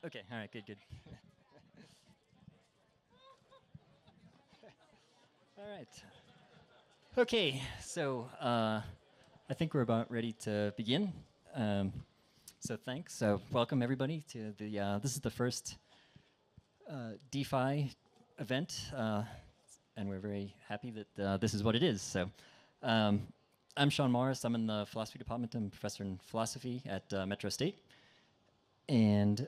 Okay, all right, good, good. All right. Okay, so I think we're about ready to begin. So thanks. So welcome everybody to the. This is the first DeFi event, and we're very happy that this is what it is. So I'm Sean Morris. I'm in the philosophy department. I'm a professor in philosophy at Metro State, and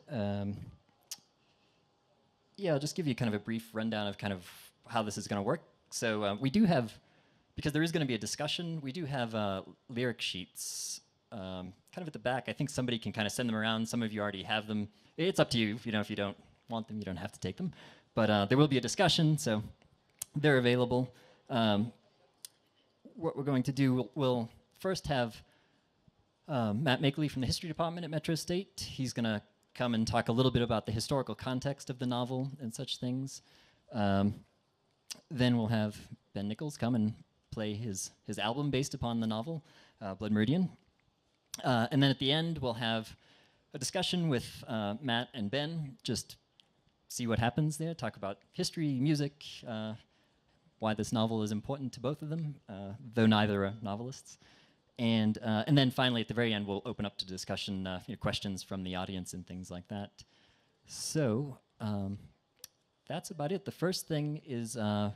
yeah, I'll just give you kind of a brief rundown of kind of how this is going to work. So we do have, because there is going to be a discussion, we do have lyric sheets kind of at the back. I think somebody can kind of send them around. Some of you already have them. It's up to you. You know, if you don't want them, you don't have to take them. But there will be a discussion, so they're available. What we're going to do, we'll first have Matt Makley from the history department at Metro State. He's going to come and talk a little bit about the historical context of the novel and such things. Then we'll have Ben Nichols come and play his album based upon the novel, Blood Meridian. And then at the end, we'll have a discussion with Matt and Ben, just see what happens there, talk about history, music, why this novel is important to both of them, though neither are novelists. And then finally, at the very end, we'll open up to discussion, questions from the audience and things like that. So that's about it. The first thing is the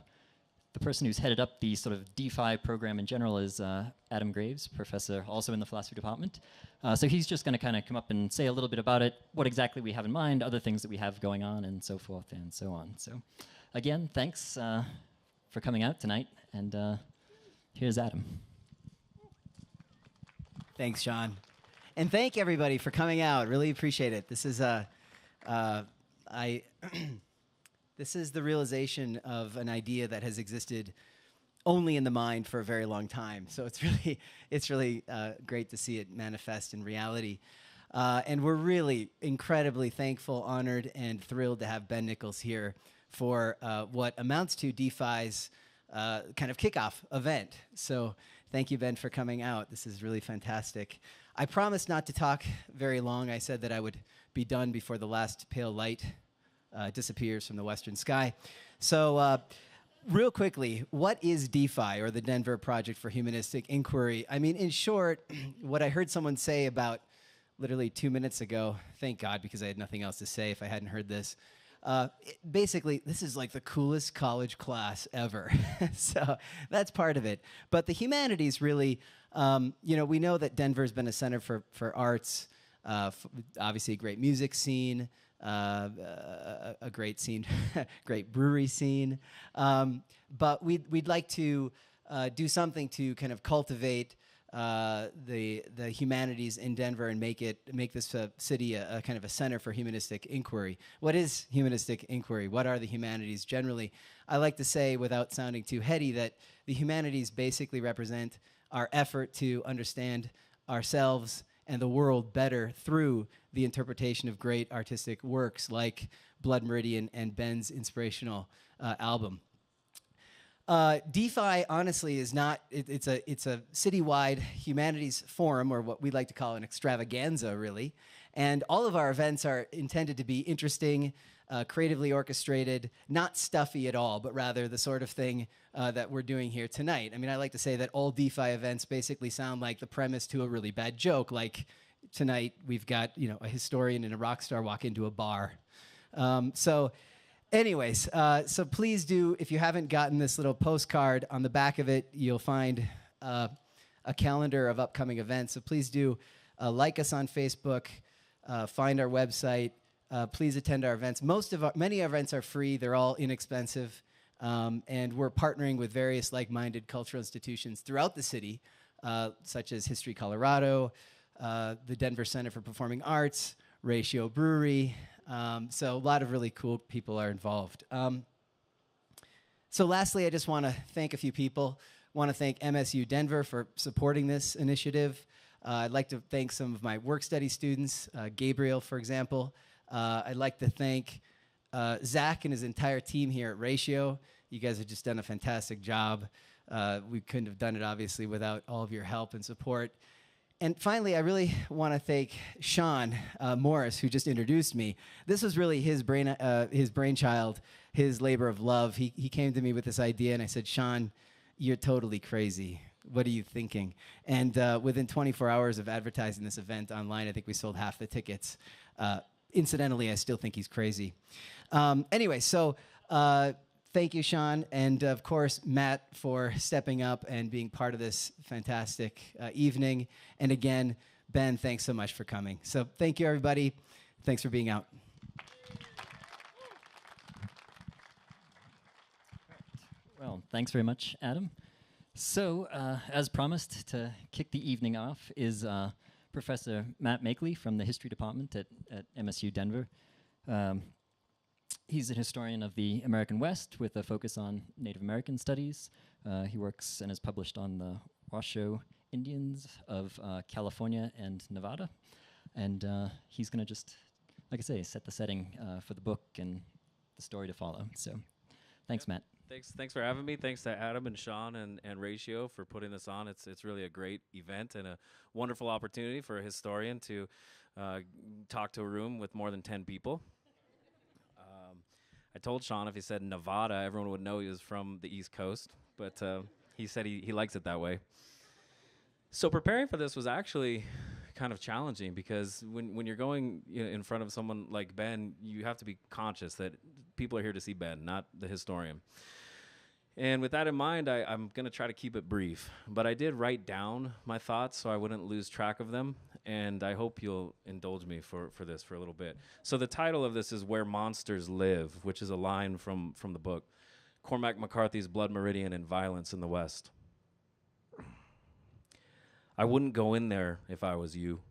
person who's headed up the sort of DeFi program in general is Adam Graves, professor also in the philosophy department. So he's just going to kind of come up and say a little bit about it, what exactly we have in mind, other things that we have going on, and so forth and so on. So again, thanks for coming out tonight. And here's Adam. Thanks, Sean. And thank everybody for coming out. Really appreciate it. This is this is the realization of an idea that has existed only in the mind for a very long time. So it's really great to see it manifest in reality. And we're really incredibly thankful, honored, and thrilled to have Ben Nichols here for what amounts to DeFi's kind of kickoff event. So thank you, Ben, for coming out. This is really fantastic. I promised not to talk very long. I said that I would be done before the last pale light disappears from the western sky. So real quickly, what is DeFi, or the Denver Project for Humanistic Inquiry? I mean, in short, what I heard someone say about literally 2 minutes ago, thank God, because I had nothing else to say if I hadn't heard this. Basically, this is like the coolest college class ever. So that's part of it. But the humanities really, we know that Denver's been a center for arts, obviously a great music scene, a great scene, great brewery scene. But we'd like to do something to kind of cultivate the humanities in Denver and make this city a kind of a center for humanistic inquiry. What is humanistic inquiry? What are the humanities generally? I like to say, without sounding too heady, that the humanities basically represent our effort to understand ourselves and the world better through the interpretation of great artistic works like Blood Meridian and Ben's inspirational album. DeFi, honestly, is not, it's a citywide humanities forum, or what we like to call an extravaganza, really. And all of our events are intended to be interesting, creatively orchestrated, not stuffy at all, but rather the sort of thing that we're doing here tonight. I mean, I like to say that all DeFi events basically sound like the premise to a really bad joke. Like tonight, we've got, a historian and a rock star walk into a bar. Anyways, so please do, if you haven't gotten this little postcard, on the back of it, you'll find a calendar of upcoming events. So please do like us on Facebook, find our website, please attend our events. Many of our events are free. They're all inexpensive. And we're partnering with various like-minded cultural institutions throughout the city, such as History Colorado, the Denver Center for Performing Arts, Ratio Brewery. So a lot of really cool people are involved. So lastly, I just want to thank a few people. I want to thank MSU Denver for supporting this initiative. I'd like to thank some of my work study students, Gabriel, for example. I'd like to thank Zach and his entire team here at Ratio. You guys have just done a fantastic job. We couldn't have done it, obviously, without all of your help and support. And finally, I really want to thank Sean Morris, who just introduced me. This was really his brainchild, his labor of love. He came to me with this idea, and I said, Sean, you're totally crazy. What are you thinking? And within 24 hours of advertising this event online, I think we sold half the tickets. Incidentally, I still think he's crazy. Anyway, so thank you, Sean, and of course, Matt, for stepping up and being part of this fantastic evening. And again, Ben, thanks so much for coming. So thank you, everybody. Thanks for being out. Well, thanks very much, Adam. So, as promised, to kick the evening off is Professor Matt Makley from the History Department at MSU Denver. He's a historian of the American West with a focus on Native American studies. He works and has published on the Washoe Indians of California and Nevada. And he's going to just, like I say, set the setting for the book and the story to follow. So, thanks, Matt. Thanks for having me. Thanks to Adam and Sean and Ratio for putting this on. It's really a great event and a wonderful opportunity for a historian to talk to a room with more than 10 people. I told Sean if he said Nevada, everyone would know he was from the East Coast, but he said he likes it that way. So preparing for this was actually kind of challenging because when you're going in front of someone like Ben, you have to be conscious that people are here to see Ben, not the historian. And with that in mind, I'm going to try to keep it brief. But I did write down my thoughts so I wouldn't lose track of them. And I hope you'll indulge me for this for a little bit. So the title of this is Where Monsters Live, which is a line from the book, Cormac McCarthy's Blood Meridian and Violence in the West. I wouldn't go in there if I was you.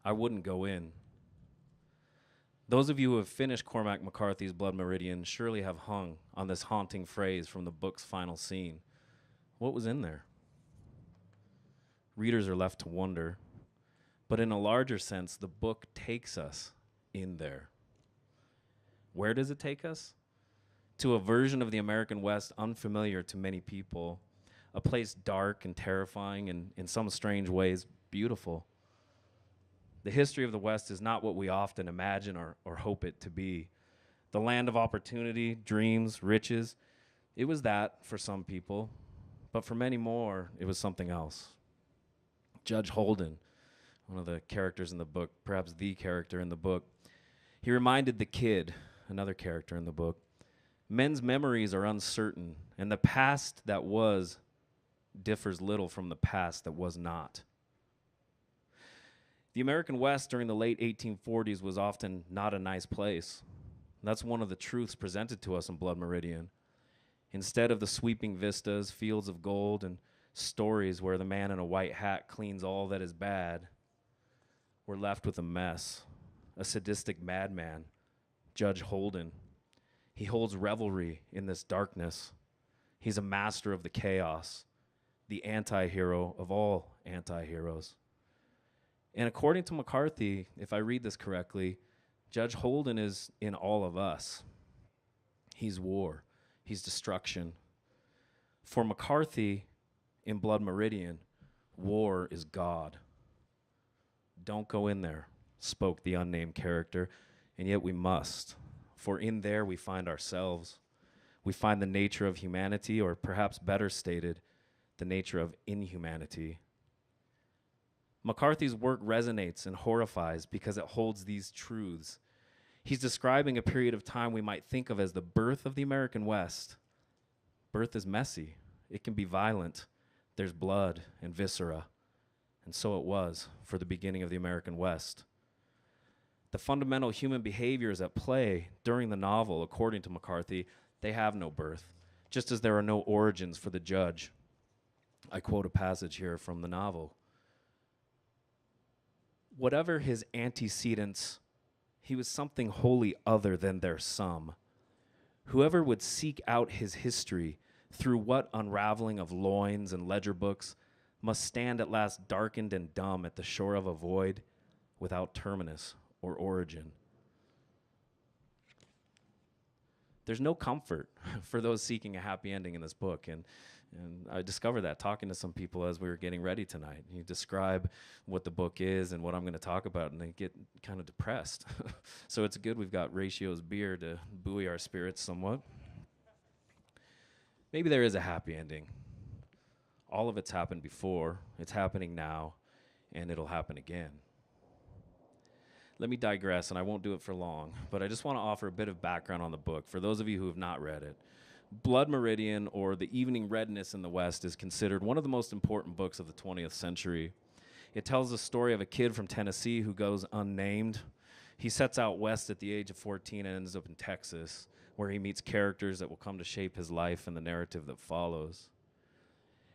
I wouldn't go in. Those of you who have finished Cormac McCarthy's Blood Meridian surely have hung on this haunting phrase from the book's final scene. What was in there? Readers are left to wonder. But in a larger sense, the book takes us in there. Where does it take us? To a version of the American West unfamiliar to many people, a place dark and terrifying and in some strange ways beautiful. The history of the West is not what we often imagine or hope it to be. The land of opportunity, dreams, riches. It was that for some people, but for many more, it was something else. Judge Holden, one of the characters in the book, perhaps the character in the book, he reminded the kid, another character in the book, men's memories are uncertain, and the past that was differs little from the past that was not. The American West during the late 1840s was often not a nice place. That's one of the truths presented to us in Blood Meridian. Instead of the sweeping vistas, fields of gold, and stories where the man in a white hat cleans all that is bad, we're left with a mess, a sadistic madman, Judge Holden. He holds revelry in this darkness. He's a master of the chaos, the anti-hero of all anti-heroes. And according to McCarthy, if I read this correctly, Judge Holden is in all of us. He's war. He's destruction. For McCarthy, in Blood Meridian, war is God. Don't go in there, spoke the unnamed character, and yet we must. For in there we find ourselves. We find the nature of humanity, or perhaps better stated, the nature of inhumanity. McCarthy's work resonates and horrifies because it holds these truths. He's describing a period of time we might think of as the birth of the American West. Birth is messy. It can be violent. There's blood and viscera. And so it was for the beginning of the American West. The fundamental human behaviors at play during the novel, according to McCarthy, they have no birth, just as there are no origins for the judge. I quote a passage here from the novel. Whatever his antecedents, he was something wholly other than their sum. Whoever would seek out his history through what unraveling of loins and ledger books must stand at last darkened and dumb at the shore of a void without terminus or origin. there's no comfort for those seeking a happy ending in this book. And I discovered that talking to some people as we were getting ready tonight. You describe what the book is and what I'm going to talk about, and they get kind of depressed. So it's good we've got Ratio's beer to buoy our spirits somewhat. Maybe there is a happy ending. All of it's happened before, it's happening now, and it'll happen again. Let me digress, and I won't do it for long, but I just want to offer a bit of background on the book for those of you who have not read it. Blood Meridian, or The Evening Redness in the West, is considered one of the most important books of the 20th century. It tells the story of a kid from Tennessee who goes unnamed. He sets out west at the age of 14 and ends up in Texas, where he meets characters that will come to shape his life and the narrative that follows.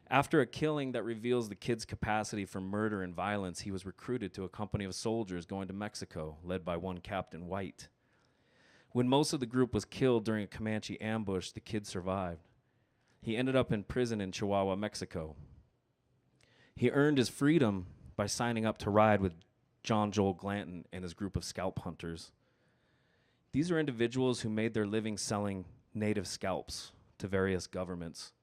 After a killing that reveals the kid's capacity for murder and violence, he was recruited to a company of soldiers going to Mexico, led by one Captain White. When most of the group was killed during a Comanche ambush, the kid survived. He ended up in prison in Chihuahua, Mexico. He earned his freedom by signing up to ride with John Joel Glanton and his group of scalp hunters. These are individuals who made their living selling native scalps to various governments.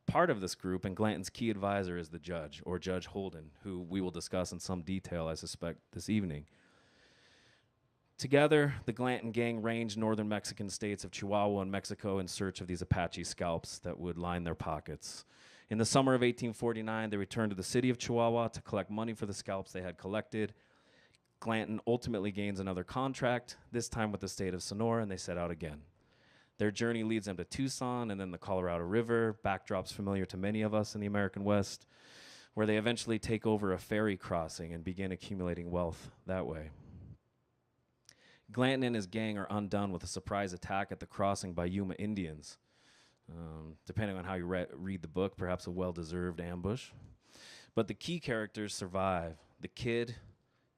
Part of this group, and Glanton's key advisor, is the judge, or Judge Holden, who we will discuss in some detail, I suspect, this evening. Together, the Glanton gang ranged northern Mexican states of Chihuahua and Mexico in search of these Apache scalps that would line their pockets. In the summer of 1849, they returned to the city of Chihuahua to collect money for the scalps they had collected. Glanton ultimately gains another contract, this time with the state of Sonora, and they set out again. Their journey leads them to Tucson and then the Colorado River, backdrops familiar to many of us in the American West, where they eventually take over a ferry crossing and begin accumulating wealth that way. Glanton and his gang are undone with a surprise attack at the crossing by Yuma Indians. Depending on how you read the book, perhaps a well-deserved ambush. But the key characters survive. The kid,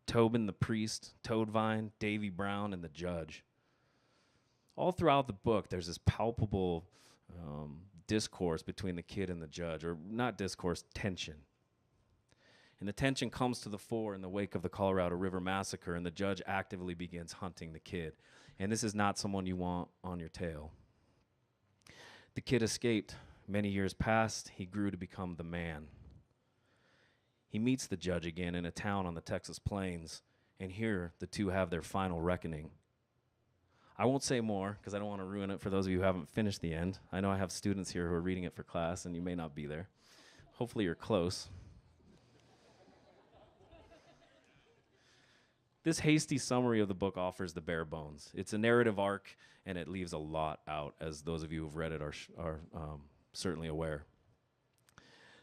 Tobin the priest, Toadvine, Davy Brown, and the judge. All throughout the book, there's this palpable discourse between the kid and the judge, or not discourse, tension. And the tension comes to the fore in the wake of the Colorado River massacre, and the judge actively begins hunting the kid. And this is not someone you want on your tail. The kid escaped. Many years passed. He grew to become the man. He meets the judge again in a town on the Texas plains, and here the two have their final reckoning. I won't say more because I don't want to ruin it for those of you who haven't finished the end. I know I have students here who are reading it for class, and you may not be there. Hopefully you're close. This hasty summary of the book offers the bare bones. It's a narrative arc, and it leaves a lot out, as those of you who've read it are certainly aware.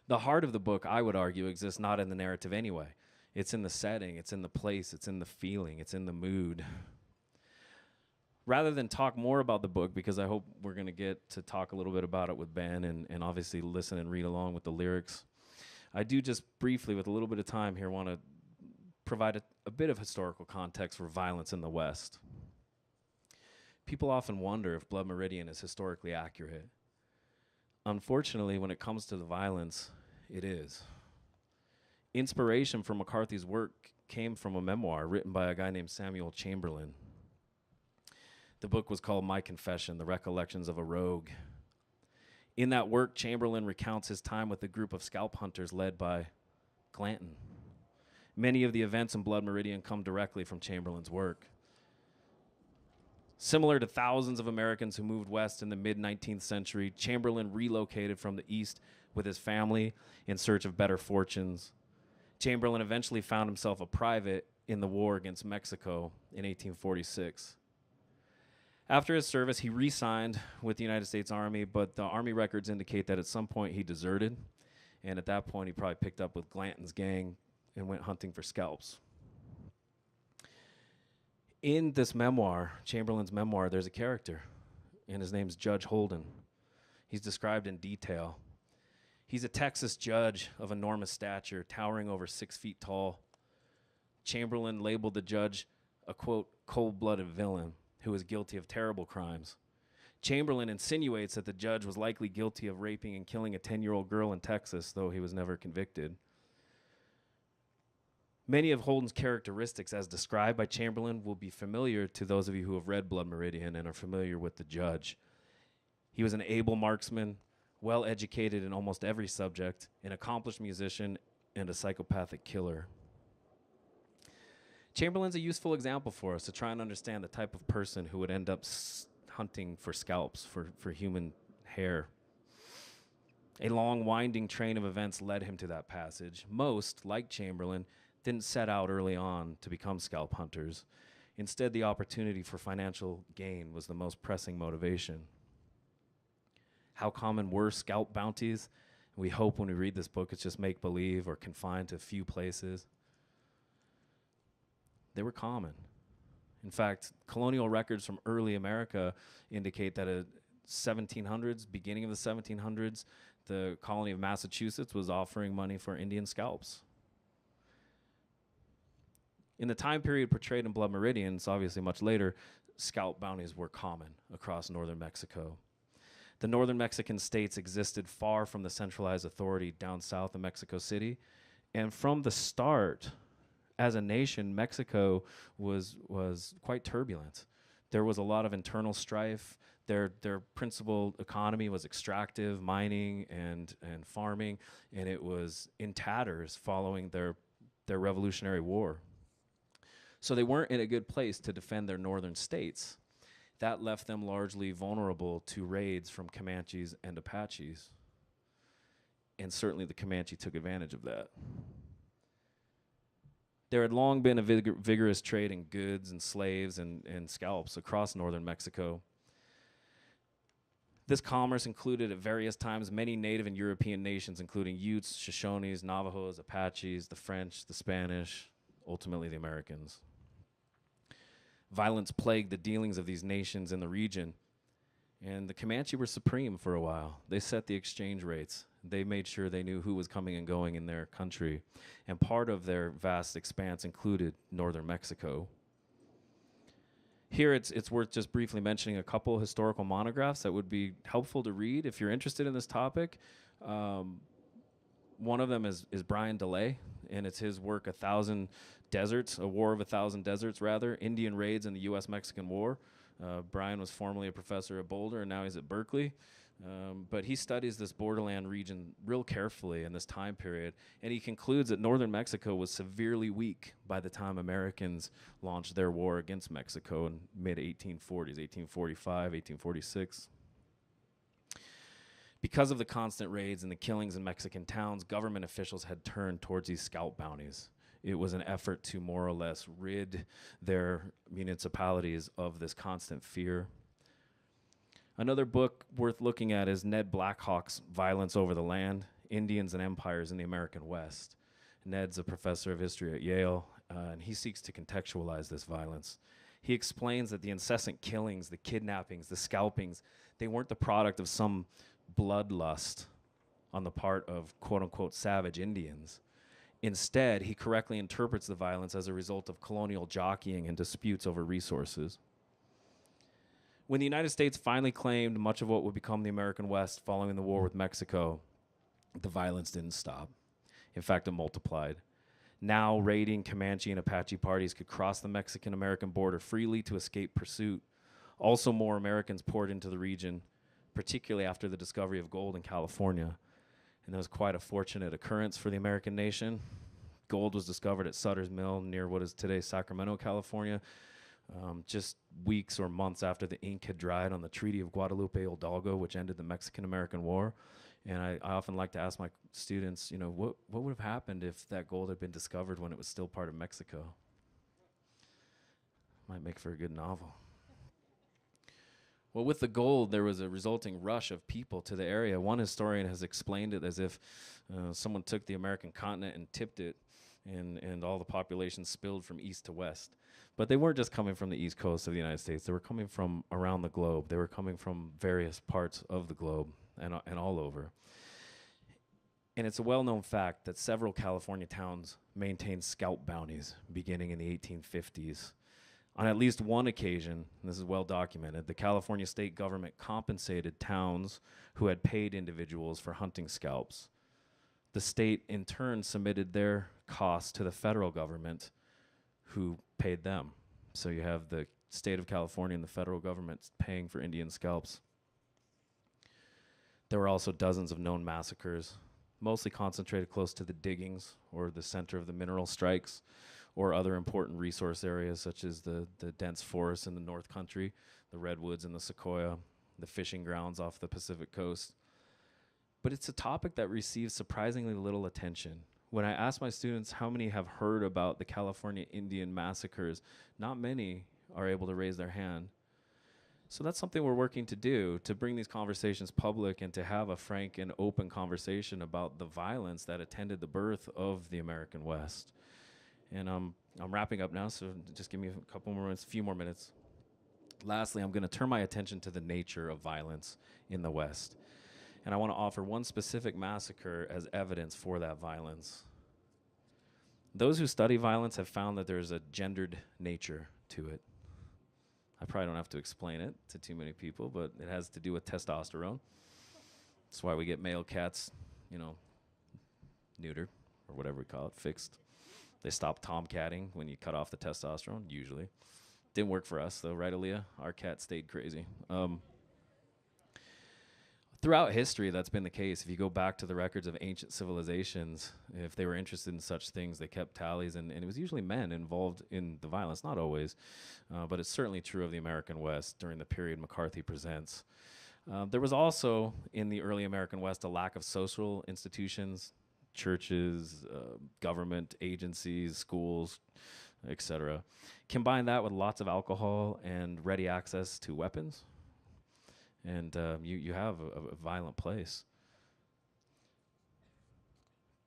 The heart of the book, I would argue, exists not in the narrative anyway. It's in the setting, it's in the place, it's in the feeling, it's in the mood. Rather than talk more about the book, because I hope we're going to get to talk a little bit about it with Ben and obviously listen and read along with the lyrics, I do just briefly, with a little bit of time here, want to provide a bit of historical context for violence in the West. People often wonder if Blood Meridian is historically accurate. Unfortunately, when it comes to the violence, it is. Inspiration for McCarthy's work came from a memoir written by a guy named Samuel Chamberlain. The book was called My Confession, The Recollections of a Rogue. In that work, Chamberlain recounts his time with a group of scalp hunters led by Glanton. Many of the events in Blood Meridian come directly from Chamberlain's work. Similar to thousands of Americans who moved west in the mid-19th century, Chamberlain relocated from the east with his family in search of better fortunes. Chamberlain eventually found himself a private in the war against Mexico in 1846. After his service, he re-signed with the United States Army, but the Army records indicate that at some point he deserted, and at that point he probably picked up with Glanton's gang and went hunting for scalps. In this memoir, Chamberlain's memoir, there's a character, and his name's Judge Holden. He's described in detail. He's a Texas judge of enormous stature, towering over 6 feet tall. Chamberlain labeled the judge a, quote, cold-blooded villain who was guilty of terrible crimes. Chamberlain insinuates that the judge was likely guilty of raping and killing a 10-year-old girl in Texas, though he was never convicted. Many of Holden's characteristics as described by Chamberlain will be familiar to those of you who have read Blood Meridian and are familiar with the judge. He was an able marksman, well educated in almost every subject, an accomplished musician, and a psychopathic killer. Chamberlain's a useful example for us to try and understand the type of person who would end up hunting for scalps, for human hair. A long, winding train of events led him to that passage. Most, like Chamberlain, didn't set out early on to become scalp hunters. Instead, the opportunity for financial gain was the most pressing motivation. How common were scalp bounties? We hope when we read this book it's just make-believe or confined to a few places. They were common. In fact, colonial records from early America indicate that in 1700s, beginning of the 1700s, the colony of Massachusetts was offering money for Indian scalps. In the time period portrayed in Blood Meridian, it's obviously much later, scalp bounties were common across northern Mexico. The northern Mexican states existed far from the centralized authority down south of Mexico City, and from the start, as a nation, Mexico was quite turbulent. There was a lot of internal strife. Their principal economy was extractive, mining and farming, and it was in tatters following their Revolutionary War. So they weren't in a good place to defend their northern states. That left them largely vulnerable to raids from Comanches and Apaches. And certainly the Comanche took advantage of that. There had long been a vigorous trade in goods and slaves and scalps across northern Mexico. This commerce included at various times many native and European nations, including Utes, Shoshones, Navajos, Apaches, the French, the Spanish, ultimately the Americans. Violence plagued the dealings of these nations in the region, and the Comanche were supreme for a while. They set the exchange rates. They made sure they knew who was coming and going in their country, and part of their vast expanse included northern Mexico. Here it's worth just briefly mentioning a couple historical monographs that would be helpful to read if you're interested in this topic. One of them is Brian DeLay, and it's his work, A War of a Thousand Deserts, Indian Raids in the U.S.-Mexican War. Brian was formerly a professor at Boulder, and now he's at Berkeley. But he studies this borderland region real carefully in this time period, and he concludes that northern Mexico was severely weak by the time Americans launched their war against Mexico in mid-1840s, 1845, 1846. Because of the constant raids and the killings in Mexican towns, government officials had turned towards these scalp bounties. It was an effort to more or less rid their municipalities of this constant fear. Another book worth looking at is Ned Blackhawk's Violence Over the Land, Indians and Empires in the American West. Ned's a professor of history at Yale, and he seeks to contextualize this violence. He explains that the incessant killings, the kidnappings, the scalpings, they weren't the product of some bloodlust on the part of quote-unquote savage Indians. Instead, he correctly interprets the violence as a result of colonial jockeying and disputes over resources. When the United States finally claimed much of what would become the American West following the war with Mexico, the violence didn't stop. In fact, it multiplied. Now, raiding Comanche and Apache parties could cross the Mexican-American border freely to escape pursuit. Also, more Americans poured into the region, particularly after the discovery of gold in California. And that was quite a fortunate occurrence for the American nation. Gold was discovered at Sutter's Mill near what is today Sacramento, California, just weeks or months after the ink had dried on the Treaty of Guadalupe Hidalgo, which ended the Mexican-American War. And I often like to ask my students, what would have happened if that gold had been discovered when it was still part of Mexico? Might make for a good novel. Well, with the gold, there was a resulting rush of people to the area. One historian has explained it as if someone took the American continent and tipped it, and all the population spilled from east to west. But they weren't just coming from the east coast of the United States. They were coming from around the globe. They were coming from various parts of the globe and all over. And it's a well-known fact that several California towns maintained scalp bounties beginning in the 1850s. On at least one occasion, and this is well documented, the California state government compensated towns who had paid individuals for hunting scalps. The state, in turn, submitted their costs to the federal government, who paid them. So you have the state of California and the federal government paying for Indian scalps. There were also dozens of known massacres, mostly concentrated close to the diggings or the center of the mineral strikes or other important resource areas such as the dense forests in the North Country, the redwoods and the sequoia, the fishing grounds off the Pacific coast. But it's a topic that receives surprisingly little attention. When I ask my students how many have heard about the California Indian massacres, not many are able to raise their hand. So that's something we're working to do, to bring these conversations public and to have a frank and open conversation about the violence that attended the birth of the American West. And I'm wrapping up now, so just give me a couple more minutes, a few more minutes. Lastly, I'm going to turn my attention to the nature of violence in the West. And I want to offer one specific massacre as evidence for that violence. Those who study violence have found that there's a gendered nature to it. I probably don't have to explain it to too many people, but it has to do with testosterone. That's why we get male cats, neutered, or whatever we call it, fixed. They stop tomcatting when you cut off the testosterone, usually. Didn't work for us, though, right, Aaliyah? Our cat stayed crazy. Throughout history, that's been the case. If you go back to the records of ancient civilizations, if they were interested in such things, they kept tallies, and it was usually men involved in the violence. Not always, but it's certainly true of the American West during the period McCarthy presents. There was also, in the early American West, a lack of social institutions, churches, government agencies, schools, etc. Combine that with lots of alcohol and ready access to weapons, and you have a violent place.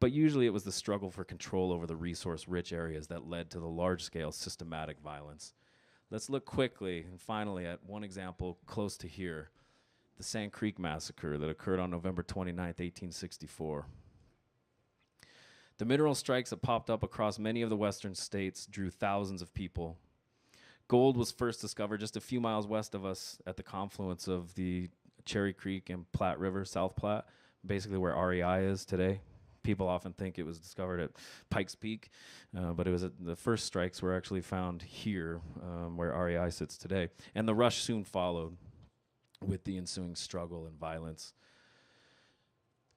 But usually it was the struggle for control over the resource-rich areas that led to the large-scale systematic violence. Let's look quickly and finally at one example close to here, the Sand Creek Massacre that occurred on November 29th, 1864. The mineral strikes that popped up across many of the western states drew thousands of people. Gold was first discovered just a few miles west of us at the confluence of the Cherry Creek and Platte River, South Platte, basically where REI is today. People often think it was discovered at Pikes Peak, but it was the first strikes were actually found here, where REI sits today. And the rush soon followed with the ensuing struggle and violence.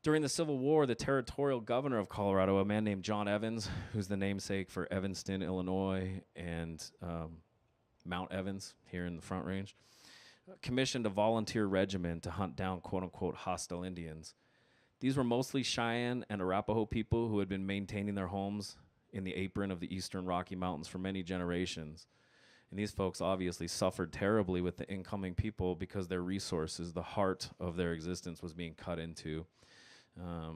During the Civil War, the territorial governor of Colorado, a man named John Evans, who's the namesake for Evanston, Illinois, and Mount Evans here in the Front Range, commissioned a volunteer regiment to hunt down quote-unquote hostile Indians. These were mostly Cheyenne and Arapaho people who had been maintaining their homes in the apron of the eastern Rocky Mountains for many generations. And these folks obviously suffered terribly with the incoming people because their resources, the heart of their existence, was being cut into.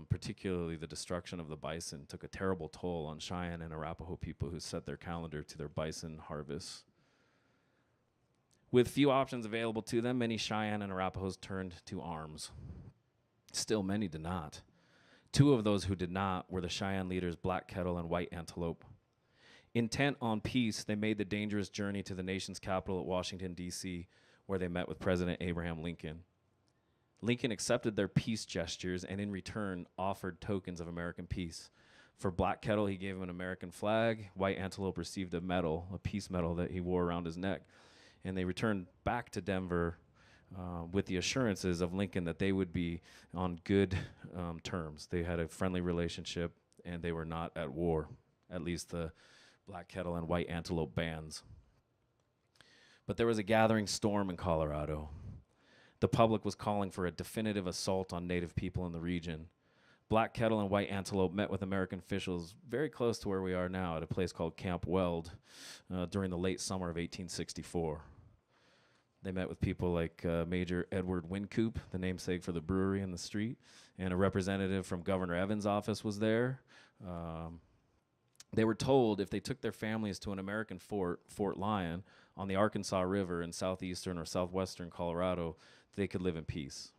Particularly the destruction of the bison took a terrible toll on Cheyenne and Arapaho people who set their calendar to their bison harvests. With few options available to them, many Cheyenne and Arapahoes turned to arms. Still, many did not. Two of those who did not were the Cheyenne leaders Black Kettle and White Antelope. Intent on peace, they made the dangerous journey to the nation's capital at Washington, D.C., where they met with President Abraham Lincoln. Lincoln accepted their peace gestures and in return offered tokens of American peace. For Black Kettle, he gave him an American flag. White Antelope received a medal, a peace medal that he wore around his neck. And they returned back to Denver with the assurances of Lincoln that they would be on good terms. They had a friendly relationship and they were not at war, at least the Black Kettle and White Antelope bands. But there was a gathering storm in Colorado. The public was calling for a definitive assault on Native people in the region. Black Kettle and White Antelope met with American officials very close to where we are now at a place called Camp Weld during the late summer of 1864. They met with people like Major Edward Wynkoop, the namesake for the brewery in the street, and a representative from Governor Evans' office was there. They were told if they took their families to an American fort, Fort Lyon, on the Arkansas River in southeastern or southwestern Colorado, they could live in peace.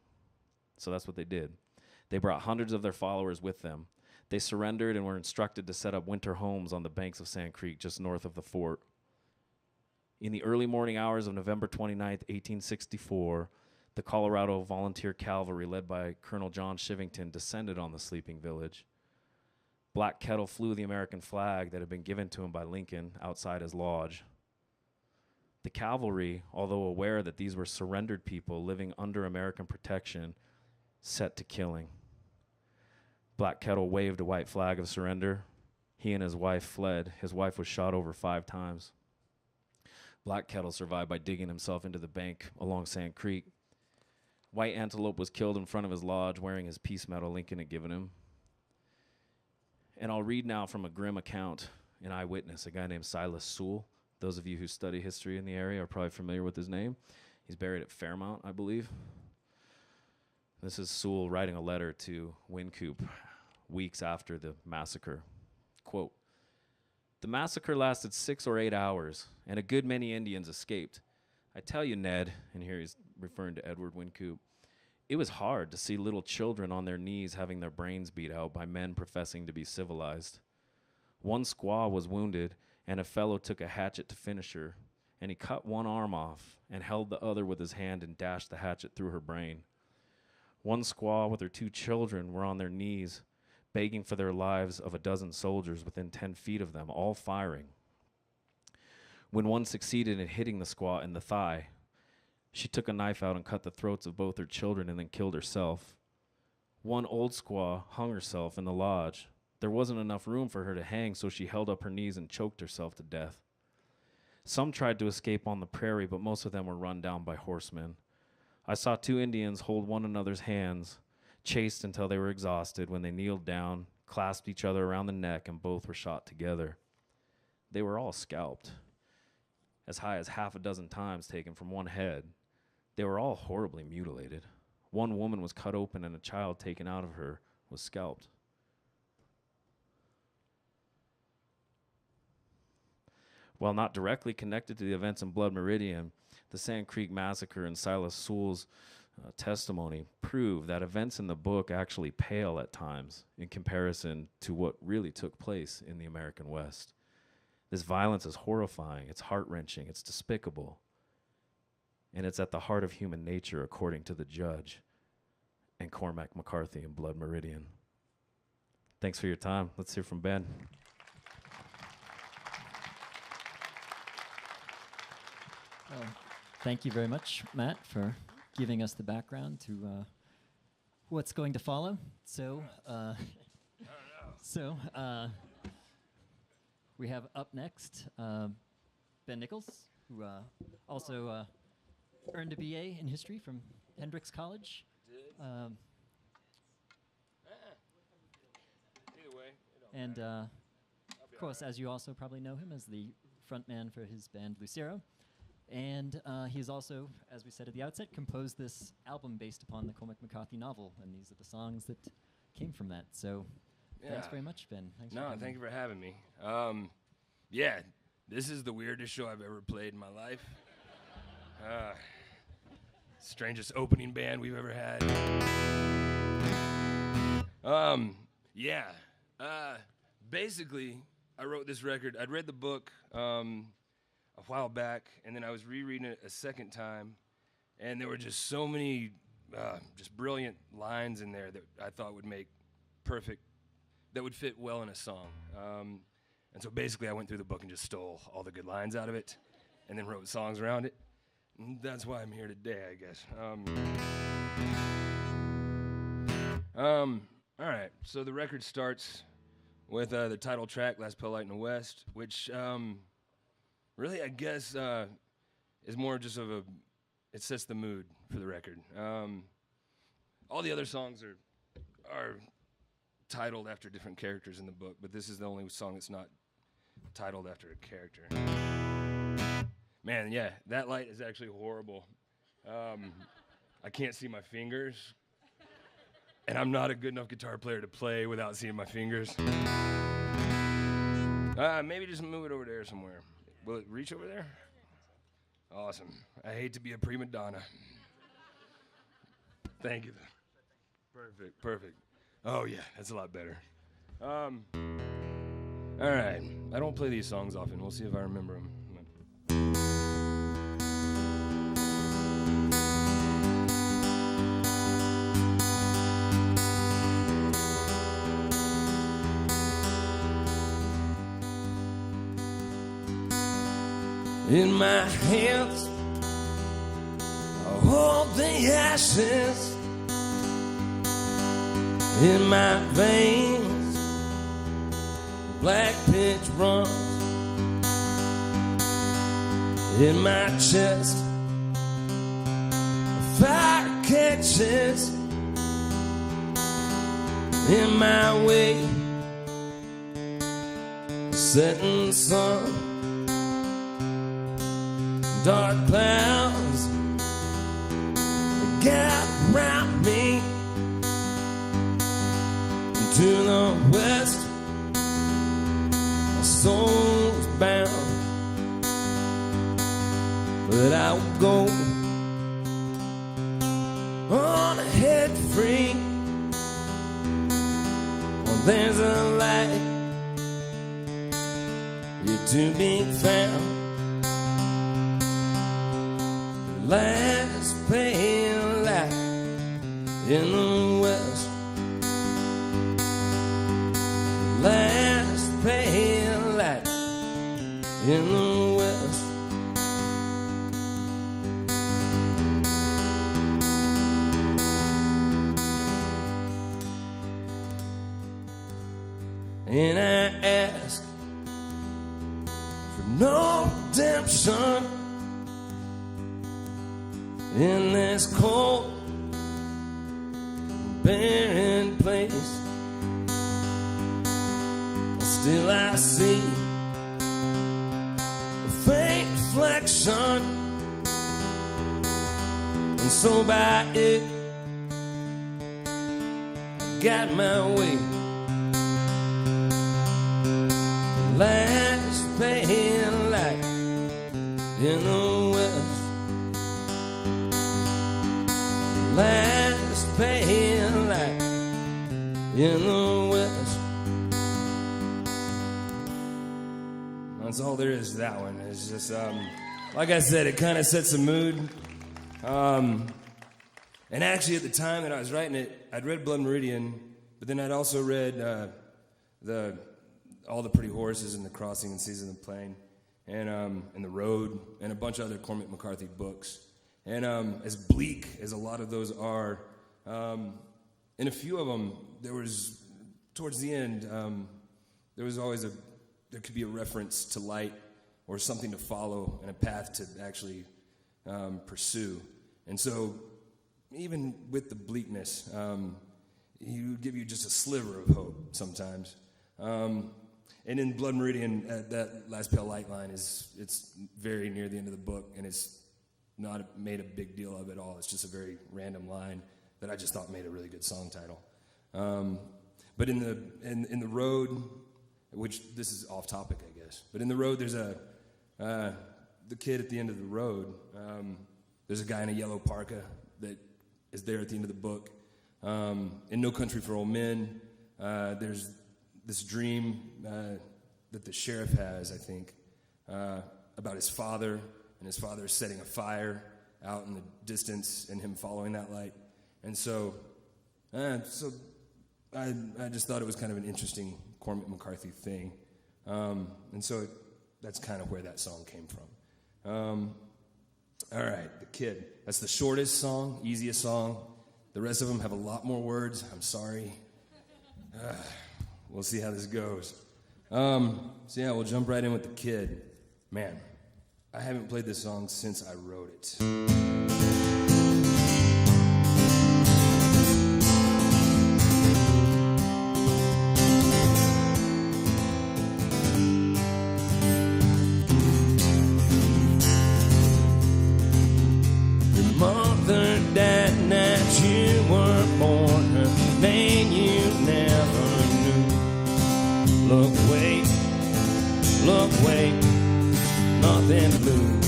So that's what they did. They brought hundreds of their followers with them. They surrendered and were instructed to set up winter homes on the banks of Sand Creek just north of the fort. In the early morning hours of November 29th, 1864, the Colorado Volunteer Cavalry, led by Colonel John Shivington, descended on the sleeping village. Black Kettle flew the American flag that had been given to him by Lincoln outside his lodge. The cavalry, although aware that these were surrendered people living under American protection, set to killing. Black Kettle waved a white flag of surrender. He and his wife fled. His wife was shot over 5 times. Black Kettle survived by digging himself into the bank along Sand Creek. White Antelope was killed in front of his lodge wearing his peace medal Lincoln had given him. And I'll read now from a grim account, an eyewitness, a guy named Silas Sewell. Those of you who study history in the area are probably familiar with his name. He's buried at Fairmount, I believe. This is Sewell writing a letter to Wynkoop weeks after the massacre. Quote, "The massacre lasted 6 or 8 hours, and a good many Indians escaped. I tell you, Ned," and here he's referring to Edward Wynkoop, "it was hard to see little children on their knees having their brains beat out by men professing to be civilized. One squaw was wounded, and a fellow took a hatchet to finish her, and he cut one arm off and held the other with his hand and dashed the hatchet through her brain. One squaw with her 2 children were on their knees, begging for their lives of a dozen soldiers within 10 feet of them, all firing. When one succeeded in hitting the squaw in the thigh, she took a knife out and cut the throats of both her children and then killed herself. One old squaw hung herself in the lodge. There wasn't enough room for her to hang, so she held up her knees and choked herself to death. Some tried to escape on the prairie, but most of them were run down by horsemen. I saw 2 Indians hold one another's hands, chased until they were exhausted. When they kneeled down, clasped each other around the neck, and both were shot together. They were all scalped, as high as 6 times taken from one head. They were all horribly mutilated. One woman was cut open and a child taken out of her was scalped. While not directly connected to the events in Blood Meridian, the Sand Creek Massacre and Silas Sewell's testimony prove that events in the book actually pale at times in comparison to what really took place in the American West. This violence is horrifying, it's heart-wrenching, it's despicable, and it's at the heart of human nature, according to the judge and Cormac McCarthy in Blood Meridian. Thanks for your time. Let's hear from Ben. Well, thank you very much, Matt, for giving us the background to what's going to follow. So, we have up next Ben Nichols, who also earned a BA in history from Hendrix College. Either way. And of course, as you also probably know him, as the frontman for his band Lucero. And he's also, as we said at the outset, composed this album based upon the Cormac McCarthy novel, and these are the songs that came from that. So thanks very much, Ben. Thank you for having me. Yeah, this is the weirdest show I've ever played in my life. Strangest opening band we've ever had. Basically, I wrote this record. I'd read the book a while back, and then I was rereading it a second time, and there were just so many just brilliant lines in there that I thought would make perfect, that would fit well in a song. And so basically I went through the book and just stole all the good lines out of it, and then wrote songs around it. And that's why I'm here today, I guess. All right, so the record starts with the title track, Last Pale Light in the West, which really, I guess, is more just of it sets the mood for the record. All the other songs are titled after different characters in the book, but this is the only song that's not titled after a character. Man, yeah, that light is actually horrible. I can't see my fingers, and I'm not a good enough guitar player to play without seeing my fingers. Maybe just move it over there somewhere. Will it reach over there? Awesome. I hate to be a prima donna. Thank you. Perfect. Oh, yeah, that's a lot better. All right. I don't play these songs often. We'll see if I remember them. In my hands, I hold the ashes. In my veins, black pitch runs. In my chest, fire catches. In my way, setting sun. Dark clouds got around me. To the west, my soul's bound, but I will go on ahead free. Well, there's a light yet to be found. The last pale light in the west. Last pale light in the west. And I ask for no redemption in this cold, barren place. Still I see a faint reflection, and so by it I got my way. Last pale light in the west. Last pale light in the west. That's all there is to that one. It's just, like I said, it kind of sets the mood. And actually, at the time that I was writing it, I'd read Blood Meridian, but then I'd also read All the Pretty Horses and The Crossing and Season of the Plain, and The Road, and a bunch of other Cormac McCarthy books. And as bleak as a lot of those are, in a few of them, there was, towards the end, there was always there could be a reference to light or something to follow and a path to actually pursue. And so even with the bleakness, he would give you just a sliver of hope sometimes. And in Blood Meridian, that last pale light line it's very near the end of the book, and it's not made a big deal of it all. It's just a very random line that I just thought made a really good song title. But in the Road, which this is off topic, I guess, but in The Road, there's the kid at the end of The Road. There's a guy in a yellow parka that is there at the end of the book. In No Country for Old Men, there's this dream that the sheriff has, I think, about his father, and his father setting a fire out in the distance and him following that light. And so I just thought it was kind of an interesting Cormac McCarthy thing. And so that's kind of where that song came from. All right, The Kid. That's the shortest song, easiest song. The rest of them have a lot more words. I'm sorry. We'll see how this goes. So yeah, we'll jump right in with The Kid. Man, I haven't played this song since I wrote it. Your mother died night you were born. Her name you never knew. Look, wait, nothing to lose.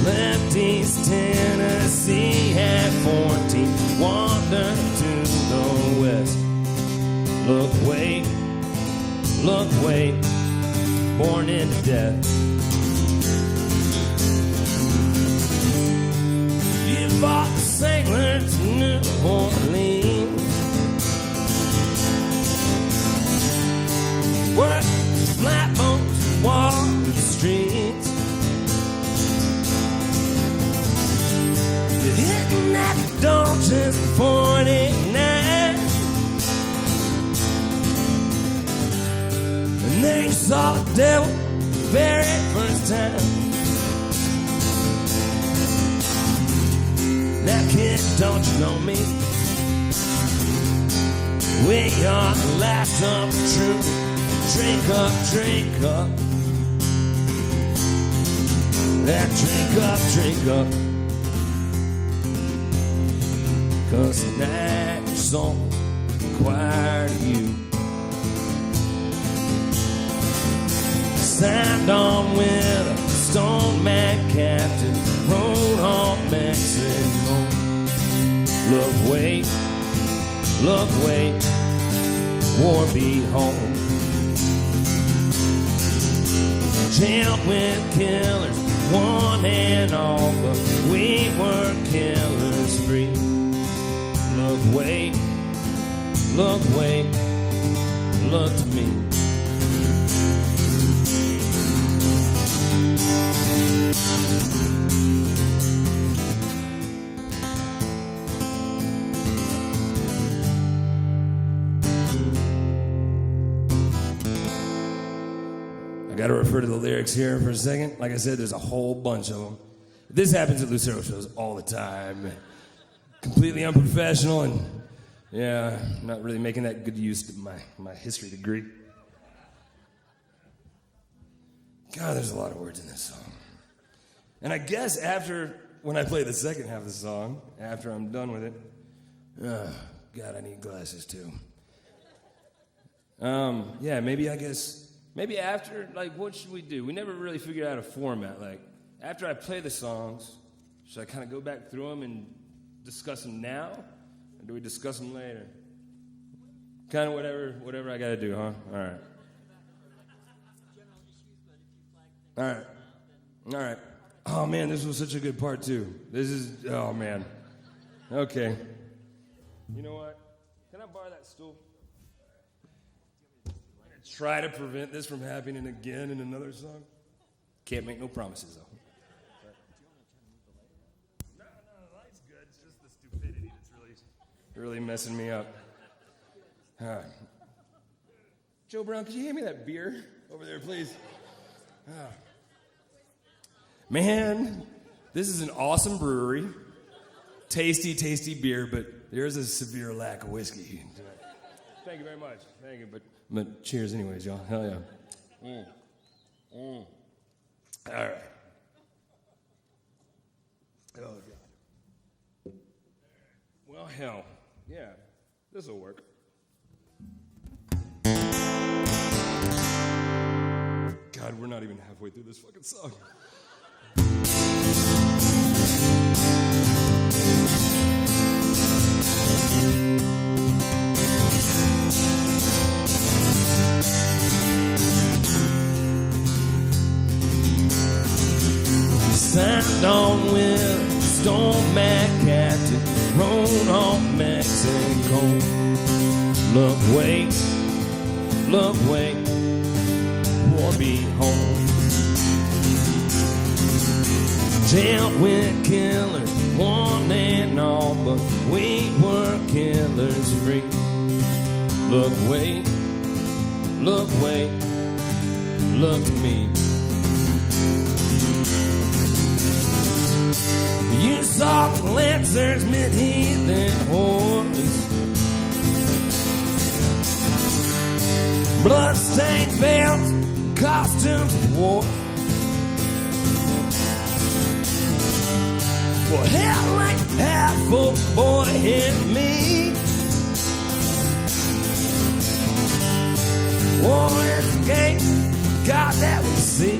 Left East Tennessee at 14, wandered to the west. Look, wait, born into death. You fought the sailors in New Orleans. Worked flatboats just 49. And they saw the devil the very first time. Now kid, don't you know me? We are the last of the truth. Drink up, drink up. That drink up. 'Cause tonight your soul required you. Signed on with a stone man captain, rode on Mexico. Look, wait, war be home. Jailed with killers, one and all, but we were killers free. Look, wait, look to me. I got to refer to the lyrics here for a second. Like I said, there's a whole bunch of them. This happens at Lucero shows all the time. Completely unprofessional, and yeah, not really making that good use of my history degree. God, there's a lot of words in this song. And I guess when I play the second half of the song, after I'm done with it, God, I need glasses too. Yeah, maybe after, like, what should we do? We never really figured out a format. Like, after I play the songs, should I kind of go back through them and discuss them now? Or do we discuss them later? Kind of whatever I got to do, huh? All right. Oh, man, this was such a good part, too. Oh, man. Okay. You know what? Can I borrow that stool? Try to prevent this from happening again in another song. Can't make no promises, though. No, the light's good. It's just the stupidity that's really messing me up. All right. Joe Brown, could you hand me that beer over there, please? Man, this is an awesome brewery. Tasty, tasty beer, but there's a severe lack of whiskey. Thank you very much. Thank you, but cheers anyways, y'all. Hell yeah. All right. Oh, God. Well, hell, yeah, this'll work. God, we're not even halfway through this fucking song. Signed on with Stone Mac Captain, rode on Mexico. Look, wait, war be home. Jailed with killers, one and all, but we were killers free. Look, wait, look to me. You saw the lancers, mid-heathen hordes, blood-stained veils, costumes of war. Well, hell ain't half full, boy, hit me. War is the gate, God, that we see.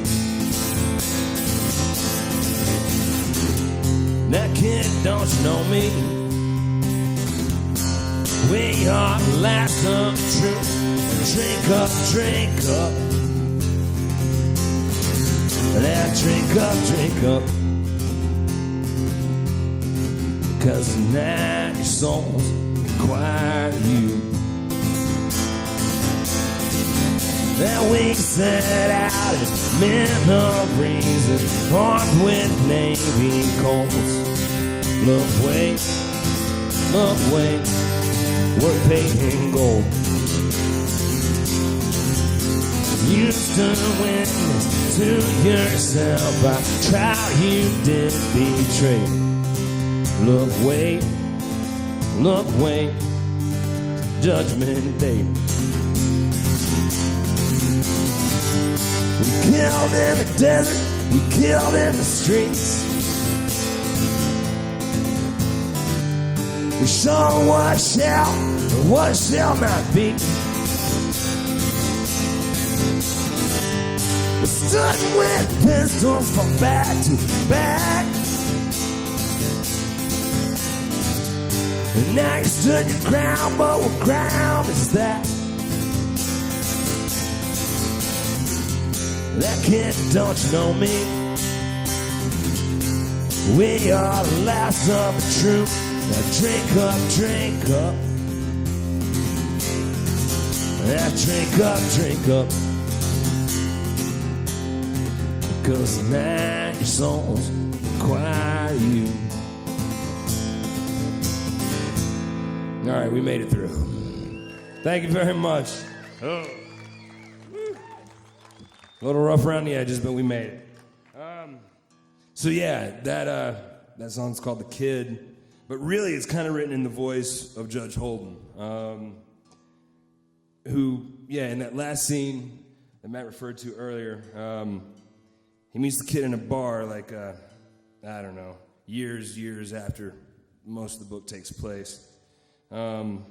Now, kid, don't you know me? We are the last of the truth. Drink up. That drink up. 'Cause tonight your souls require you. That we set out as men of reason, armed with Navy Colts. Look, love weight, worth paying gold. You stood witness to yourself. I tried, you did betray. Love weight, judgment day. We killed in the desert, we killed in the streets. We saw what shall and what shall not be. We stood with pistols from back to back. And now you stood your ground, but what ground is that? That kid, don't you know me? We are the last of the truth. Now drink up, drink up. Now drink up. Because tonight your souls require you. All right, we made it through. Thank you very much. Oh. A little rough around the edges, but we made it. So yeah, that song's called The Kid, but really it's kind of written in the voice of Judge Holden, who, yeah, in that last scene that Matt referred to earlier, he meets the kid in a bar like, I don't know, years after most of the book takes place. And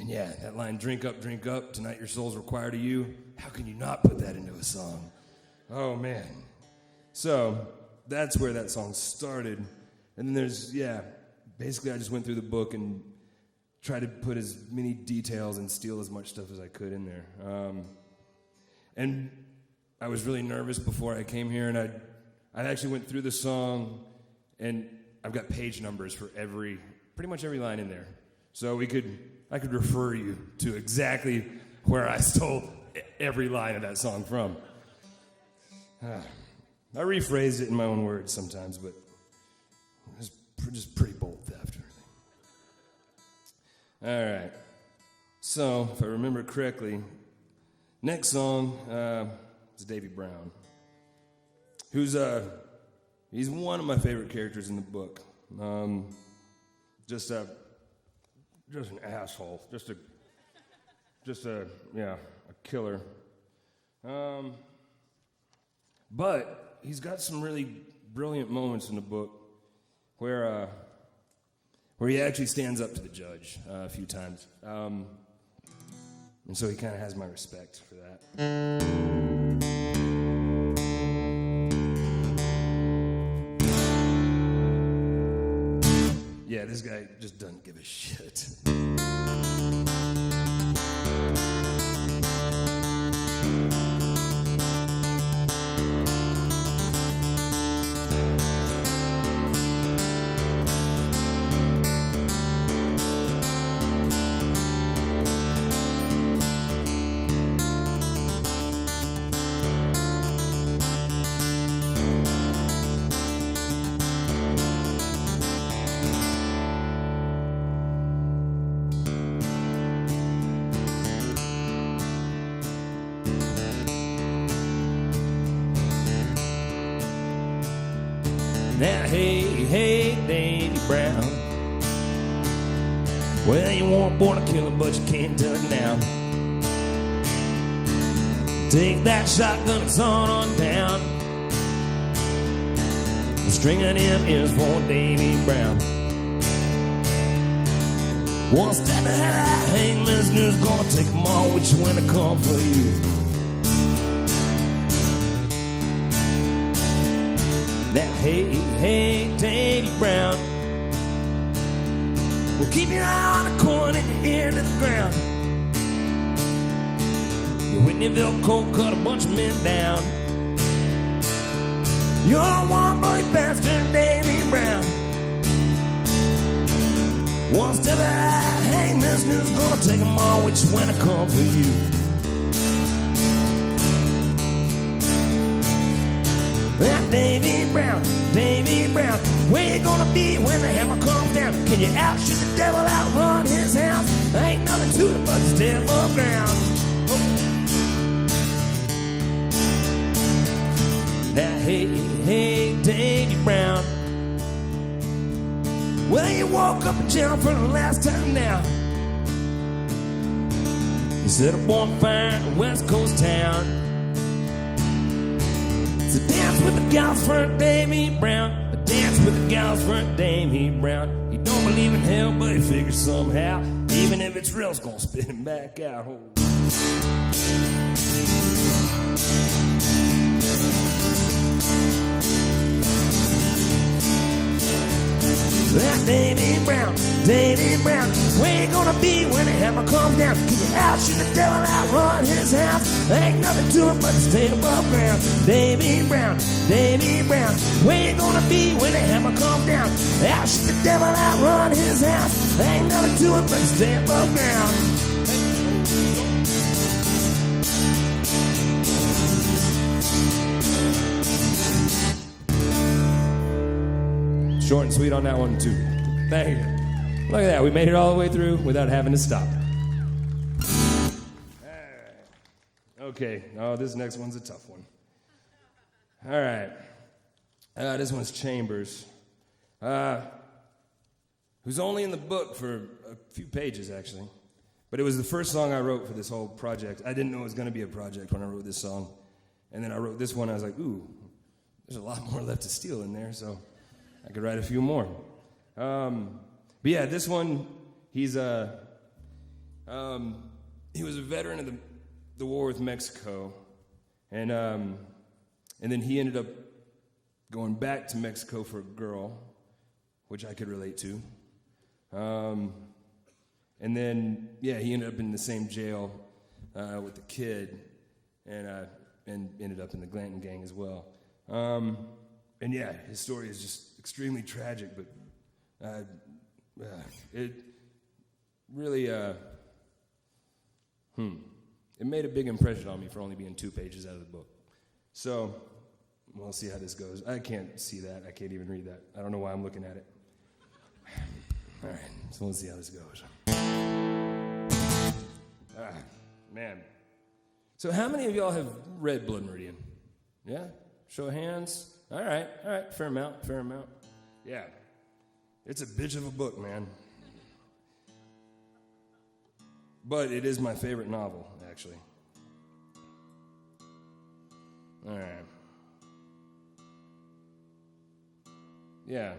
yeah, that line, drink up, tonight your soul's required of you. How can you not put that into a song? Oh, man. So that's where that song started. And then there's, yeah, basically I just went through the book and tried to put as many details and steal as much stuff as I could in there. And I was really nervous before I came here, and I actually went through the song, and I've got page numbers for pretty much every line in there. So I could refer you to exactly where I stole every line of that song from. I rephrased it in my own words sometimes, but it's just pretty bold theft. All right. So, if I remember correctly, next song is Davy Brown, who's he's one of my favorite characters in the book. Just an asshole, just a killer. But he's got some really brilliant moments in the book where he actually stands up to the judge a few times. And so he kind of has my respect for that. Yeah, this guy just doesn't give a shit. Now, hey, Davy Brown. Well, you weren't born to kill him, but you can't do it now. Take that shotgun, it's on down. The string of him is for Davy Brown. One step ahead, I hang listeners, gonna take them all, which when I come for you. Now, hey, Davy Brown. Well, keep your eye on the corn and your ear to the ground. Your Whitneyville Colt cut a bunch of men down. You're one boy bastard, Davy Brown. One step ahead, hey, this news gonna take them all, which when I come for you. That Davy Brown, Davy Brown, where you gonna be when the hammer comes down? Can you outshoot the devil, outrun his house? Ain't nothing to it but the step of ground. Now, hey, hey, Davy Brown, well, you woke up and jumped for the last time now. You set a bonfire in a West Coast town. So dance with the gals for Davy Brown. Dance with the gals for Davy Brown. He don't believe in hell, but he figures somehow, even if it's real, it's gonna spit him back out. That Davy Brown, Davy Brown, where you gonna be when the hammer comes down? Can you outshoot the devil, outrun his house? Ain't nothing to it but to stay above ground. Davy Brown, Davy Brown, where you gonna be when the hammer comes down? Outshoot the devil, outrun his house. Ain't nothing to it but to stay above ground. Short and sweet on that one, too. Thank you. Look at that. We made it all the way through without having to stop. All right. Okay. Oh, this next one's a tough one. All right. This one's Chambers, who's only in the book for a few pages, actually. But it was the first song I wrote for this whole project. I didn't know it was going to be a project when I wrote this song. And then I wrote this one. I was like, ooh, there's a lot more left to steal in there, so I could write a few more. But yeah, this one, he was a veteran of the war with Mexico, and then he ended up going back to Mexico for a girl, which I could relate to. And then, yeah, he ended up in the same jail with the kid, and ended up in the Glanton gang as well. And yeah, his story is just extremely tragic, but it really, it made a big impression on me for only being 2 pages out of the book. So, we'll see how this goes. I can't see that. I can't even read that. I don't know why I'm looking at it. All right, so we'll see how this goes. Man. So how many of y'all have read Blood Meridian? Yeah? Show of hands? All right, fair amount. Yeah, it's a bitch of a book, man. But it is my favorite novel, actually. All right. Yeah.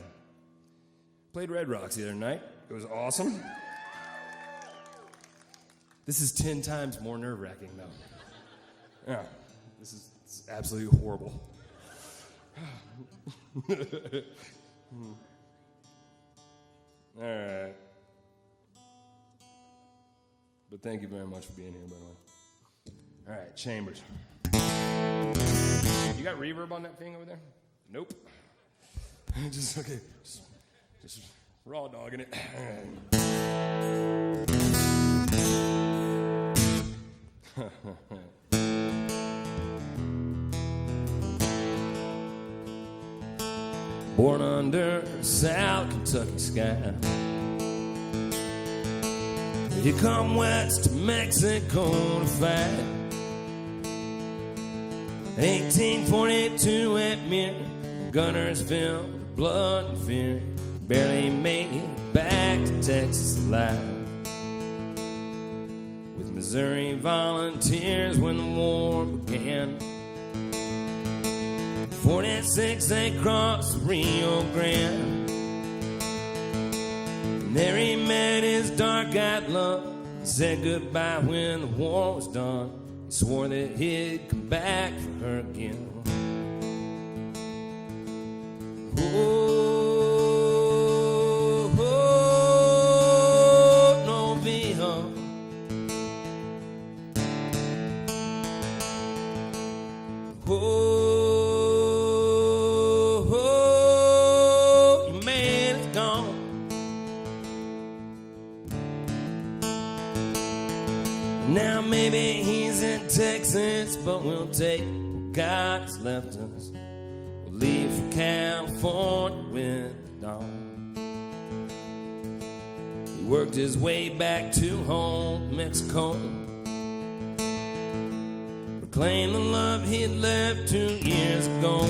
Played Red Rocks the other night. It was awesome. This is 10 times more nerve-wracking, though. Yeah, this is absolutely horrible. All right. But thank you very much for being here, by the way. All right, Chambers. You got reverb on that thing over there? Nope. Just raw dogging it. Born under South Kentucky sky, you come west to Mexico to fight. 1842 at Meridian, gunners filled with blood and fear, barely made it back to Texas alive. With Missouri volunteers when the war began. 46 they crossed the Rio Grande, and there he met his dark-eyed love. He said goodbye when the war was done. He swore that he'd come back for her again. No viejo. Your man is gone. Now maybe he's in Texas, but we'll take what God has left us. We'll leave California with the dawn. He worked his way back to home, Mexico. Reclaimed the love he'd left 2 years ago.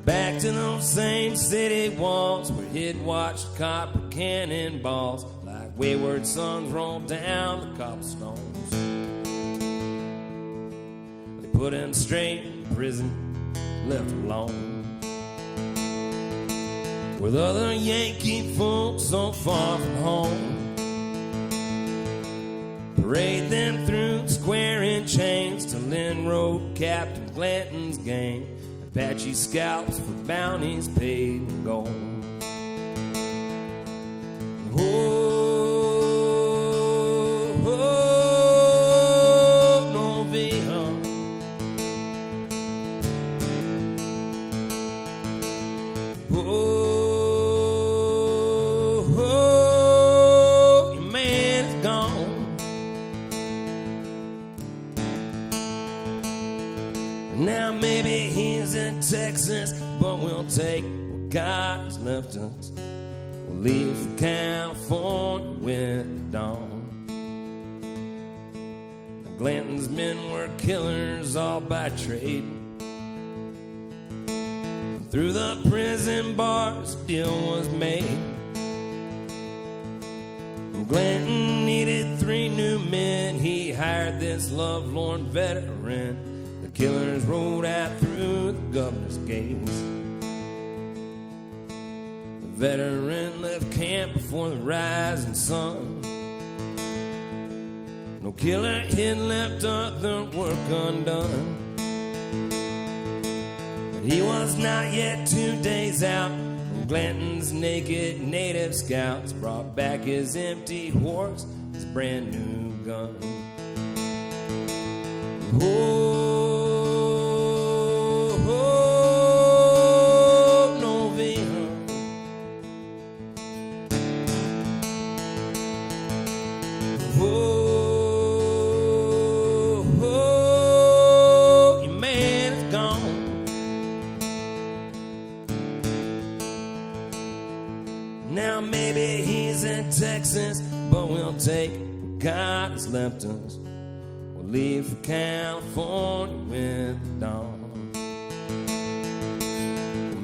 Back to those same city walls where he'd watched copper cannonballs like wayward sons roll down the cobblestones. They put him straight in prison, left alone with other Yankee folks so far from home. Parade them through the square in chains till in rode Captain Glanton's gang. Apache scalps for bounties paid in gold. Oh, oh, no Villa. Oh, oh, your man is gone. Now maybe he's in Texas, but we'll take what God has left us. We'll leave for California with the dawn. Now Glanton's men were killers all by trade. Through the prison bars, a deal was made. And Glanton needed 3 new men. He hired this lovelorn veteran. The killers rode out through the governor's gates. The veteran left camp before the rising sun. No killer had left other work undone. But he was not yet 2 days out when Glanton's naked native scouts brought back his empty horse, his brand new gun. Oh, Texas, but we'll take what God has left us. We'll leave for California with the dawn.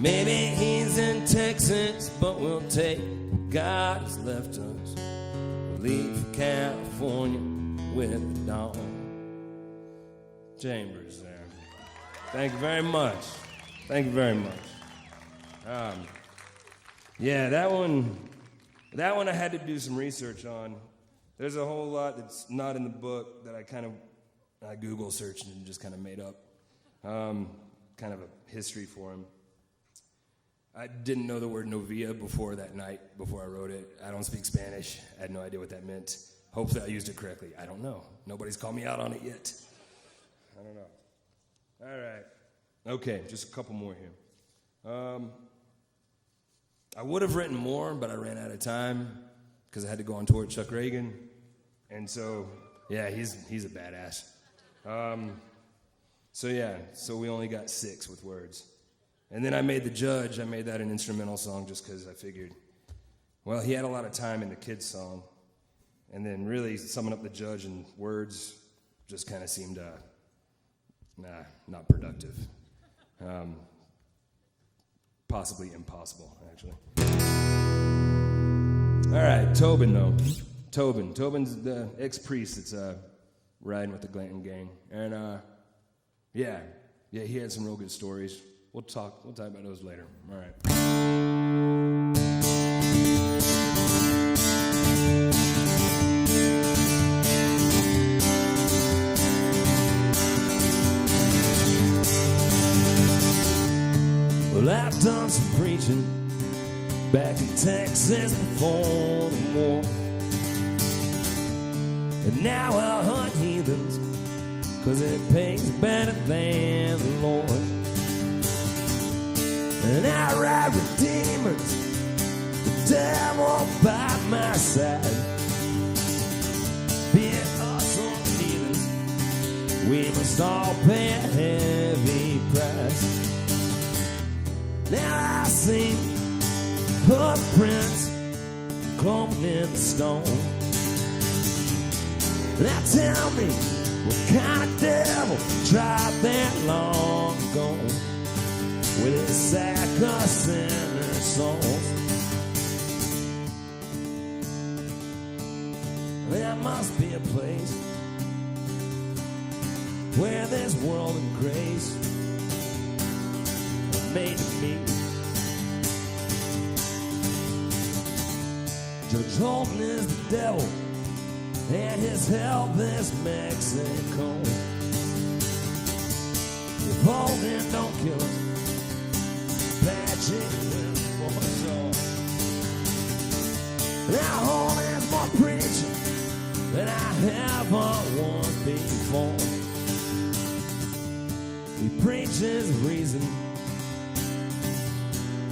Maybe he's in Texas, but we'll take what God has left us. We'll leave for California with the dawn. Chambers there. Thank you very much. Thank you very much. Yeah, that one I had to do some research on. There's a whole lot that's not in the book that I Google searched and just kind of made up. Kind of a history for him. I didn't know the word novia before that night, before I wrote it. I don't speak Spanish. I had no idea what that meant. Hopefully I used it correctly. I don't know. Nobody's called me out on it yet. I don't know. All right. Okay, just a couple more here. I would have written more, but I ran out of time because I had to go on tour with Chuck Reagan. And so, yeah, he's a badass. So we only got 6 with words. And then I made The Judge. I made that an instrumental song just because I figured, well, he had a lot of time in the kids' song. And then really summing up The Judge in words just kind of seemed, not productive. Possibly impossible, actually. All right, Tobin, though. Tobin's the ex-priest that's riding with the Glanton gang. And, yeah, he had some real good stories. We'll talk about those later. All right. Well, I've done some preaching back in Texas before the war. And now I hunt heathens, 'cause it pays better than the Lord. And I ride redeemers, the devil by my side. Be it us or heathens, we must all pay a heavy price. Now I see footprints cloaked in stone. Now tell me, what kind of devil tried that long ago with his sack of sinner souls? There must be a place where there's world and grace made to meet. Judge Holden is the devil, and his help is Mexico. If Holden don't kill us, Patrick will for sure. Now Holden's more preaching than I ever was before. He preaches reason,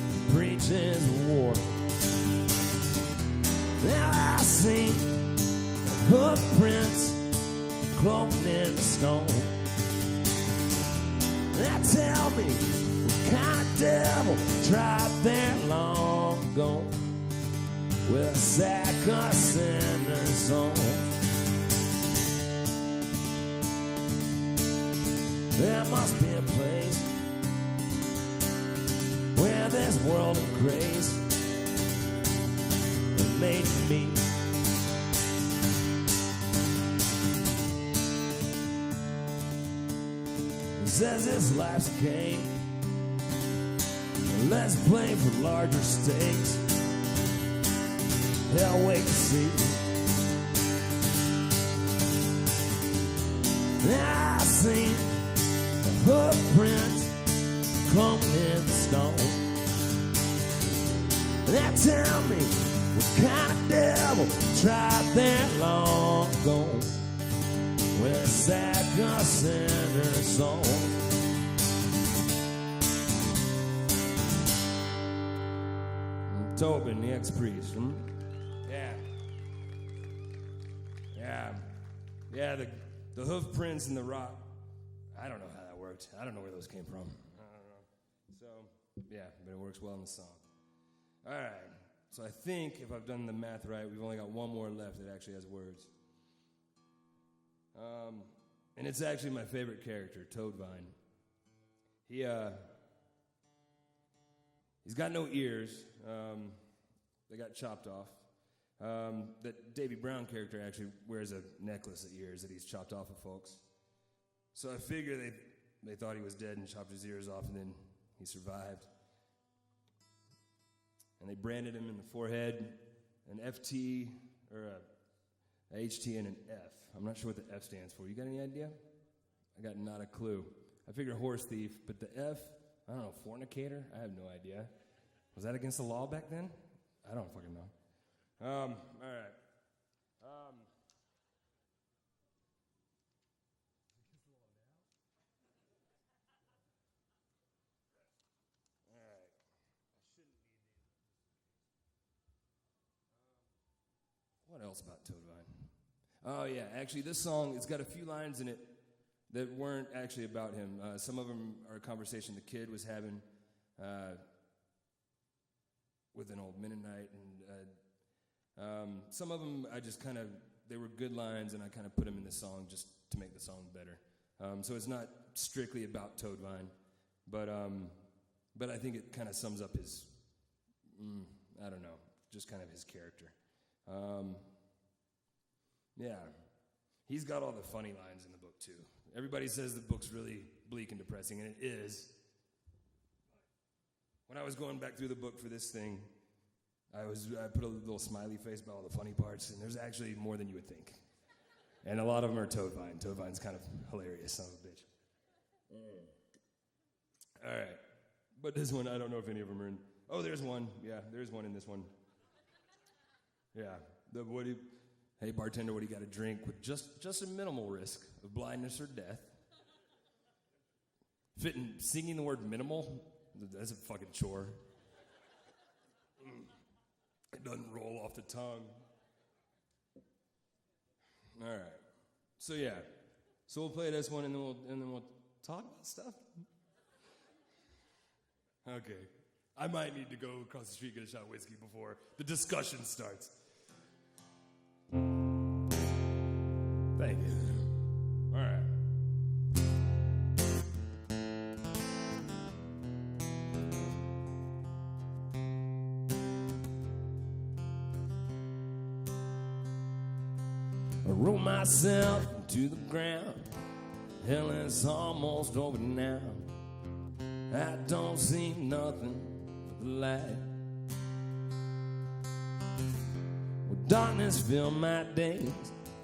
he preaches war. Now I see footprints cloaked in stone. Now tell me, what kind of devil tried there long ago with a sack of sinners' souls? There must be a place where there's world of grace that made me. He says this life's a game. Let's play for larger stakes. Hell, wait to see. Now I see footprints cloaked in stone. Now tell me, what kind of devil tried that long ago with a sack of sinners' souls? Tobin, the ex-priest. Yeah, the hoof prints in the rock. I don't know how that worked. I don't know where those came from. I don't know. So, yeah, but it works well in the song. All right. So I think if I've done the math right, we've only got one more left that actually has words. And it's actually my favorite character, Toadvine. He's got no ears. They got chopped off. That Davy Brown character actually wears a necklace of ears that he's chopped off of folks. So I figure they thought he was dead and chopped his ears off, and then he survived. And they branded him in the forehead, an FT, or a HT and an F. I'm not sure what the F stands for. You got any idea? I got not a clue. I figured horse thief, but the F, I don't know, fornicator? I have no idea. Was that against the law back then? I don't fucking know. All right. What else about Toadvine? Oh, yeah, actually, this song, it's got a few lines in it that weren't actually about him. Some of them are a conversation the kid was having with an old Mennonite, and some of them I just kind of, they were good lines, and I kind of put them in the song just to make the song better. So it's not strictly about Toadvine, but I think it kind of sums up his, I don't know, just kind of his character. Yeah, he's got all the funny lines in the book too. Everybody says the book's really bleak and depressing, and it is. When I was going back through the book for this thing, I put a little smiley face about all the funny parts, and there's actually more than you would think. And a lot of them are Toadvine. Toadvine's kind of hilarious, son of a bitch. All right, but this one, I don't know if any of them are in. Oh, there's one. Yeah, there's one in this one. Yeah, hey bartender, what do you got to drink with just a minimal risk of blindness or death? Singing the word minimal, that's a fucking chore. It doesn't roll off the tongue. All right, so yeah, so we'll play this one and then we'll talk about stuff. Okay. I might need to go across the street and get a shot of whiskey before the discussion starts. Thank you. All right. I roll myself to the ground. Hell is almost over now. I don't see nothing but the light. Well, darkness filled my days.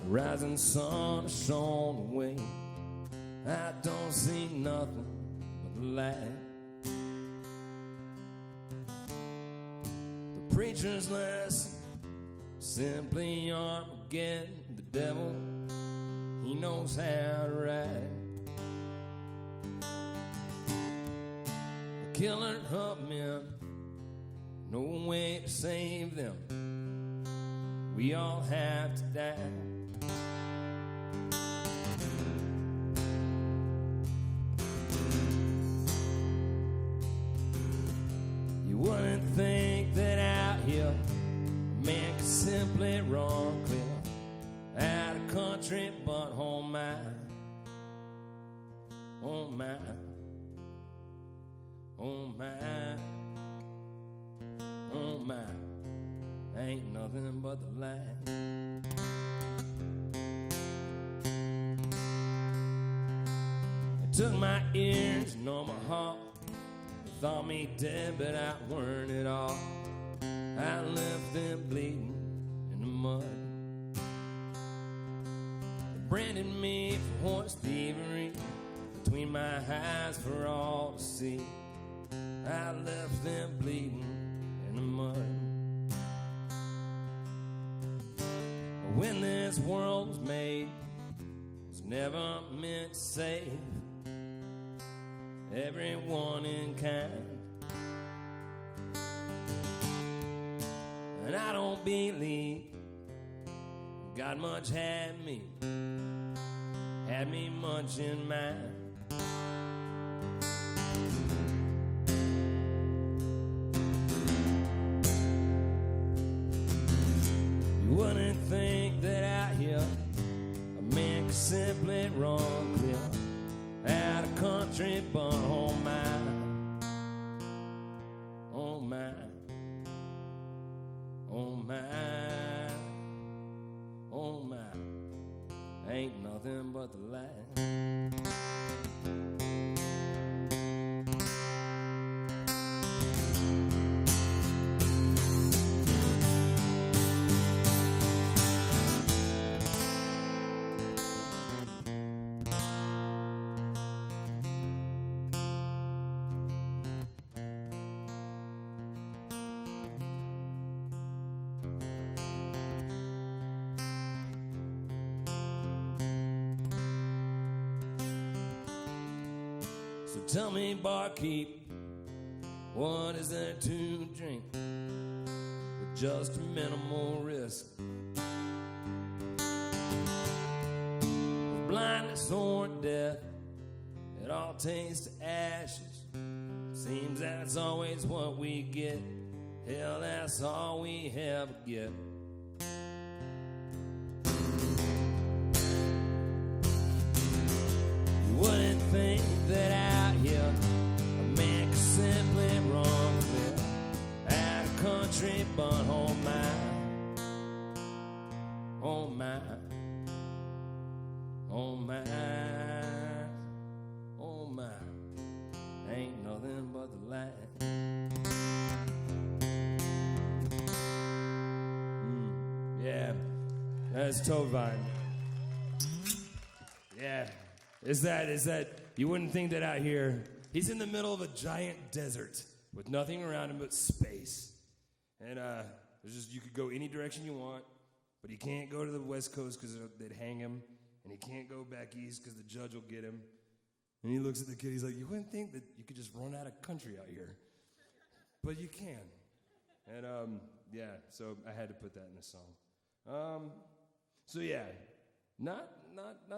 The rising sun shone away. I don't see nothing but the light. The preacher's lesson, simply Armageddon. The devil, he knows how to ride. The killer of men, no way to save them. We all have to die. You wouldn't think that out here a man could simply run clear out of country, but oh my, oh my, oh my, oh my, ain't nothing but the light. It took my ears and on my heart. They thought me dead, but I weren't at all. I left them bleeding in the mud. Branded me for horse thievery between my eyes for all to see. I left them bleeding in the mud. When this world was made, it was never meant to save everyone in kind. And I don't believe God much had me much in mind. You wouldn't think that out here a man could simply run clear out of country, but oh my, oh my, oh my, oh my, ain't nothing but the light. Tell me, barkeep, what is there to drink with just a minimal risk? Blindness or death, it all tastes to ashes. Seems that's always what we get. Hell, that's all we ever get. You wouldn't think that out here a man could simply run clear out of country, but oh my, oh my, oh my, oh my, ain't nothing but the light. Yeah, that's Toadvine. Yeah, is that, you wouldn't think that out here, he's in the middle of a giant desert with nothing around him but space. And there's just, you could go any direction you want, but he can't go to the West Coast because they'd hang him, and he can't go back east because the judge will get him. And he looks at the kid, he's like, you wouldn't think that you could just run out of country out here, but you can. And yeah, so I had to put that in the song. So yeah, not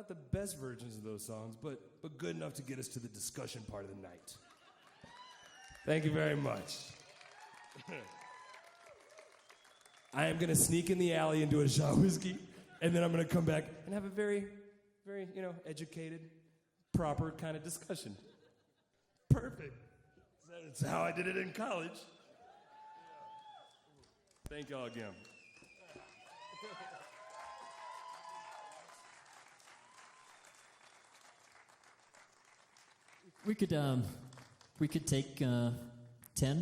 the best versions of those songs, but good enough to get us to the discussion part of the night. Thank you very much. I am going to sneak in the alley and do a shot whiskey, and then I'm going to come back and have a very, very, educated, proper kind of discussion. Perfect. That's how I did it in college. Thank y'all again. We could take 10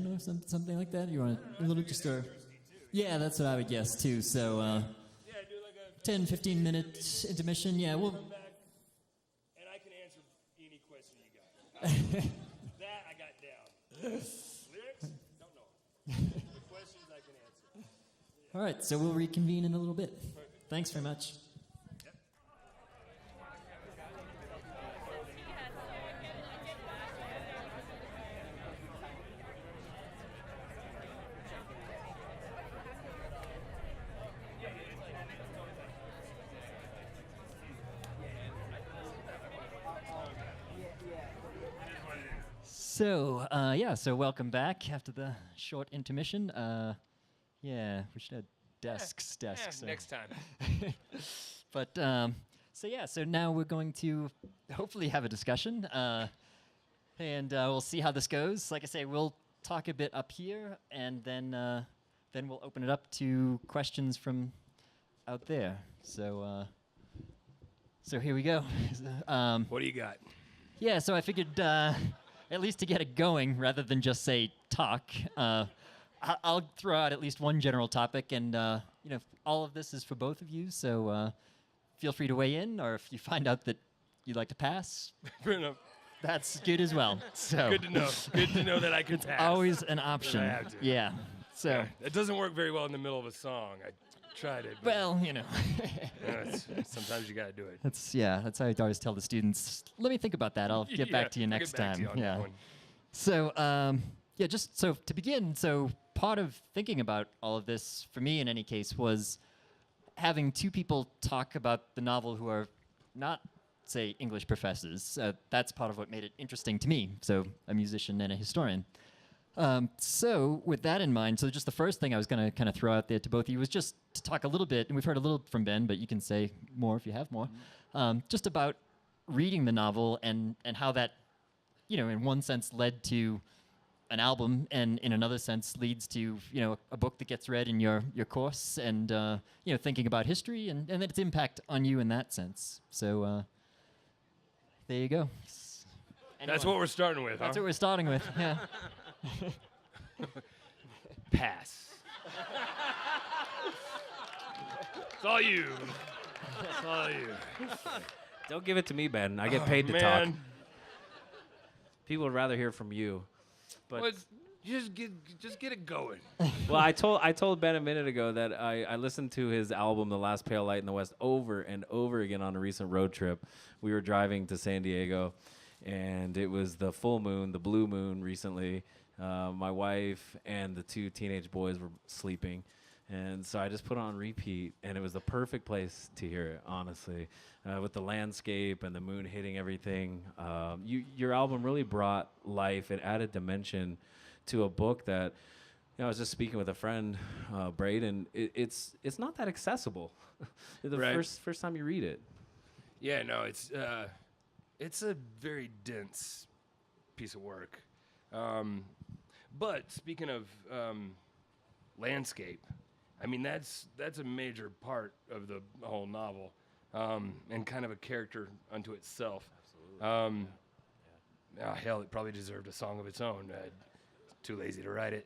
or something like that. You want a little just or? Yeah, that's what I would guess too. So, Yeah, do like a 10, 15 minute intermission. Yeah, we'll. come back, and I can answer any question you got. That I got down. Lyrics? Don't know. The questions I can answer. All right, so we'll reconvene in a little bit. Thanks very much. So welcome back after the short intermission. Yeah, we should have desks. Next time. But so now we're going to hopefully have a discussion, and we'll see how this goes. Like I say, we'll talk a bit up here, and then we'll open it up to questions from out there. So here we go. What do you got? Yeah, so I figured at least to get it going, rather than just say talk, I'll throw out at least one general topic, and all of this is for both of you. So feel free to weigh in, or if you find out that you'd like to pass, that's good as well. So Good to know. Good to know that I can pass. always an option. I have to. Yeah. So It doesn't work very well in the middle of a song. I tried it. But well, sometimes you got to do it. that's how I always tell the students. Let me think about that. I'll get back to you I'll next get back to time. you on that one. So, just so to begin, so part of thinking about all of this, for me in any case, was having two people talk about the novel who are not, say, English professors. That's part of what made it interesting to me, so a musician and a historian. So with that in mind, so just the first thing I was going to kind of throw out there to both of you was just to talk a little bit, and we've heard a little from Ben, but you can say more if you have more, just about reading the novel and how that, in one sense led to an album, and in another sense leads to, a book that gets read in your course, and, thinking about history and its impact on you in that sense. So there you go. That's what we're starting with, That's huh? what we're starting with, yeah. Pass. It's all you. It's all you. Don't give it to me, Ben. I get paid to talk. Man. People would rather hear from you. But Well, just get it going. well, I told Ben a minute ago that I listened to his album, The Last Pale Light in the West, over and over again on a recent road trip. We were driving to San Diego, and it was the full moon, the blue moon recently. My wife and the two teenage boys were sleeping, and so I just put it on repeat, and it was the perfect place to hear it, honestly, with the landscape and the moon hitting everything. Your album really brought life. It added dimension to a book that, I was just speaking with a friend, Braden. It's not that accessible. The Right. first time you read it. Yeah, no, it's a very dense piece of work. But speaking of landscape, I mean that's a major part of the whole novel, and kind of a character unto itself. Absolutely. Hell, it probably deserved a song of its own. Too lazy to write it.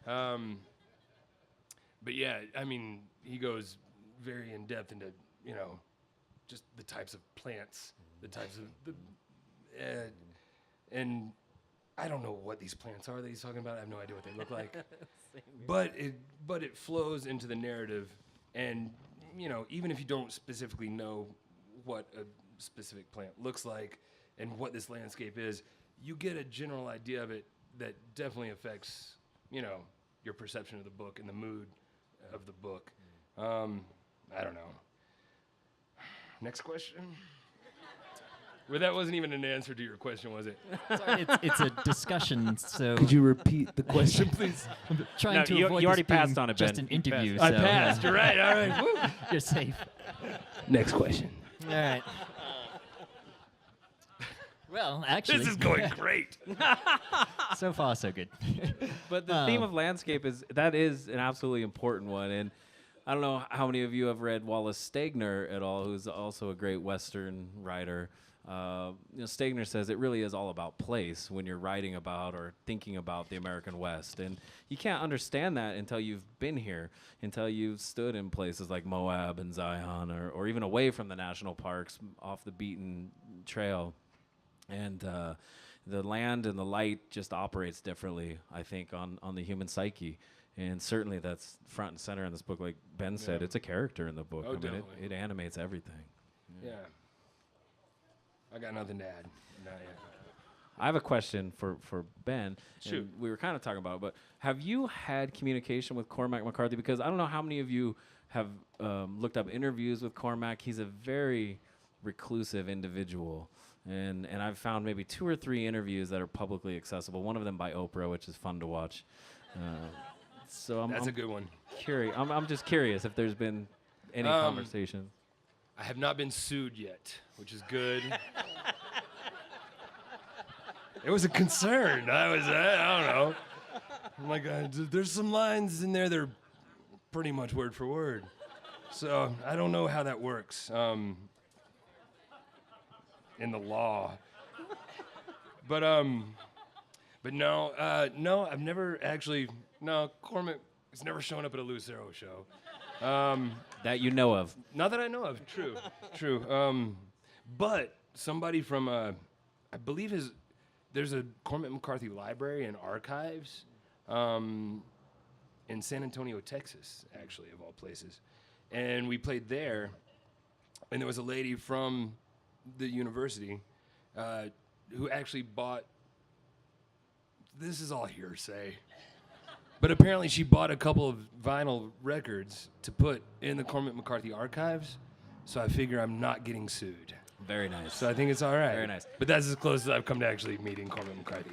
But yeah, I mean, he goes very in depth into just the types of plants, the types of and I don't know what these plants are that he's talking about. I have no idea what they look like. But it flows into the narrative, and even if you don't specifically know what a specific plant looks like and what this landscape is, you get a general idea of it that definitely affects your perception of the book and the mood of the book. I don't know. Next question. Well, that wasn't even an answer to your question, was it? Sorry, it's a discussion, so Could you repeat the question, please? I'm trying No, to you avoid already this being passed on it, just Ben. an You interview. passed. So, I passed. You're right. All right. Woo. You're safe. Next question. All right. Well, actually, This is going great. so far so good. But the theme of landscape is an absolutely important one. And I don't know how many of you have read Wallace Stegner at all, who's also a great Western writer. Stegner says it really is all about place when you're writing about or thinking about the American West. And you can't understand that until you've been here, until you've stood in places like Moab and Zion, or even away from the national parks, off the beaten trail. And the land and the light just operates differently, I think, on the human psyche. And certainly that's front and center in this book. Like Ben said, it's a character in the book. Oh, I mean, definitely. it animates everything. Yeah. I got nothing to add. Not yet. I have a question for Ben. Shoot. And we were kind of talking about it, but have you had communication with Cormac McCarthy? Because I don't know how many of you have looked up interviews with Cormac. He's a very reclusive individual. And I've found maybe 2 or 3 interviews that are publicly accessible. One of them by Oprah, which is fun to watch. So That's I'm a good one. curious. I'm just curious if there's been any conversation. I have not been sued yet, which is good. It was a concern. I don't know. I'm like, there's some lines in there that are pretty much word for word. So I don't know how that works in the law. But no, I've never actually. No, Cormac has never shown up at a Lucero show. That you know of. Not that I know of. True. But somebody from, I believe there's a Cormac McCarthy library and archives in San Antonio, Texas, actually, of all places. And we played there, and there was a lady from the university who actually bought, this is all hearsay, but apparently she bought a couple of vinyl records to put in the Cormac McCarthy archives, so I figure I'm not getting sued. Very nice. So I think it's all right. Very nice. But that's as close as I've come to actually meeting Cormac McCarthy.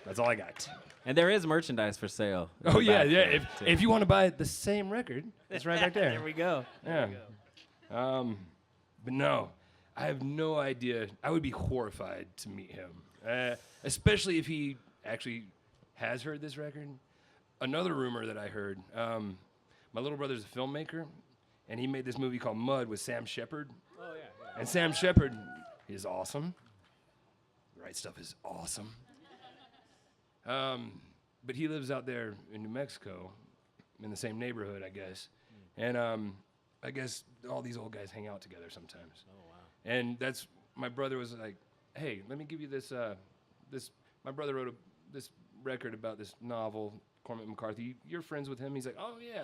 That's all I got. And there is merchandise for sale. in Oh, the yeah, back yeah. there, too. If you want to buy the same record, it's right back there. There we go. Yeah. But no, I have no idea. I would be horrified to meet him, especially if he actually has heard this record. Another rumor that I heard, my little brother's a filmmaker, and he made this movie called Mud with Sam Shepard. Oh, yeah. And Sam Shepard is awesome. The Right Stuff is awesome. But he lives out there in New Mexico, in the same neighborhood, I guess. And I guess all these old guys hang out together sometimes. Oh, wow. And that's, my brother was like, hey, let me give you this, my brother wrote this record about this novel, Cormac McCarthy. You're friends with him? He's like, oh, yeah.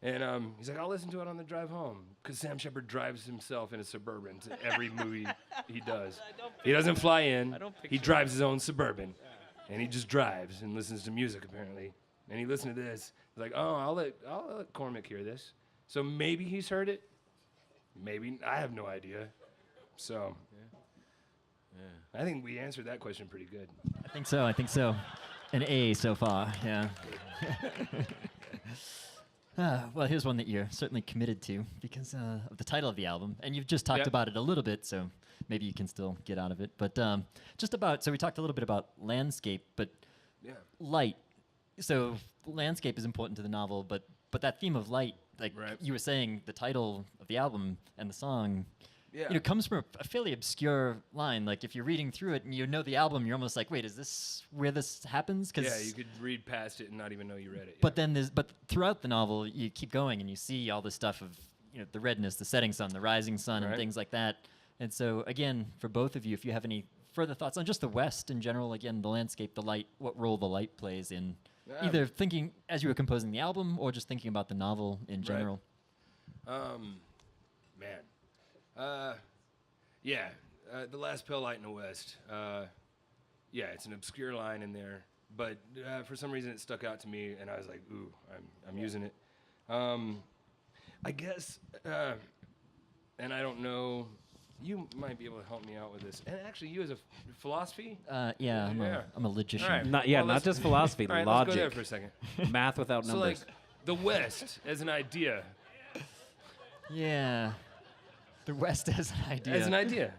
And he's like, I'll listen to it on the drive home. Because Sam Shepard drives himself in a Suburban to every movie he does. He doesn't fly in. He drives his own Suburban. And he just drives and listens to music, apparently. And he listened to this. He's like, oh, I'll let Cormac hear this. So maybe he's heard it. Maybe. I have no idea. So I think we answered that question pretty good. I think so. An A so far, yeah. Well, here's one that you're certainly committed to because of the title of the album. And you've just talked about it a little bit, so maybe you can still get out of it. But so we talked a little bit about landscape, but light. So landscape is important to the novel, but that theme of light, like you were saying, the title of the album and the song, comes from a fairly obscure line. Like if you're reading through it and you know the album, you're almost like, wait, is this where this happens? Yeah, you could read past it and not even know you read it. But then throughout the novel, you keep going and you see all this stuff of the redness, the setting sun, the rising sun, and things like that. And so again, for both of you, if you have any further thoughts on just the West in general, again, the landscape, the light, what role the light plays in either thinking as you were composing the album or just thinking about the novel in general. The last pale light in the West. It's an obscure line in there, but for some reason it stuck out to me, and I was like, ooh, I'm using it. I guess, and I don't know you might be able to help me out with this. And actually, you as a philosophy. Yeah, Yeah. I'm a logician. All right. Not Well, not let's- just philosophy, All right, logic, let's go there for a second. math without So, like, numbers. the West as an idea. Yeah. The West as an idea. As an idea.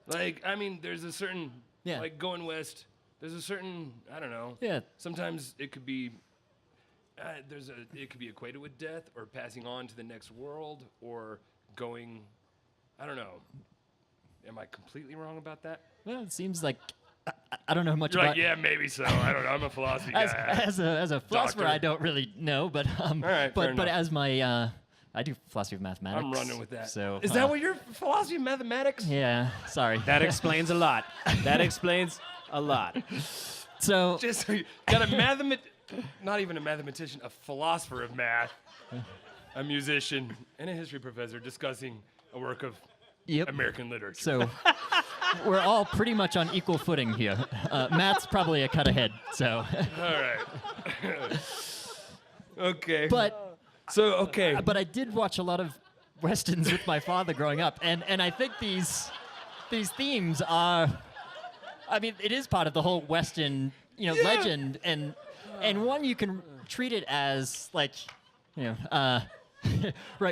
Like, I mean, there's a certain, Yeah. like, going West, there's a certain, I don't know. Yeah. Sometimes it could be, it could be equated with death or passing on to the next world or going, I don't know. Am I completely wrong about that? Well, it seems like I don't know much You're about. like, yeah, maybe so. I don't know. I'm a philosophy guy. as a philosopher, Doctor. I don't really know, but All right, fair but enough. as my I do philosophy of mathematics. I'm running with that. So Is that what your philosophy of mathematics? Yeah. Sorry. That explains a lot. That explains a lot. So Just got a not even a mathematician, a philosopher of math, a musician, and a history professor discussing a work of yep. American literature. So we're all pretty much on equal footing here. Matt's probably a cut ahead. So, All right. Okay. but I did watch a lot of westerns with my father growing up, and I think these themes are. I mean, it is part of the whole Western, legend, and one you can treat it as like, right.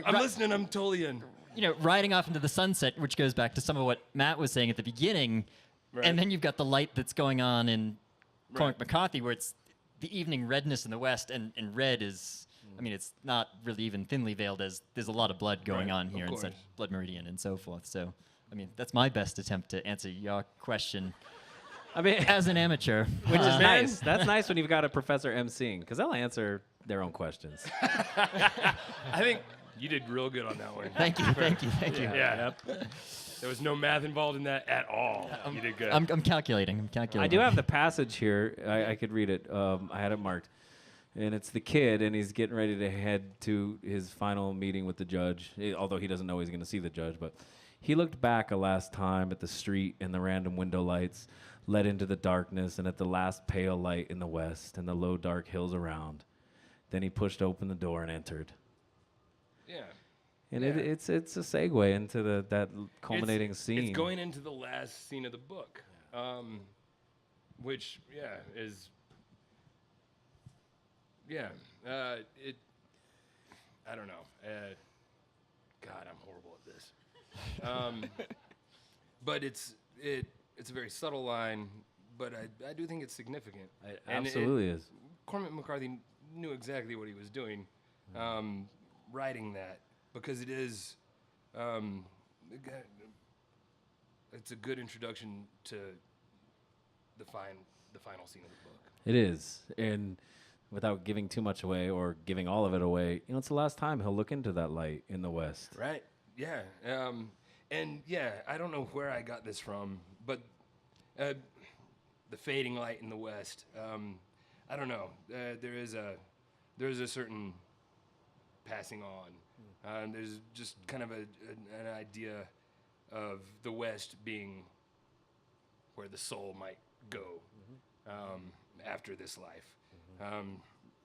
I'm listening. I'm totally in. Riding off into the sunset, which goes back to some of what Matt was saying at the beginning, Right. and then you've got the light that's going on in Cormac Right. McCarthy, where it's the evening redness in the west, and red is. I mean, it's not really even thinly veiled as there's a lot of blood going Right, on of here, and such course. blood meridian and so forth. So, I mean, that's my best attempt to answer your question I mean, as an amateur. which is Man. nice. That's nice when you've got a professor emceeing, because they'll answer their own questions. I think you did real good on that one. Thank you, thank you, thank you. Yeah. There was no math involved in that at all. You did good. I'm calculating. I do have the passage here. I could read it. I had it marked. And it's the kid, and he's getting ready to head to his final meeting with the judge, although he doesn't know he's going to see the judge. But he looked back a last time at the street and the random window lights led into the darkness and at the last pale light in the west and the low, dark hills around. Then he pushed open the door and entered. Yeah. And Yeah. it's a segue into that culminating scene. It's going into the last scene of the book, which is it. I don't know. God, I'm horrible at this. But it's a very subtle line, but I do think it's significant. It And absolutely is. Cormac McCarthy knew exactly what he was doing, writing that, because it is, it's a good introduction to the final scene of the book. It is. And without giving too much away or giving all of it away, it's the last time he'll look into that light in the west. Right. Yeah. And I don't know where I got this from, but the fading light in the west. I don't know. There is a certain passing on. There's just kind of an idea of the west being where the soul might go after this life.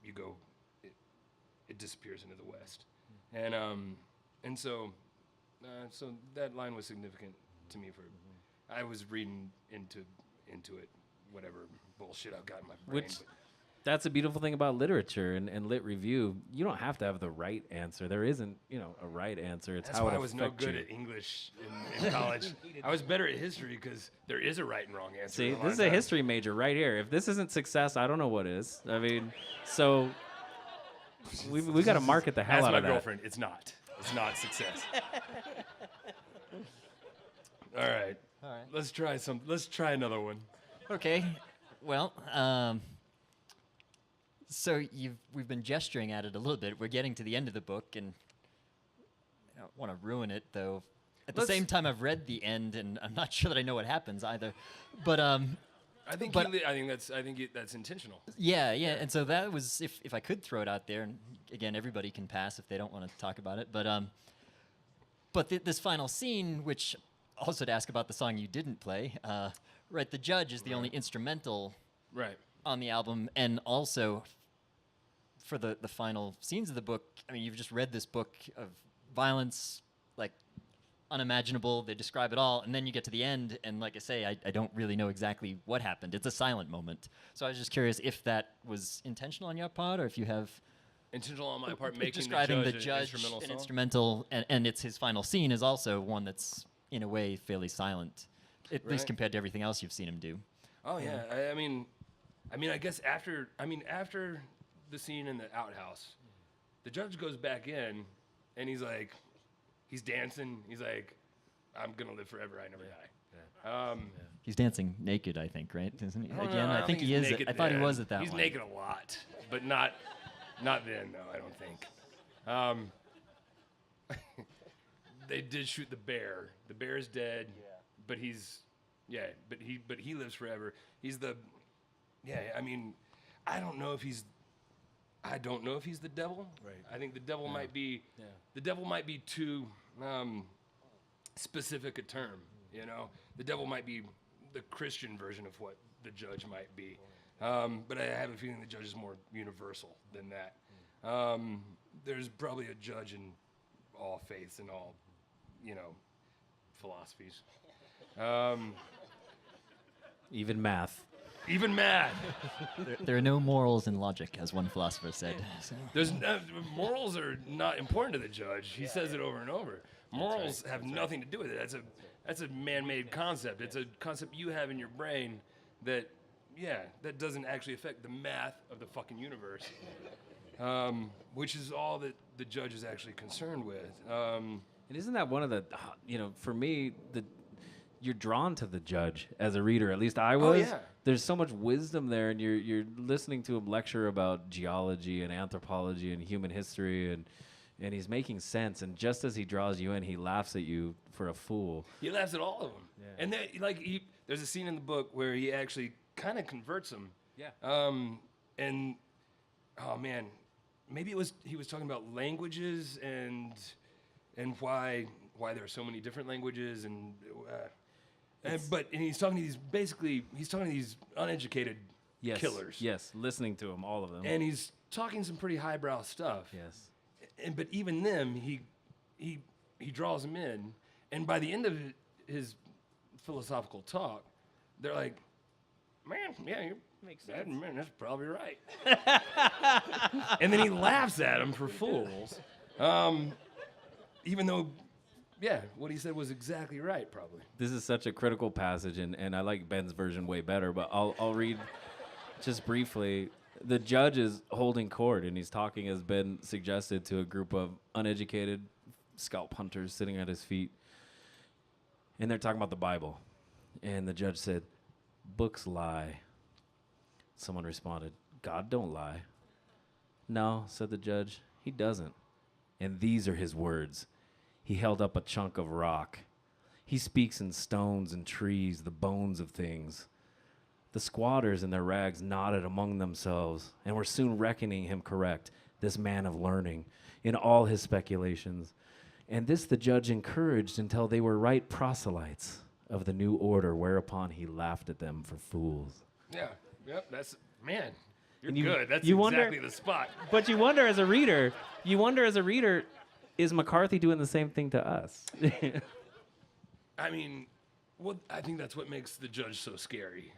You go, it disappears into the west, and so that line was significant to me. I was reading into it, whatever bullshit I've got in my brain. Which, that's a beautiful thing about literature and lit review. You don't have to have the right answer. There isn't, a right answer. It's That's how why it I was no affects good you. at English in college. I was better at history because there is a right and wrong answer. See, a lot this of is a times. history major right here. If this isn't success, I don't know what is. I mean, so we got to market the hell Ask out my of that. girlfriend. It's not success. All right. Let's try another one. Okay. Well, so we've been gesturing at it a little bit. We're getting to the end of the book, and I don't want to ruin it, though. At the Let's- same time, I've read the end, and I'm not sure that I know what happens either. But I think But- that's intentional. yeah. And so that was, if I could throw it out there, and again, everybody can pass if they don't want to talk about it. But this final scene, which also to ask about the song you didn't play, right? The Judge is the only instrumental Right. on the album, and also for the final scenes of the book. I mean, you've just read this book of violence, like unimaginable. They describe it all, and then you get to the end, and like I say, I don't really know exactly what happened. It's a silent moment. So I was just curious if that was intentional on your part, or if you have Intentional on my part, making describing the the judge judge an an song? instrumental, and it's his final scene is also one that's in a way fairly silent, at least Right. compared to everything else you've seen him do. Oh yeah, I mean, I guess after the scene in the outhouse, the judge goes back in, and he's dancing. He's like, "I'm gonna live forever. I never die." He's dancing naked, I think, right? Isn't he? I don't Again, know, I don't think he he's is. naked I thought he then. was at that He's one. naked a lot, but not then though. I don't think. They did shoot the bear. The bear is dead, but he lives forever. He's the, I mean, I don't know if he's the devil. Right. I think the devil might be. The devil might be too specific a term. You know, the devil might be the Christian version of what the judge might be. But I have a feeling the judge is more universal than that. There's probably a judge in all faiths and all, philosophies. Even math. Even math. There are no morals in logic, as one philosopher said. So. Morals are not important to the judge. He says it over and over. Morals have nothing to do with it. That's a man-made concept. It's a concept you have in your brain that doesn't actually affect the math of the fucking universe, which is all that the judge is actually concerned with. And isn't that one of the, for me, you're drawn to the judge as a reader. At least I was. Oh, yeah. There's so much wisdom there, and you're listening to him lecture about geology and anthropology and human history, and he's making sense. And just as he draws you in, he laughs at you for a fool. He laughs at all of them. Yeah. And then, there's a scene in the book where he actually kind of converts them. Yeah. And oh man, maybe he was talking about languages and why there are so many different languages and he's talking to these uneducated killers. Yes, listening to him, all of them. And he's talking some pretty highbrow stuff. Yes. But even them, he draws them in, and by the end of his philosophical talk, they're like, "Man, yeah, makes sense. Man, that's probably right." And then he laughs at them for fools, even though, what he said was exactly right, probably. This is such a critical passage, and I like Ben's version way better, but I'll read just briefly. The judge is holding court, and he's talking, as Ben suggested, to a group of uneducated scalp hunters sitting at his feet. And they're talking about the Bible. And the judge said, "Books lie." Someone responded, "God don't lie." "No," said the judge, "he doesn't. And these are his words." He held up a chunk of rock. "He speaks in stones and trees, the bones of things." The squatters in their rags nodded among themselves and were soon reckoning him correct, this man of learning, in all his speculations. And this the judge encouraged until they were right proselytes of the new order, whereupon he laughed at them for fools. Yeah, yep, that's, man, you're And you- good. That's you wonder- exactly the spot. But you wonder as a reader, is McCarthy doing the same thing to us? I mean, I think that's what makes the judge so scary,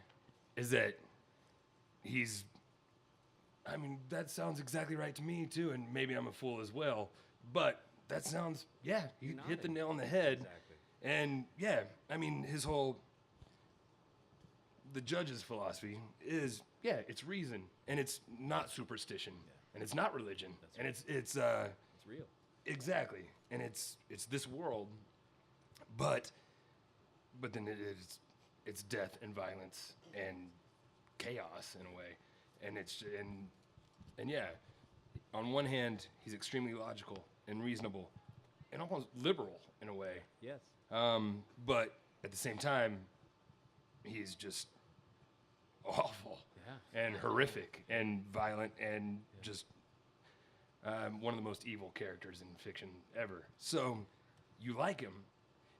is that that sounds exactly right to me too, and maybe I'm a fool as well, but that sounds, you hit the nail on the head. Exactly. And the judge's philosophy is, it's reason, and it's not superstition, and it's not religion, and it's real. Exactly, and it's this world, but then it's death and violence and chaos in a way, and on one hand he's extremely logical and reasonable, and almost liberal in a way. Yes. But at the same time, he's just awful and horrific and violent and just one of the most evil characters in fiction ever. So you like him,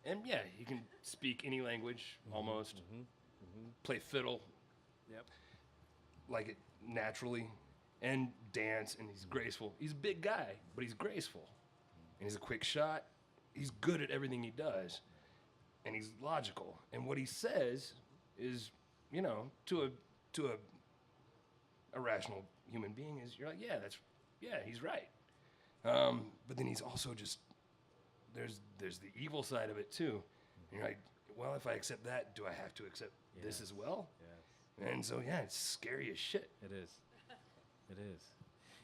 and he can speak any language almost, play fiddle, like it naturally, and dance, and he's graceful. He's a big guy, but he's graceful, and he's a quick shot. he's good at everything he does, and he's logical. And what he says is, you know, to a rational human being is, you're like, yeah, he's right. But then he's also just, there's the evil side of it too. And you're like, well, if I accept that, do I have to accept this as well? Yeah. And so, yeah, it's scary as shit. It is. It is.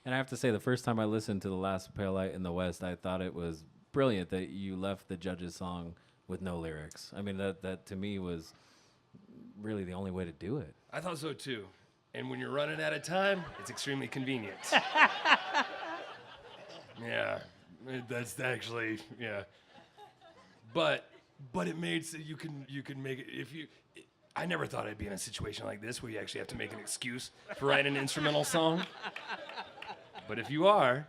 And I have to say, the first time I listened to The Last Pale Light in the West, I thought it was brilliant that you left the Judge's song with no lyrics. I mean, that to me was really the only way to do it. I thought so too. And when you're running out of time, it's extremely convenient. Yeah, that's actually, yeah. But it made so you can make it if you. I never thought I'd be in a situation like this where you actually have to make an excuse for writing an instrumental song. But if you are,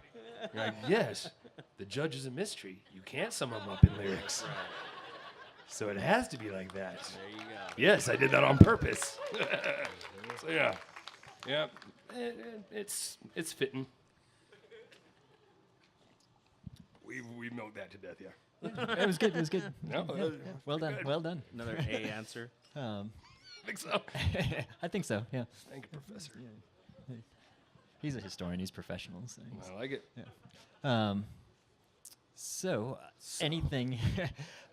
you're like, yes, the Judge is a mystery. You can't sum him up in lyrics. So it has to be like that. There you go. Yes, I did that on purpose. So yeah, it's fitting. We milked that to death, yeah. It was good. It was good. No, Yeah. Well done. good. Well done. Another A answer. I think so. I think so. Yeah. Thank you, Professor. He's a historian. He's professional. So I like it. so anything?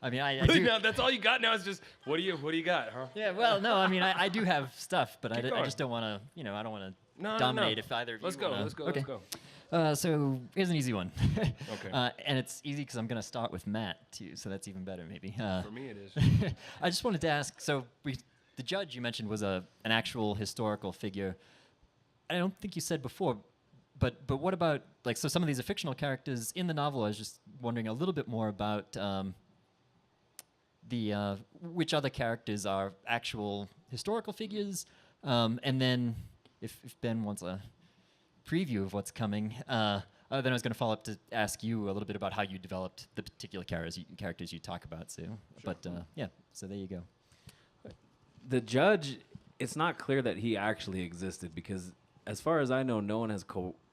I mean, I Really, do. now that's all you got. Now it's just what do you got, huh? Yeah. Well, no. I mean, I do have stuff, but I going. just don't want to. You know, I don't want to No, dominate. no. If either of Let's you go. wanna- Let's go. Okay. Let's go. So here's an easy one. Okay. And it's easy because I'm going to start with Matt too, so that's even better maybe. For me, it is. I just wanted to ask. So the Judge you mentioned was an actual historical figure. I don't think you said before, but what about like so some of these are fictional characters in the novel? I was just wondering a little bit more about the which other characters are actual historical figures, and then if Ben wants a preview of what's coming. Then I was going to follow up to ask you a little bit about how you developed the particular characters you talk about. So, but yeah, so there you go. The Judge, it's not clear that he actually existed because, as far as I know, no one has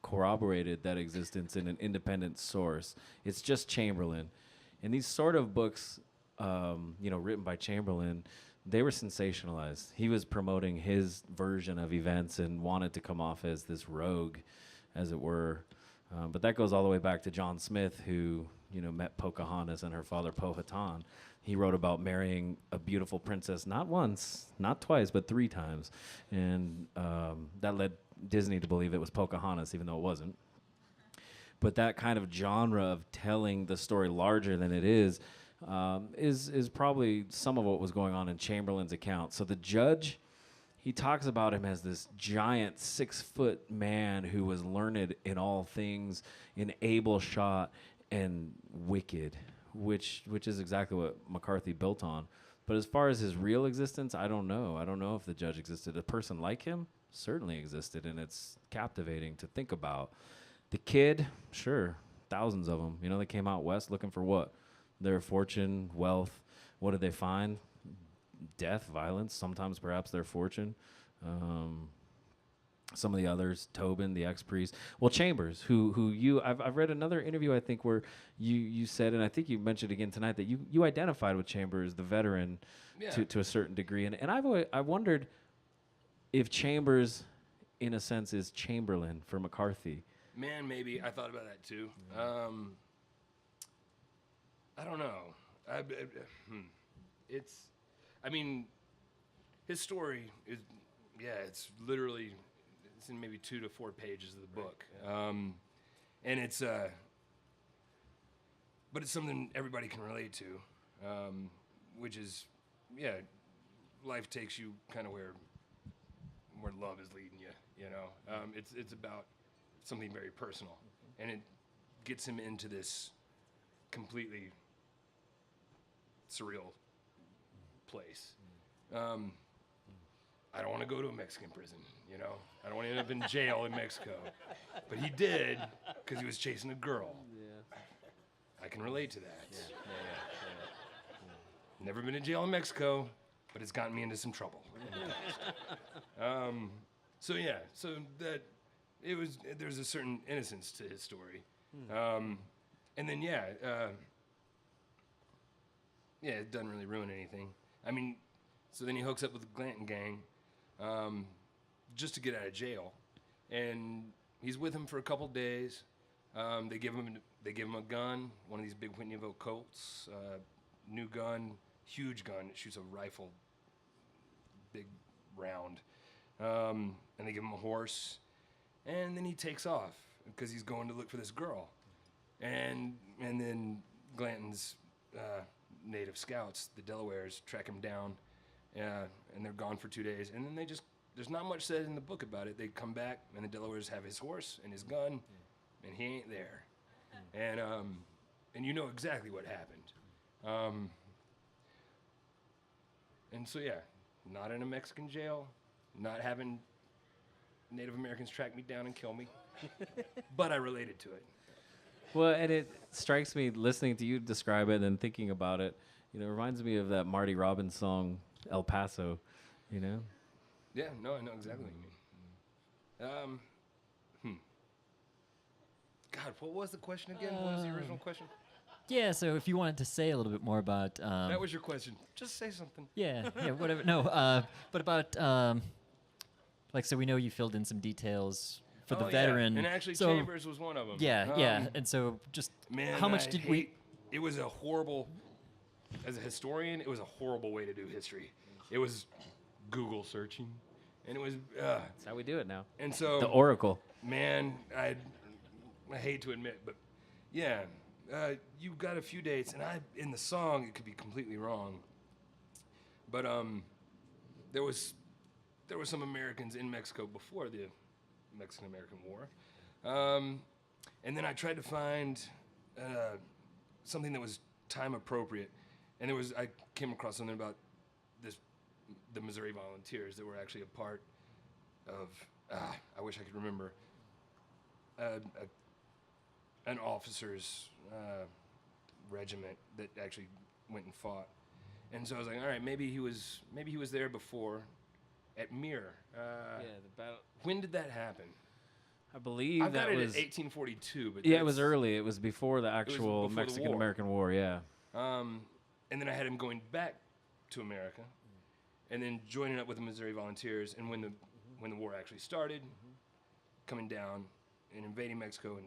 corroborated that existence in an independent source. It's just Chamberlain. And these sort of books, written by Chamberlain, they were sensationalized. He was promoting his version of events and wanted to come off as this rogue, as it were. But that goes all the way back to John Smith, who met Pocahontas and her father Powhatan. He wrote about marrying a beautiful princess not once, not twice, but 3 times. And that led Disney to believe it was Pocahontas, even though it wasn't. But that kind of genre of telling the story larger than it is probably some of what was going on in Chamberlain's account. So the Judge, he talks about him as this giant 6-foot man who was learned in all things, an able shot, and wicked, which is exactly what McCarthy built on. But as far as his real existence, I don't know. I don't know if the Judge existed. A person like him certainly existed, and it's captivating to think about. The kid, sure, thousands of them. They came out west looking for what? Their fortune, wealth. What did they find? Death, violence, sometimes perhaps their fortune. Some of the others, Tobin, the ex-priest. Well, Chambers, I've read another interview, I think, where you said, and I think you mentioned again tonight, that you identified with Chambers, the veteran, to a certain degree. And I wondered if Chambers, in a sense, is Chamberlain for McCarthy. Man, maybe. I thought about that too. I don't know. His story is, it's literally, it's in maybe 2 to 4 pages of the book. And it's, but it's something everybody can relate to, which is, life takes you kind of where love is leading you, It's about something very personal, and it gets him into this completely surreal place. I don't want to go to a Mexican prison, I don't want to end up in jail in Mexico, but he did because he was chasing a girl. I can relate to that. Never been in jail in Mexico, but it's gotten me into some trouble. So that there's a certain innocence to his story. And then yeah, it doesn't really ruin anything. I mean, so then he hooks up with the Glanton gang just to get out of jail, and he's with him for a couple days. They give him a gun, one of these big Whitneyville Colts, new gun, huge gun. It shoots a rifle, big round, and they give him a horse, and then he takes off because he's going to look for this girl, and then Glanton's native scouts, the Delawares, track him down, and they're gone for 2 days, and then there's not much said in the book about it. They come back, and the Delawares have his horse and his gun, and he ain't there, and you know exactly what happened, and so yeah, not in a Mexican jail, not having Native Americans track me down and kill me, but I related to it. Well, and it strikes me listening to you describe it and thinking about it. You know, it reminds me of that Marty Robbins song, El Paso. You know. Yeah, no, I know exactly what you mean. God, what was the question again? What was the original question? Yeah, so if you wanted to say a little bit more about... That was your question. Just say something. Yeah, whatever. No, but about... like, so we know you filled in some details for the veteran. Yeah. And actually so, Chambers was one of them. Yeah. And so just man, how much did we... It was a horrible... As a historian, it was a horrible way to do history. It was Google searching. And it was... That's how we do it now. And so... The Oracle. Man, I hate to admit, but yeah, you got a few dates, and in the song, it could be completely wrong. But there was some Americans in Mexico before the Mexican-American War. And then I tried to find something that was time appropriate. And I came across something about the Missouri Volunteers that were actually a part of, I wish I could remember, an officer's regiment that actually went and fought. And so I was like, all right, maybe he was there before at Mir. The battle. When did that happen? I believe I've got that it was at 1842, but it was early. It was before the actual before the Mexican-American War. Yeah. And then I had him going back to America, and then joining up with the Missouri Volunteers. And when the war actually started, coming down and invading Mexico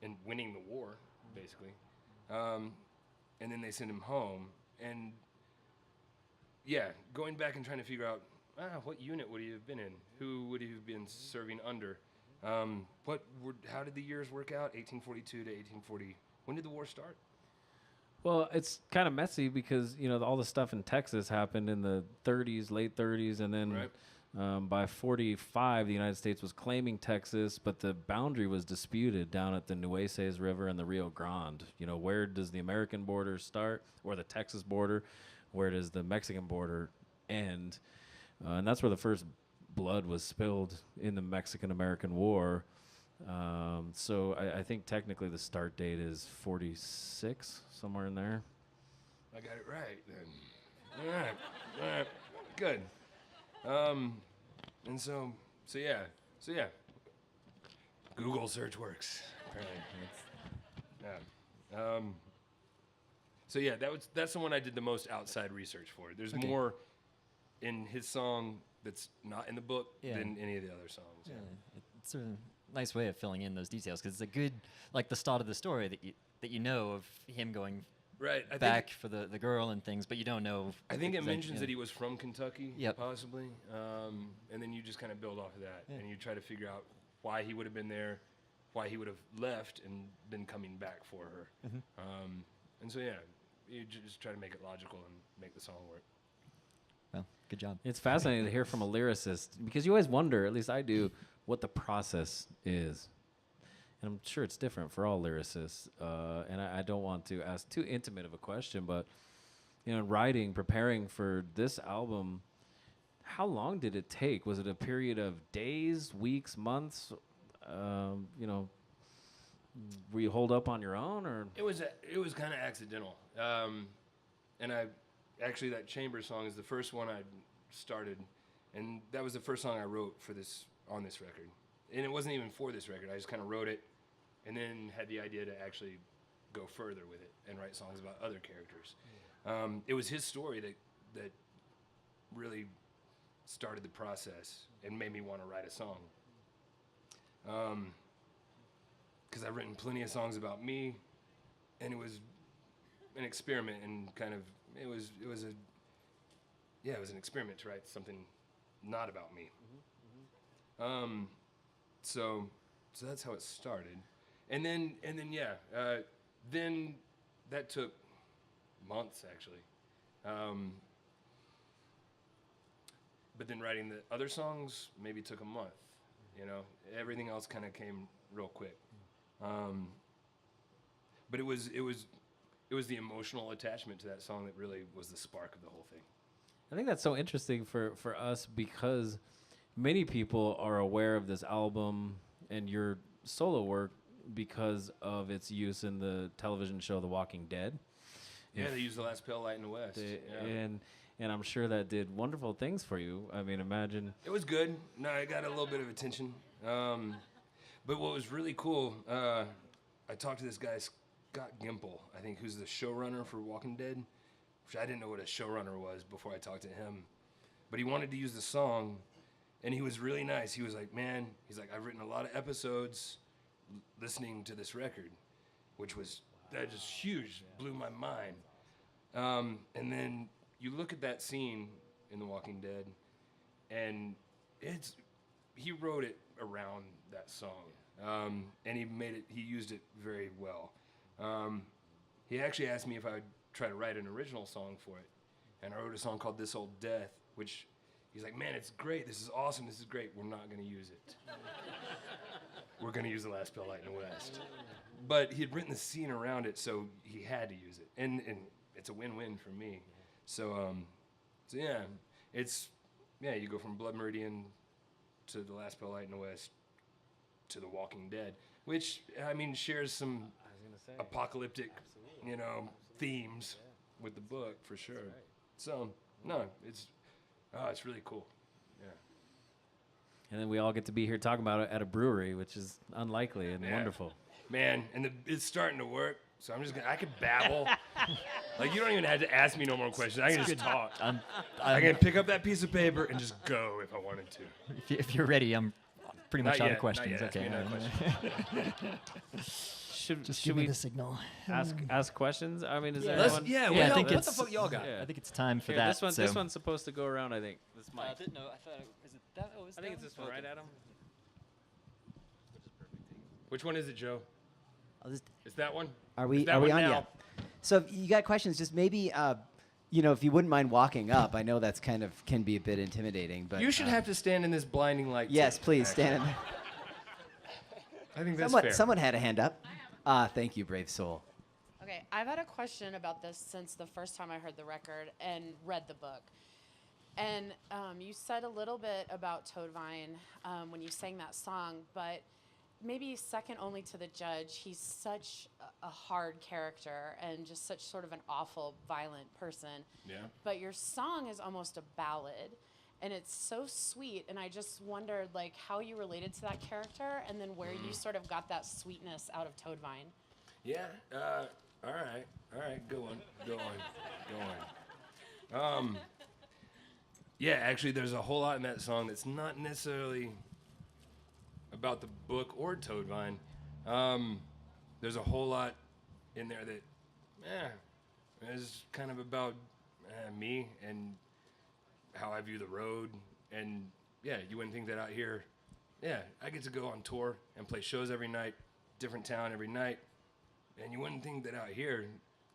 and winning the war, basically. And then they send him home, and yeah, going back and trying to figure out what unit would he have been in, who would he have been serving under, how did the years work out? 1842 to 1840. When did the war start? Well, it's kind of messy because, you know, all the stuff in Texas happened in the 30s, late 30s, and then by 45, the United States was claiming Texas, but the boundary was disputed down at the Nueces River and the Rio Grande. You know, where does the American border start, or the Texas border? Where does the Mexican border end? And that's where the first blood was spilled in the Mexican-American War. So I think technically the start date is 46, somewhere in there. I got it right then. All right, good. And so yeah. Google search works. Apparently. Yeah. So yeah, that's the one I did the most outside research for. There's more in his song that's not in the book than any of the other songs. Yeah. It's a nice way of filling in those details because it's a good, like the start of the story that you know of him going back for the girl and things, but you don't know. I think it mentions that he was from Kentucky, possibly, and then you just kind of build off of that, and you try to figure out why he would have been there, why he would have left and been coming back for her. And so, you just try to make it logical and make the song work. Well, good job. It's fascinating to hear from a lyricist because you always wonder, at least I do, what the process is. And I'm sure it's different for all lyricists. And I don't want to ask too intimate of a question, but, you know, writing, preparing for this album, how long did it take? Was it a period of days, weeks, months? You know, were you holed up on your own, or? It was kind of accidental. And actually that Chamber song is the first one I started, and that was the first song I wrote on this record. And it wasn't even for this record. I just kind of wrote it and then had the idea to actually go further with it and write songs about other characters. It was his story that really started the process and made me want to write a song. Because I've written plenty of songs about me, and it was an experiment, and kind of it was an experiment to write something not about me. So that's how it started, and then then that took months actually. But then writing the other songs maybe took a month. Everything else kind of came real quick. But it was the emotional attachment to that song that really was the spark of the whole thing. I think that's so interesting for us because many people are aware of this album and your solo work because of its use in the television show The Walking Dead. Yeah, they used the last pale light in the West. And I'm sure that did wonderful things for you. I mean, imagine. It was good. No, I got a little bit of attention. But what was really cool, I talked to this guy, Scott Gimple, I think, who's the showrunner for Walking Dead, which I didn't know what a showrunner was before I talked to him. But he wanted to use the song, and he was really nice. He was like, man, I've written a lot of episodes listening to this record, which was, that just huge, blew my mind. And then you look at that scene in The Walking Dead, and he wrote it around that song, and he used it very well. He actually asked me if I would try to write an original song for it, and I wrote a song called This Old Death, which he's like, man, it's great, this is awesome, this is great, we're not going to use it. We're going to use the last pale light in the West. But he had written the scene around it, so he had to use it, and it's a win-win for me. So yeah, you go from Blood Meridian to the last pale light in the West to The Walking Dead, which, I mean, shares some apocalyptic, themes with the book for sure. Right. So, no, it's really cool. Yeah. And then we all get to be here talking about it at a brewery, which is unlikely and wonderful. Man, and it's starting to work. So I could babble. Like, you don't even have to ask me no more questions. I can just talk. I can pick up that piece of paper and just go if I wanted to. If you're ready, I'm pretty much out of questions. Not yet. Okay. Should we the signal. ask questions? I mean, is there Let's, one? I think what the fuck y'all got? Yeah. I think it's time for Here, that. This one's supposed to go around, I think. This mic. No, I thought is it that? Oh, I think it's this one, right, Adam? Which one is it, Joe? It's that one? Are we on on now? yet? So if you got questions, just maybe if you wouldn't mind walking up. I know that's can be a bit intimidating, but You should have to stand in this blinding light. Yes, too, please actually. stand in there. I think that's fair. Someone had a hand up. Thank you, brave soul. Okay, I've had a question about this since the first time I heard the record and read the book. And you said a little bit about Toadvine when you sang that song, but maybe second only to the judge, he's such a hard character and just such sort of an awful, violent person. Yeah. But your song is almost a ballad, and it's so sweet, and I just wondered, like, how you related to that character, and then where you sort of got that sweetness out of Toadvine. Yeah. All right. Go on. Yeah, actually, there's a whole lot in that song that's not necessarily about the book or Toadvine. There's a whole lot in there that is kind of about me and how I view the road. And yeah, you wouldn't think that out here. Yeah, I get to go on tour and play shows every night, different town every night. And you wouldn't think that out here,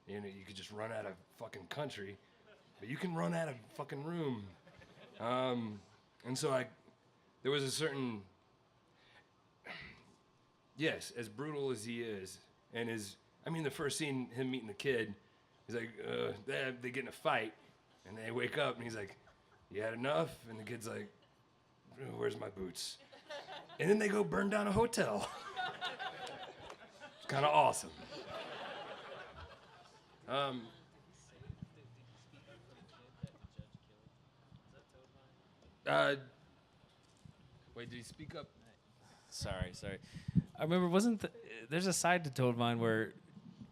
you could just run out of fucking country, but you can run out of fucking room. And so there was a certain, yes, as brutal as he is, and the first scene, him meeting the kid, he's like, they get in a fight, and they wake up, and he's like, you had enough? And the kid's like, where's my boots? And then they go burn down a hotel. It's kind of awesome. Wait, did he speak up? Sorry. I remember, there's a side to Toadvine where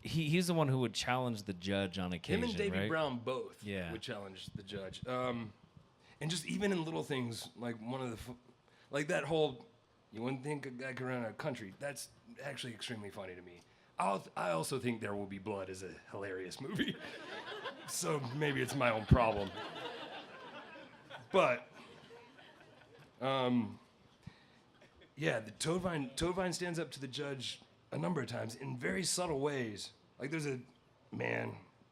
he's the one who would challenge the judge on occasion. Him and Davy right? Brown both Yeah. would challenge the judge. And just even in little things, like one of the, like that whole, you wouldn't think a guy could run a country. That's actually extremely funny to me. I also think There Will Be Blood is a hilarious movie. So maybe it's my own problem. But, yeah, the Toadvine stands up to the judge a number of times in very subtle ways. Like there's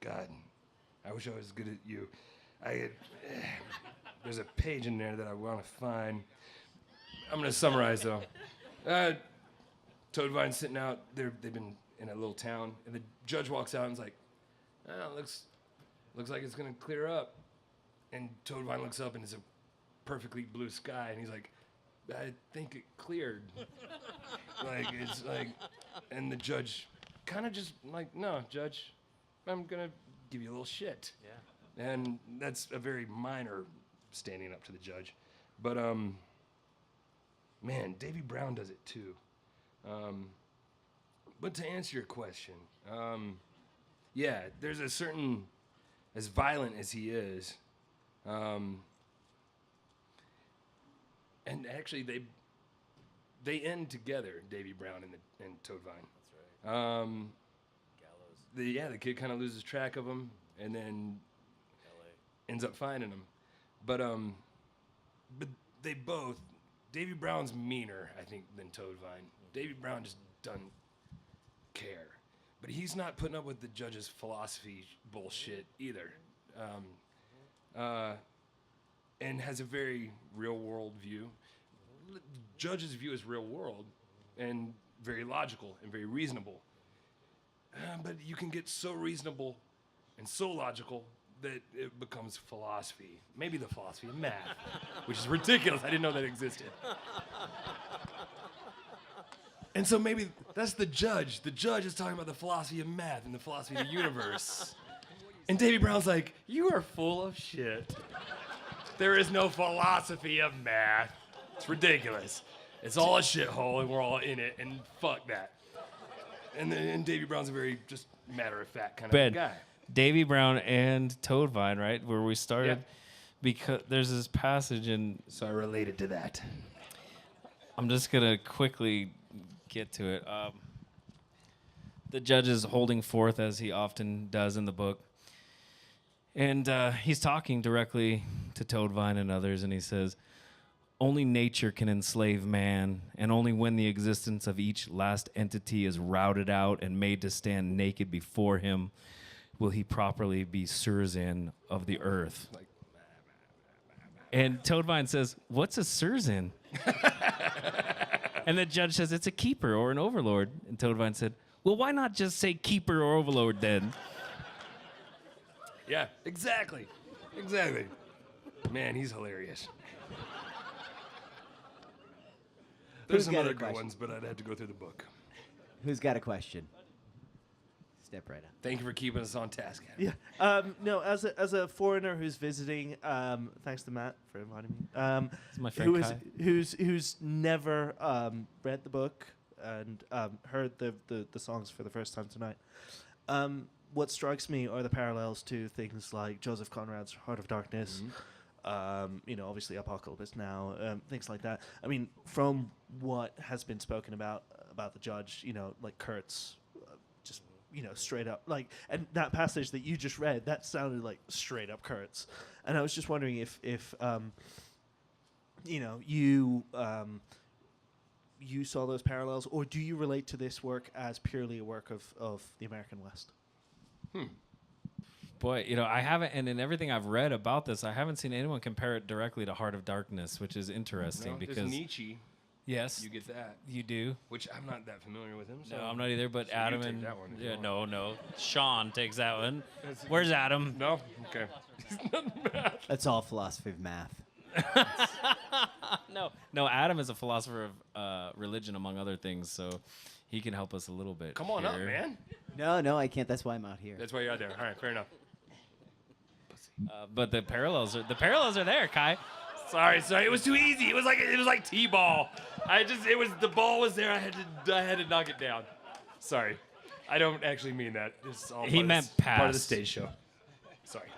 God, I wish I was as good at you. There's a page in there that I want to find. I'm going to summarize, though. Toadvine's sitting out. They've been in a little town, and the judge walks out and is like, oh, looks like it's going to clear up. And Toadvine looks up, and it's a perfectly blue sky, and he's like, I think it cleared. And the judge kind of just like, no, judge, I'm going to give you a little shit. Yeah. And that's a very minor standing up to the judge. But, man, Davy Brown does it too. But to answer your question, yeah, there's a certain, as violent as he is, and actually they end together, Davy Brown and Toadvine. That's right. The kid kind of loses track of him, and then ends up finding him. But they both, Davy Brown's meaner, I think, than Toadvine. Davy Brown just doesn't care. But he's not putting up with the judge's philosophy bullshit either. And has a very real world view. The judge's view is real world and very logical and very reasonable. But you can get so reasonable and so logical that it becomes philosophy. Maybe the philosophy of math, which is ridiculous. I didn't know that existed. And so maybe that's the judge. The judge is talking about the philosophy of math and the philosophy of the universe. And Davy Brown's like, you are full of shit. There is no philosophy of math. It's ridiculous. It's all a shithole and we're all in it and fuck that. And Davy Brown's a very just matter-of-fact kind of guy. Davy Brown and Toadvine, right, where we started, Yeah. because there's this passage in. So I related to that. I'm just gonna quickly get to it. The judge is holding forth as he often does in the book, and he's talking directly to Toadvine and others, and he says, "Only nature can enslave man, and only when the existence of each last entity is routed out and made to stand naked before him will he properly be Surzin of the earth." And Toadvine says, "What's a Surzin?" And the judge says, "It's a keeper or an overlord." And Toadvine said, "Well, why not just say keeper or overlord then?" Yeah, exactly. Exactly. Man, he's hilarious. There's Who's some got other a good question? ones, but I'd have to go through the book. Who's got a question? Step right up. Thank you for keeping us on task, Adam. Yeah. No, as a foreigner who's visiting, thanks to Matt for inviting me. It's my friend Kai. Who's never read the book and heard the songs for the first time tonight. What strikes me are the parallels to things like Joseph Conrad's Heart of Darkness. Obviously Apocalypse Now, things like that. I mean, from what has been spoken about the judge, like Kurtz, straight up, like, and that passage that you just read, that sounded like straight up Kurtz. And I was just wondering if you saw those parallels, or do you relate to this work as purely a work of the American West? Boy, I haven't, and in everything I've read about this, I haven't seen anyone compare it directly to Heart of Darkness, which is interesting No, because there's Nietzsche. yes, You get that. you do. Which I'm not that familiar with him. So No, I'm not either. But so Adam you take and that one if you want. no, Sean takes that one. Where's Adam? No? Okay. That's all philosophy of math. No, Adam is a philosopher of religion, among other things, so he can help us a little bit. Come on up, here. man. No, I can't. That's why I'm out here. That's why you're out there. All right, fair enough. But the parallels are there, Kai. Sorry. It was too easy. It was like T-ball. The ball was there. I had to knock it down. Sorry. I don't actually mean that. It's all He meant part of the pass. stage show. Sorry.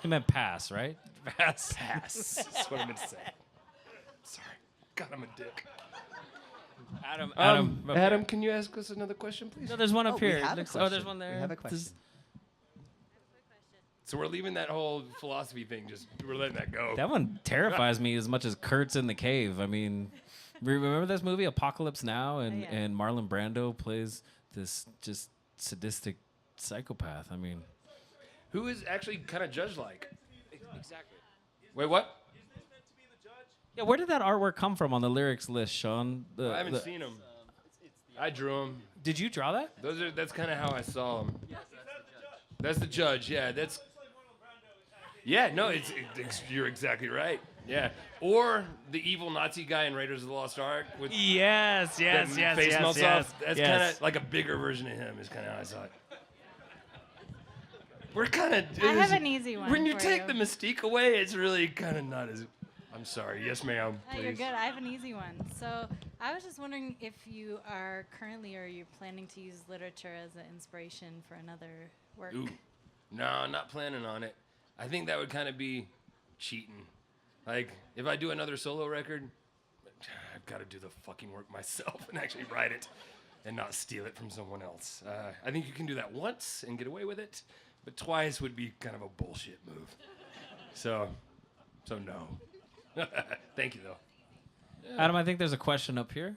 He meant pass, right? Pass. That's what I meant to say. Sorry. God, I'm a dick. Adam, can you ask us another question, please? No, there's one up Oh, we here. have a There's question. one there. We have a question. So we're leaving that whole philosophy thing. We're letting that go. That one terrifies me as much as Kurt's in the cave. I mean, remember this movie Apocalypse Now, and yeah. and Marlon Brando plays this just sadistic psychopath. I mean, Who is actually kind of judge-like? exactly. Wait, what? Yeah, where did that artwork come from on the lyrics list, Sean? I haven't seen them. I drew them. Did you draw that? That's kind of how I saw them. That's the judge. Yeah, that's. Yeah, no, you're exactly right. Yeah, or the evil Nazi guy in Raiders of the Lost Ark with Yes, that face melts off. That's kind of like a bigger version of him. Is kind of how I saw it. We're kind of. I have an easy one When you for take you. the mystique away, it's really kind of not as. I'm sorry. Yes, ma'am. No, you're Please. good. I have an easy one. So I was just wondering if you are currently or you're planning to use literature as an inspiration for another work. Ooh, no, not planning on it. I think that would kind of be cheating. Like, if I do another solo record, I've got to do the fucking work myself and actually write it and not steal it from someone else. I think you can do that once and get away with it, but twice would be kind of a bullshit move. So no. Thank you, though. Adam, I think there's a question up here.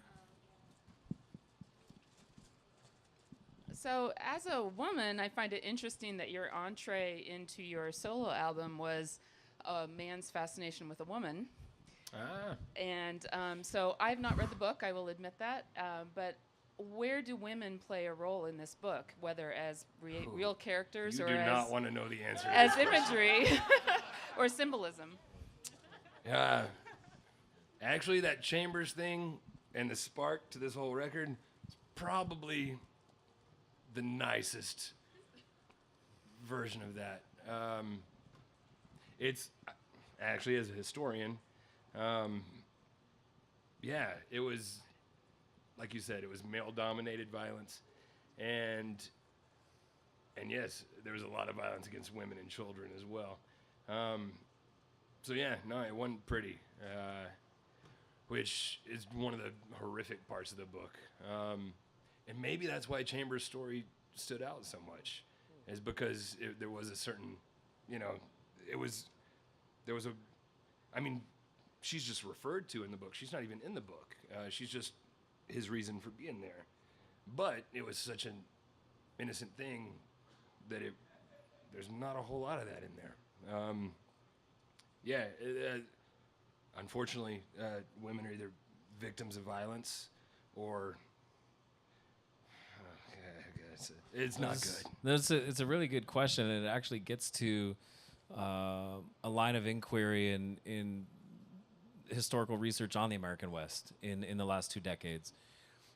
So, as a woman, I find it interesting that your entree into your solo album was a man's fascination with a woman. Ah. And so, I've not read the book, I will admit that. But where do women play a role in this book, whether as real characters You or do as, not want to know the answer. to as this question. imagery or symbolism? Actually, that Chambers thing and the spark to this whole record is probably the nicest version of that. It's actually, as a historian, it was, like you said, it was male-dominated violence, and yes, there was a lot of violence against women and children as well. So yeah, no, it wasn't pretty, which is one of the horrific parts of the book. And maybe that's why Chambers' story stood out so much, is because there was a certain, she's just referred to in the book. She's not even in the book. She's just his reason for being there. But it was such an innocent thing that there's not a whole lot of that in there. Unfortunately, women are either victims of violence or it's not good. It's a really good question, and it actually gets to a line of inquiry in historical research on the American West in the last 2 decades.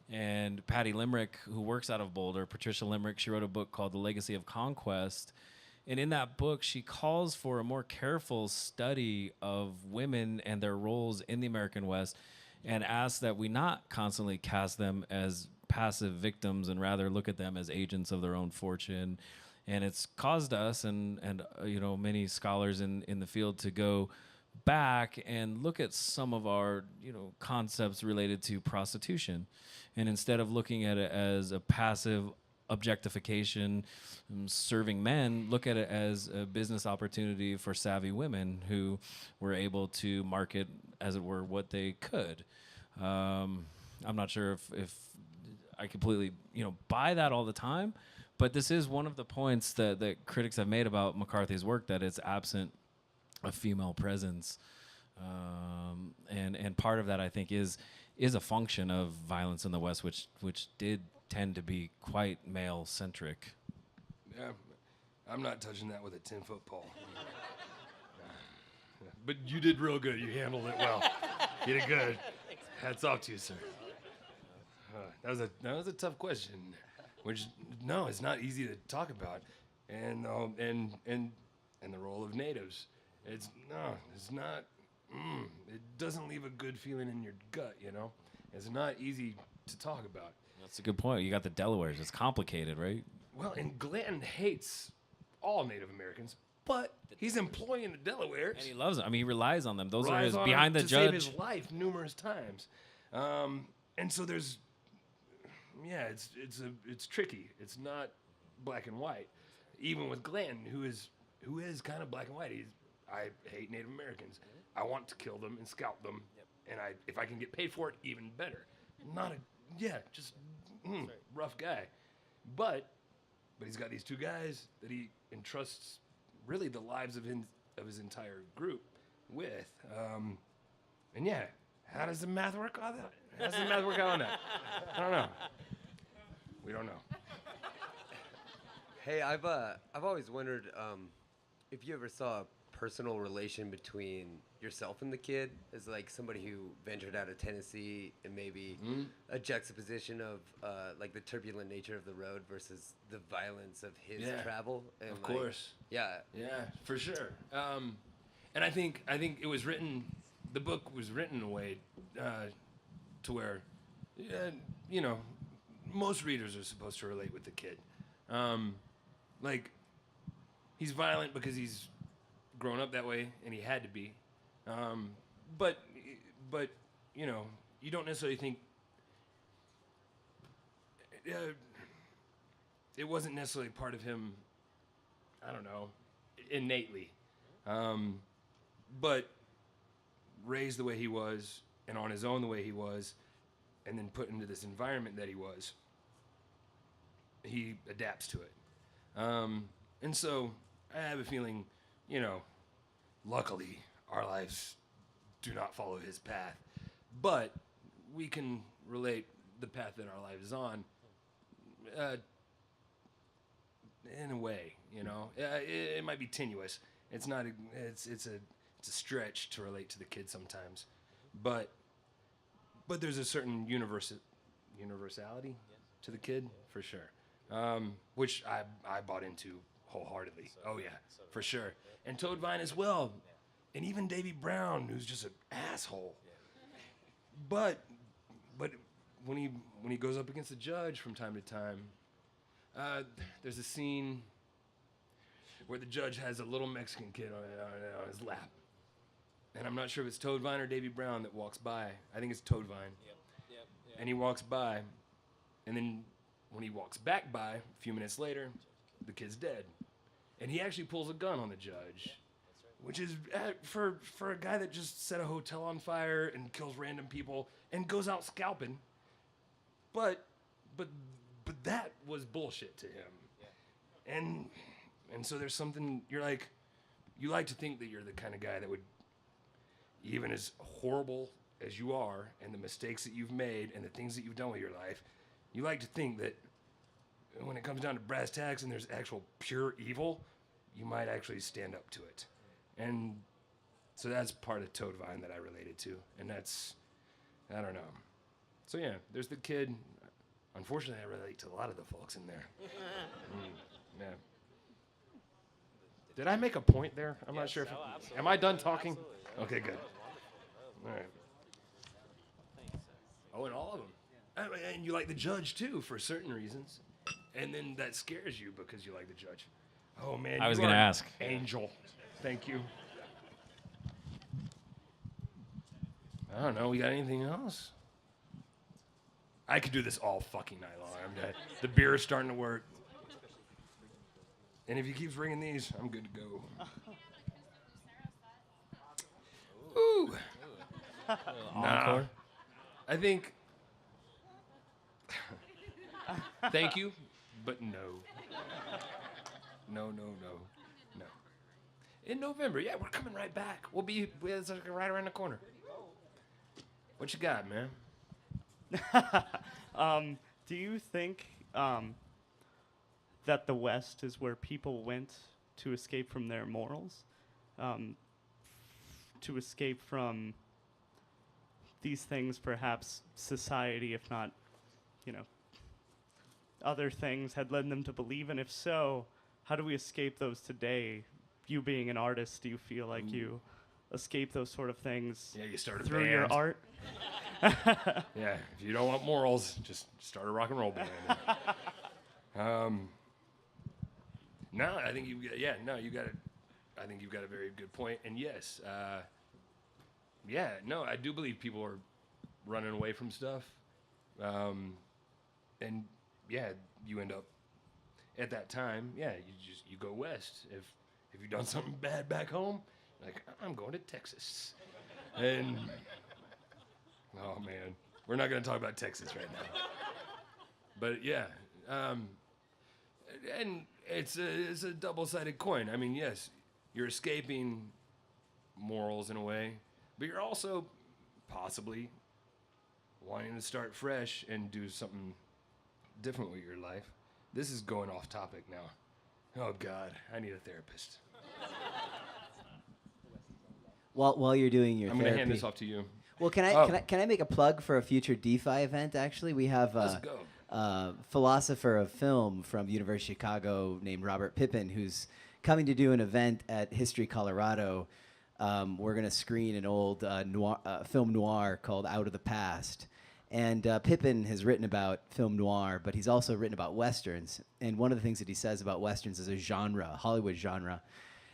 And Patty Limerick, who works out of Boulder, Patricia Limerick, she wrote a book called The Legacy of Conquest. And in that book, she calls for a more careful study of women and their roles in the American West, and asks that we not constantly cast them as passive victims and rather look at them as agents of their own fortune. And it's caused us and many scholars in the field to go back and look at some of our concepts related to prostitution, and instead of looking at it as a passive objectification serving men, look at it as a business opportunity for savvy women who were able to market, as it were, what they could. I'm not sure if I completely buy that all the time, but this is one of the points that critics have made about McCarthy's work, that it's absent a female presence, and part of that, I think, is a function of violence in the West, which did tend to be quite male centric. Yeah, I'm not touching that with a 10-foot pole. But you did real good. You handled it well. You did good. Hats off to you, sir. That was a tough question, which it's not easy to talk about, and the role of natives. It's not. It doesn't leave a good feeling in your gut. It's not easy to talk about. That's a good point. You got the Delawares. It's complicated, right? Well, and Glenn hates all Native Americans, but he's employing the Delawares. And he loves them. I mean, he relies on them. Those are relies his on behind him the to save judge. his life numerous times. And so there's, yeah, it's tricky. It's not black and white. Even with Glenn, who is kind of black and white. I hate Native Americans. I want to kill them and scalp them, and if I can get paid for it, even better. Rough guy, but he's got these two guys that he entrusts really the lives of his entire group with, and yeah, how does the math work on that? How does the math work out on that? I don't know. We don't know. Hey, I've always wondered if you ever saw a personal relation between yourself and the kid as like somebody who ventured out of Tennessee and maybe a juxtaposition of like the turbulent nature of the road versus the violence of his travel. And of course. Yeah, for sure. And I think it was written. The book was written in a way to where, most readers are supposed to relate with the kid. Like, he's violent because he's grown up that way, and he had to be. But you don't necessarily think it wasn't necessarily part of him. I don't know, innately, but raised the way he was, and on his own the way he was, and then put into this environment that he was. He adapts to it. And so I have a feeling, luckily our lives do not follow his path, but we can relate the path that our life is on, in a way, it might be tenuous. It's not, it's a stretch to relate to the kid sometimes, but there's a certain universality to the kid for sure. Which I bought into wholeheartedly. Oh yeah, for sure. And Toadvine as well, and even Davy Brown, who's just an asshole. But when he goes up against the judge from time to time, there's a scene where the judge has a little Mexican kid on his lap, and I'm not sure if it's Toadvine or Davy Brown that walks by. I think it's Toadvine. Yep. And he walks by, and then when he walks back by, a few minutes later, the kid's dead. And he actually pulls a gun on the judge, which is, for a guy that just set a hotel on fire and kills random people and goes out scalping. But that was bullshit to him. And so there's something, you like to think that you're the kind of guy that would, even as horrible as you are and the mistakes that you've made and the things that you've done with your life, you like to think that when it comes down to brass tacks and there's actual pure evil, you might actually stand up to it. And so that's part of Toadvine that I related to. And that's, I don't know. So yeah, there's the kid. Unfortunately, I relate to a lot of the folks in there. Yeah. Did I make a point there? I'm not sure. Am I done talking? Absolutely. Okay, good. All right. Oh, and all of them. And you like the judge, too, for certain reasons. And then that scares you because you like the judge. Oh, man. I was going to ask. Angel. Thank you. I don't know. We got anything else? I could do this all fucking night long. The beer is starting to work. And if he keeps ringing these, I'm good to go. Ooh. Nah. I think... Thank you, but no. No. In November, yeah, we're coming right back. It's like right around the corner. What you got, man? Do you think that the West is where people went to escape from their morals? To escape from these things, perhaps society, if not, other things had led them to believe? And if so, how do we escape those today? You being an artist, do you feel like you escape those sort of things you started through your art? Yeah, if you don't want morals, just start a rock and roll band. No, I think you've got, I think you've got a very good point. And yes, I do believe people are running away from stuff. And yeah, you end up at that time, you go west. If you've done something bad back home, like, I'm going to Texas. And oh man, we're not going to talk about Texas right now. But yeah, and it's a double-sided coin. I mean, yes, you're escaping morals in a way, but you're also possibly wanting to start fresh and do something different with your life. This is going off topic now. Oh God, I need a therapist. While you're doing your I'm therapy, going to hand this off to you. Well, can I make a plug for a future DeFi event? Actually, we have Let's go. A philosopher of film from the University of Chicago named Robert Pippin, who's coming to do an event at History Colorado. We're going to screen an old film noir called Out of the Past. And Pippin has written about film noir, but he's also written about Westerns. And one of the things that he says about Westerns as a genre, a Hollywood genre,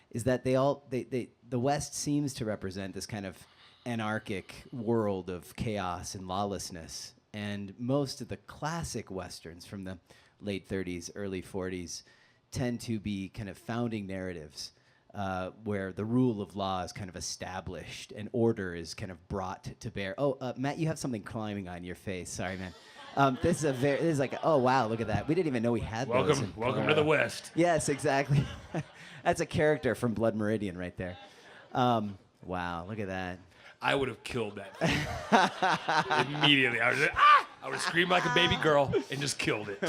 is that the West seems to represent this kind of anarchic world of chaos and lawlessness. And most of the classic Westerns from the late 30s, early 40s tend to be kind of founding narratives where the rule of law is kind of established and order is kind of brought to bear. Oh, Matt, you have something climbing on your face. Sorry, man. This is like, oh, wow, look at that. We didn't even know we had those. Welcome to the West. Yes, exactly. That's a character from Blood Meridian right there. Wow, look at that. I would have killed that thing immediately. I would have screamed like a baby girl and just killed it.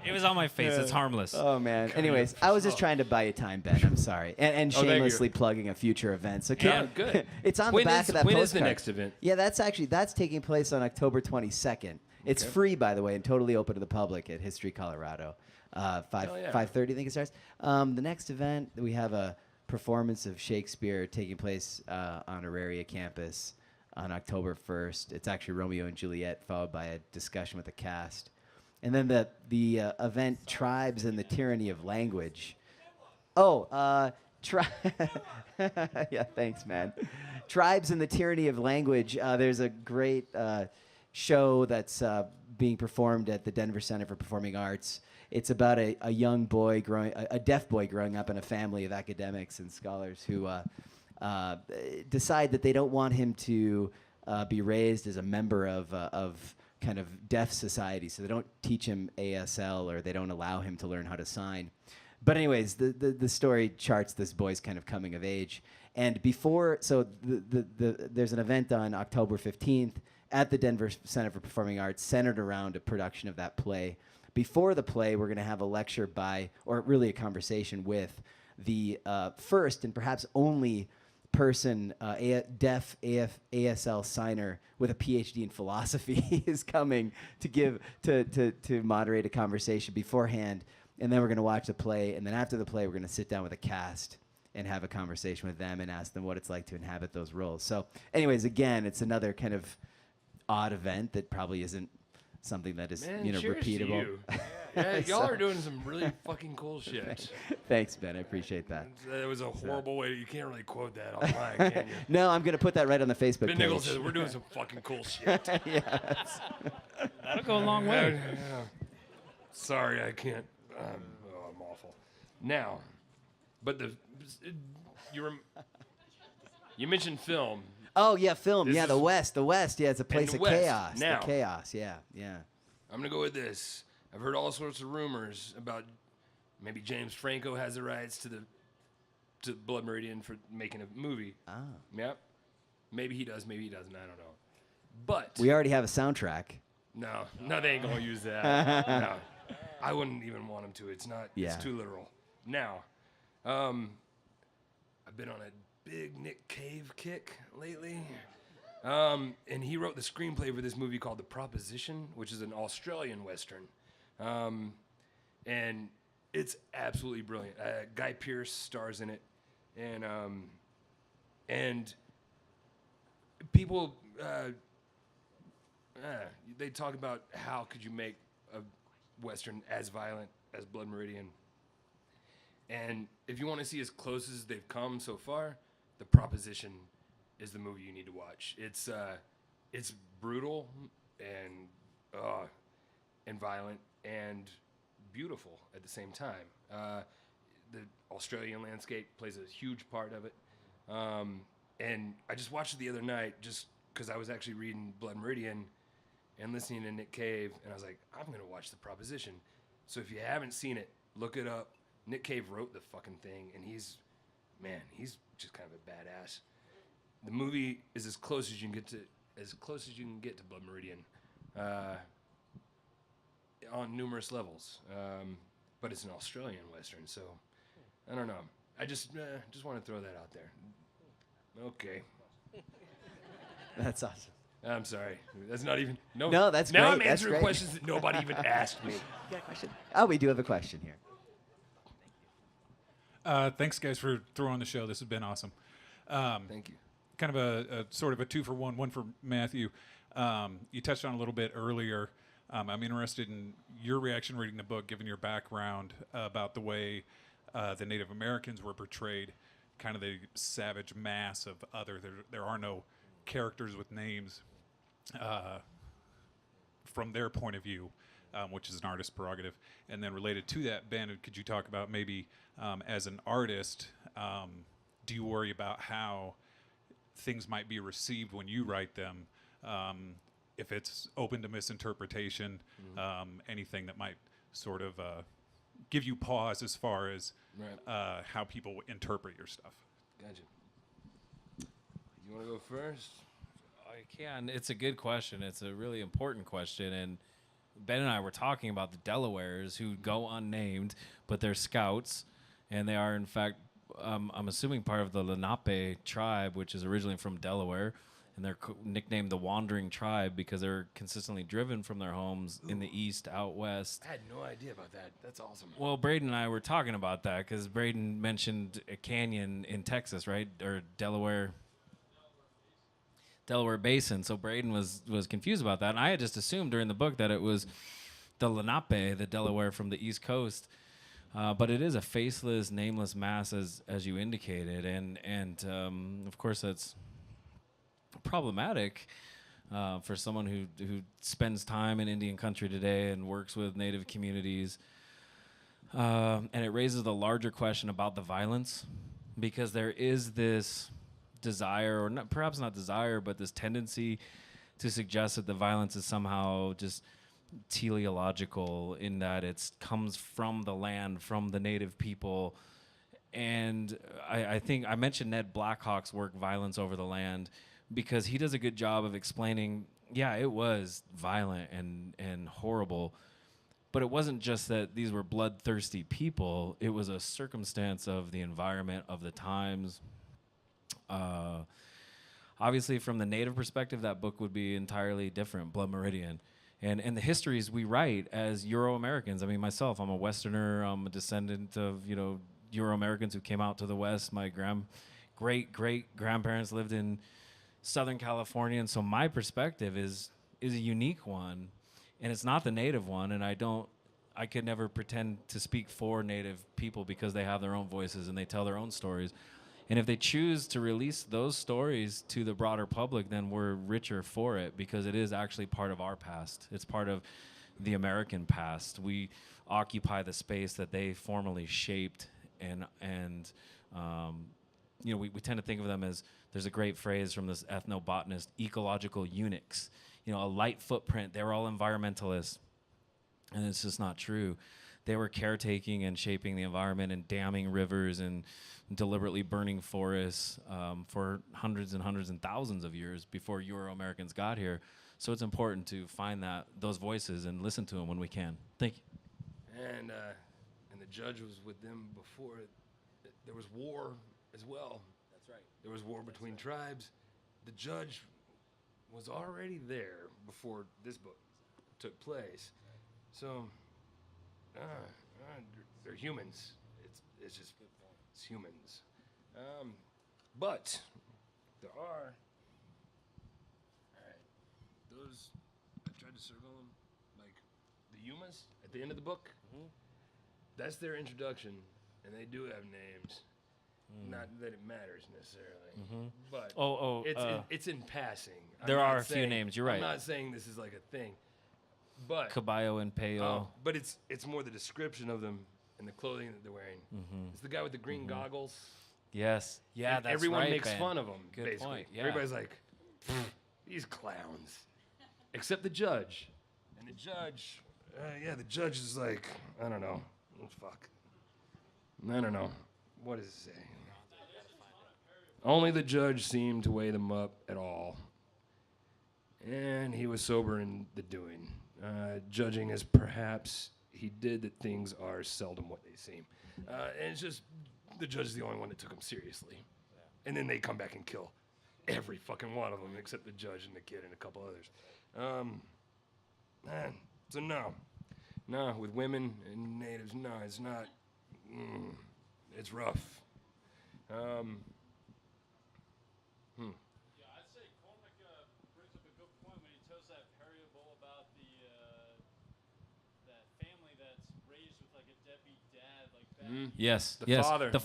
It was on my face. It's harmless. Oh, man. Anyways, I was just trying to buy you time, Ben. I'm sorry. And shamelessly plugging a future event. So good. It's on the back of that postcard. When is the next event? Yeah, that's taking place on October 22nd. It's free, by the way, and totally open to the public at History Colorado. 5:30, I think it starts. The next event, we have a performance of Shakespeare taking place on Auraria campus on October 1st. It's actually Romeo and Juliet, followed by a discussion with the cast. And then the event Tribes and the Tyranny of Language. Yeah, thanks, man. Tribes and the Tyranny of Language. There's a great show that's being performed at the Denver Center for Performing Arts. It's about a young boy a deaf boy growing up in a family of academics and scholars who decide that they don't want him to be raised as a member of kind of deaf society, so they don't teach him ASL or they don't allow him to learn how to sign. But anyways, the story charts this boy's kind of coming of age. And there's an event on October 15th at the Denver Center for Performing Arts centered around a production of that play. Before the play, we're going to have a lecture or really a conversation with the first and perhaps only person, deaf ASL signer with a PhD in philosophy is coming to moderate a conversation beforehand, and then we're going to watch the play, and then after the play, we're going to sit down with the cast and have a conversation with them and ask them what it's like to inhabit those roles. So, anyways, again, it's another kind of odd event that probably isn't something that is repeatable. To you. Yeah, y'all are doing some really fucking cool shit. Thanks, Ben. I appreciate that. It was a horrible way. You can't really quote that online, can you? No, I'm going to put that right on the Facebook page. Nichols says we're doing some fucking cool shit. Yes. That'll go a long way. Sorry, I can't. I'm awful. Now, but you mentioned film. Oh, yeah, film. This The West. Yeah, it's a place of chaos. Now, the chaos, yeah. I'm going to go with this. I've heard all sorts of rumors about maybe James Franco has the rights to Blood Meridian for making a movie. Ah. Yep. Maybe he does, maybe he doesn't. I don't know. But we already have a soundtrack. No, they ain't going to use that. No. I wouldn't even want him to. It's not. Yeah. It's too literal. Now, I've been on a big Nick Cave kick lately. And he wrote the screenplay for this movie called The Proposition, which is an Australian Western. And it's absolutely brilliant. Guy Pearce stars in it. And people they talk about how could you make a Western as violent as Blood Meridian. And if you want to see as close as they've come so far, The Proposition is the movie you need to watch. It's brutal and violent and beautiful at the same time. The Australian landscape plays a huge part of it. And I just watched it the other night just because I was actually reading Blood Meridian and listening to Nick Cave, and I was like, I'm going to watch The Proposition. So if you haven't seen it, look it up. Nick Cave wrote the fucking thing, and he's just kind of a badass. The movie is as close as you can get to Blood Meridian, on numerous levels. But it's an Australian Western, so I don't know. I just want to throw that out there. Okay. That's awesome. I'm sorry. That's not even... No, that's now great. I'm answering questions that nobody even asked me. You got a question? Oh, we do have a question here. Thanks, guys, for throwing the show. This has been awesome. Thank you. Kind of a sort of a 2-for-1, one for Matthew. You touched on a little bit earlier. I'm interested in your reaction reading the book, given your background, about the way the Native Americans were portrayed, kind of the savage mass of other. There are no characters with names from their point of view, which is an artist's prerogative. And then related to that, Ben, could you talk about maybe as an artist, do you worry about how things might be received when you write them? If it's open to misinterpretation, anything that might sort of give you pause as far as how people interpret your stuff. Gotcha. You want to go first? I can. It's a good question. It's a really important question. And Ben and I were talking about the Delawares who go unnamed, but they're scouts. And they are, in fact, I'm assuming part of the Lenape tribe, which is originally from Delaware. And they're nicknamed the Wandering Tribe because they're consistently driven from their homes in the east out west. I had no idea about that. That's awesome. Well, Braden and I were talking about that because Braden mentioned a canyon in Texas, right? Or Delaware Basin. So Braden was confused about that. And I had just assumed during the book that it was the Lenape, the Delaware from the East Coast. But it is a faceless, nameless mass, as you indicated. And of course, that's problematic for someone who spends time in Indian country today and works with Native communities. And it raises the larger question about the violence, because there is this desire, or not, perhaps not desire, but this tendency to suggest that the violence is somehow just teleological, in that it comes from the land, from the Native people. And I think I mentioned Ned Blackhawk's work, Violence Over the Land, because he does a good job of explaining, yeah, it was violent and horrible, but it wasn't just that these were bloodthirsty people. It was a circumstance of the environment, of the times. Obviously, from the Native perspective, that book would be entirely different, Blood Meridian. And the histories we write as Euro-Americans. I mean, myself, I'm a Westerner. I'm a descendant of, Euro-Americans who came out to the West. My great-great-grandparents lived in Southern California, and so my perspective is a unique one, and it's not the Native one. And I could never pretend to speak for Native people because they have their own voices and they tell their own stories. And if they choose to release those stories to the broader public, then we're richer for it, because it is actually part of our past. It's part of the American past. We occupy the space that they formerly shaped, and we tend to think of them as, there's a great phrase from this ethnobotanist, ecological eunuchs. A light footprint. They were all environmentalists, and it's just not true. They were caretaking and shaping the environment and damming rivers and deliberately burning forests for hundreds and hundreds and thousands of years before Euro-Americans got here. So it's important to find those voices and listen to them when we can. Thank you. And the judge was with them before there was war as well. That's right. There was war between tribes. The judge was already there before this book took place. So they're humans. It's humans. But there are, all right, tried to circle them, like the Yumas at the end of the book. That's their introduction, and they do have names. Not that it matters necessarily, but it's in passing. There are a few names. You're right. I'm not saying this is like a thing, but Caballo and Peyo. but it's more the description of them and the clothing that they're wearing. It's the guy with the green goggles. Yes. Yeah, And that's everyone right, makes Ben. fun of them. Good basically. point. Yeah. Everybody's like, these clowns, except the judge. And the judge, the judge is like, I don't know. Oh, fuck. I don't know. What does it say? Only the judge seemed to weigh them up at all. And he was sober in the doing. Judging as perhaps he did that things are seldom what they seem. And it's just, the judge is the only one that took him seriously. And then they come back and kill every fucking one of them except the judge and the kid and a couple others. So no, with women and natives, no, it's not. It's rough. Yeah, I'd say Cormac brings up a good point when he tells that parable about that family that's raised with like a deadbeat dad, like bad. Yes, The father. the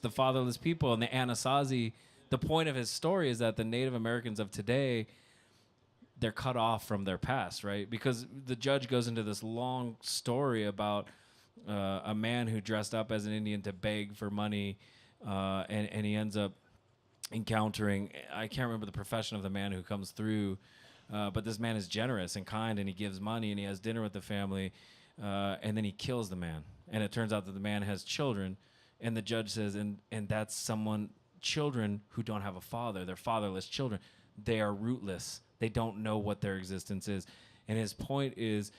fatherless people, and the Anasazi. The point of his story is that the Native Americans of today, they're cut off from their past, right? Because the judge goes into this long story about a man who dressed up as an Indian to beg for money, and he ends up encountering, I can't remember the profession of the man who comes through, but this man is generous and kind, and he gives money, and he has dinner with the family, and then he kills the man. And it turns out that the man has children, and the judge says, and that's children who don't have a father. They're fatherless children. They are rootless. They don't know what their existence is. And his point is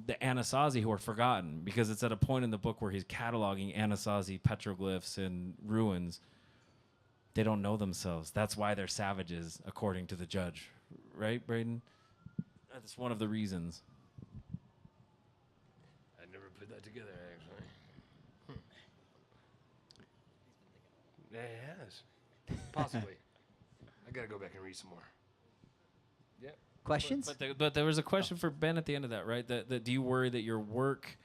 the Anasazi who are forgotten, because it's at a point in the book where he's cataloging Anasazi petroglyphs and ruins. They don't know themselves. That's why they're savages, according to the judge. Right, Braden? That's one of the reasons. I never put that together, actually. Yeah, it has. Possibly. I gotta go back and read some more. Yeah. Questions? But there was a question for Ben at the end of that, right? That do you worry that your work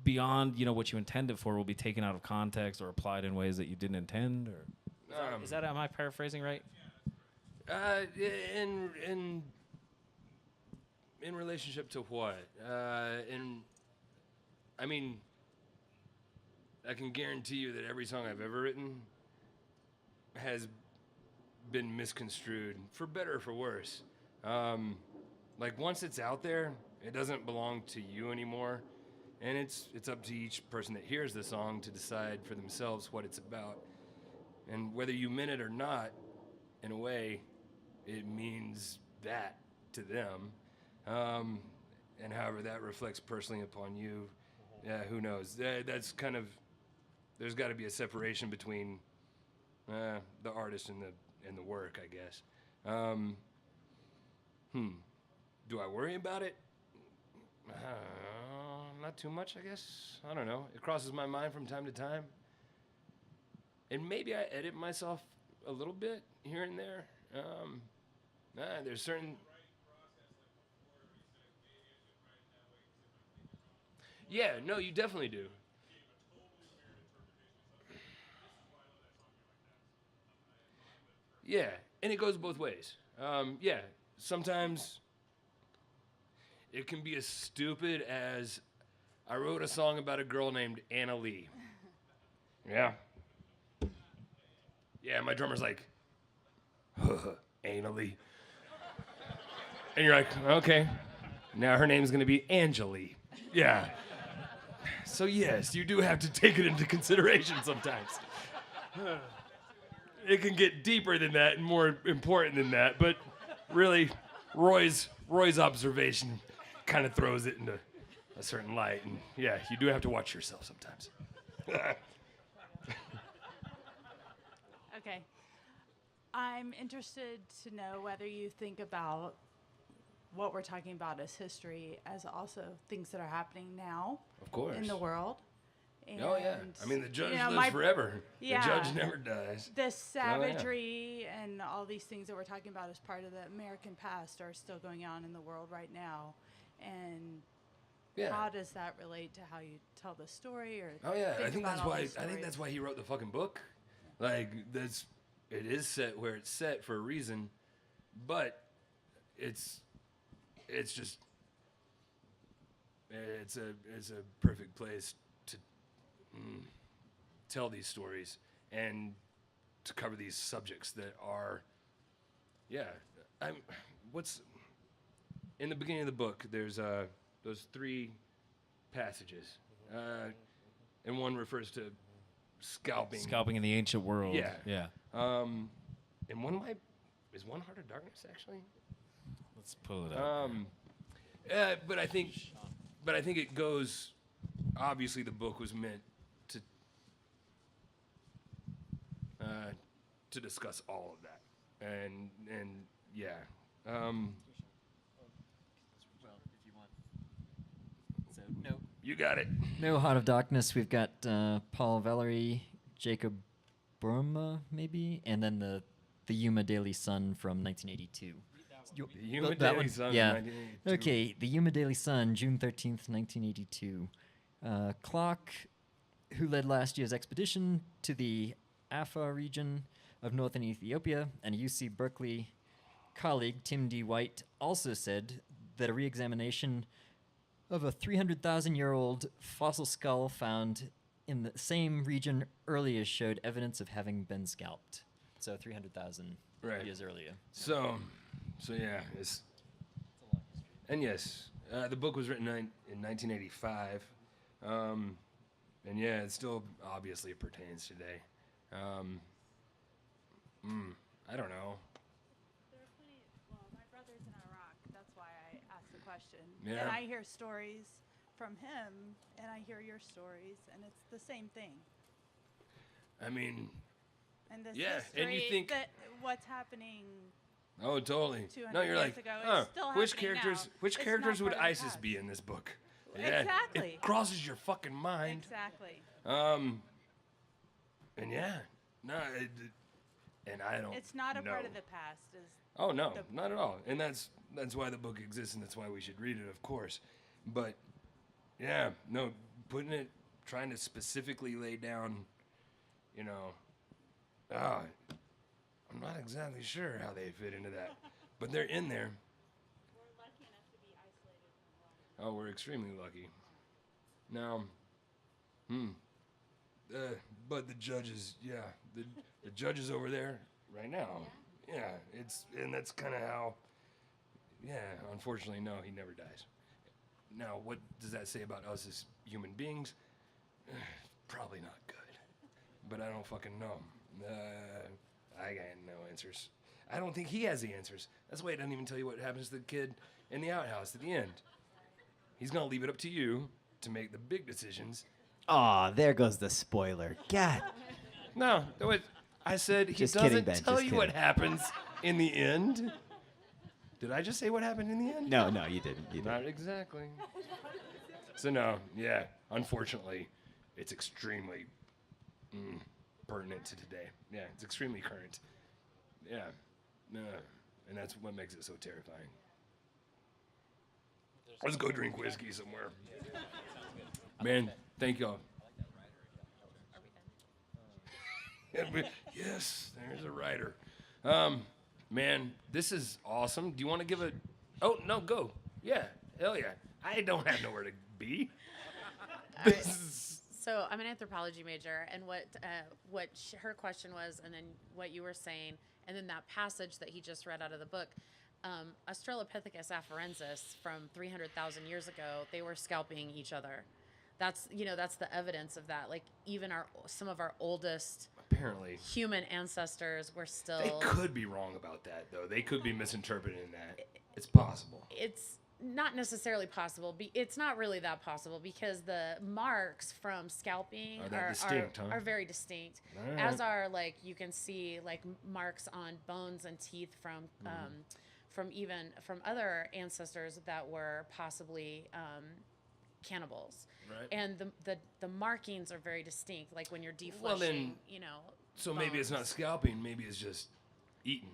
beyond what you intended for will be taken out of context or applied in ways that you didn't intend? Or is that am I paraphrasing right? In relationship to what? I mean, I can guarantee you that every song I've ever written has been misconstrued, for better or for worse. Like once it's out there, it doesn't belong to you anymore, and it's up to each person that hears the song to decide for themselves what it's about. And whether you meant it or not, in a way, it means that to them. And however that reflects personally upon you, yeah, who knows? That's kind of, there's got to be a separation between the artist and the work, I guess. Do I worry about it? Not too much, I guess. I don't know. It crosses my mind from time to time. And maybe I edit myself a little bit here and there. There's certain... Yeah, no, you definitely do. Yeah, and it goes both ways. Yeah, sometimes it can be as stupid as I wrote a song about a girl named Anna Lee. Yeah. Yeah, my drummer's like, Anna Lee. And you're like, okay, now her name's gonna be Angeli. Yeah. So yes, you do have to take it into consideration sometimes. It can get deeper than that and more important than that, but really, Roy's observation kind of throws it into a certain light, and yeah, you do have to watch yourself sometimes. Okay. I'm interested to know whether you think about what we're talking about as history as also things that are happening now Of course. in the world. And, Oh yeah, I mean the judge you know, lives forever. Yeah, The judge never dies. The savagery and all these things that we're talking about as part of the American past are still going on in the world right now. And how does that relate to how you tell the story? Or I think that's why. I think that's why he wrote the fucking book. Like it is set where it's set for a reason, but it's just it's a perfect place to tell these stories and to cover these subjects that are what's in the beginning of the book. There's those 3 passages, and one refers to scalping in the ancient world. Yeah. And one is One Heart of Darkness actually. Let's pull it up. But I think it goes. Obviously, the book was meant to discuss all of that, and yeah. You got it. No Heart of Darkness. We've got Paul Valery, Jacob Burma, maybe, and then the Yuma Daily Sun from 1982. The Yuma Daily Sun, yeah. 1982. Okay, the Yuma Daily Sun, June 13th, 1982. Clark, who led last year's expedition to the Afar region of northern Ethiopia, and a UC Berkeley colleague, Tim D. White, also said that a re-examination of a 300,000-year-old fossil skull found in the same region earlier showed evidence of having been scalped. So 300,000 years earlier. So yeah, and yes, the book was written in 1985, and yeah, it still obviously pertains today. I don't know. My brother's in Iraq. That's why I asked the question. Yeah. And I hear stories from him, and I hear your stories, and it's the same thing. I mean, and this history, and you think that what's happening. Oh, totally. No, you're like, which characters would ISIS be in this book? Yeah, exactly. It crosses your fucking mind. Exactly. And yeah, no, and I don't. It's not a know. part of the past. Oh no, not at all. And that's why the book exists, and that's why we should read it, of course. But yeah, no, trying to specifically lay down, I'm not exactly sure how they fit into that, but they're in there. We're lucky enough to be isolated from Oh, we're extremely lucky. Now, but the judges, the judges over there right now, and that's kind of how, unfortunately, no, he never dies. Now, what does that say about us as human beings? Probably not good, but I don't fucking know. I got no answers. I don't think he has the answers. That's why he doesn't even tell you what happens to the kid in the outhouse at the end. He's gonna leave it up to you to make the big decisions. Aw, there goes the spoiler. God. No, I said he Just doesn't kidding, Ben, tell just you kidding. what happens in the end. Did I just say what happened in the end? No, you didn't. You Not didn't. exactly. So no, unfortunately, it's extremely pertinent to today. Yeah, it's extremely current. Yeah, and that's what makes it so terrifying. Let's go drink whiskey somewhere. Man, thank y'all. Yes, there's a writer. Man, this is awesome. Do you want to give a... Oh, no, go. Yeah, hell yeah. I don't have nowhere to be. All right. So I'm an anthropology major, and what her question was, and then what you were saying, and then that passage that he just read out of the book, Australopithecus afarensis from 300,000 years ago, they were scalping each other. That's the evidence of that. Like even some of our oldest apparently human ancestors were still. They could be wrong about that though. They could be misinterpreting that. It's possible. It's not necessarily possible. It's not really that possible because the marks from scalping are very distinct. Right. As are you can see marks on bones and teeth from other ancestors that were possibly cannibals. Right. And the markings are very distinct, like when you're defleshing, Well, then, you know. So maybe it's not scalping, maybe it's just eating.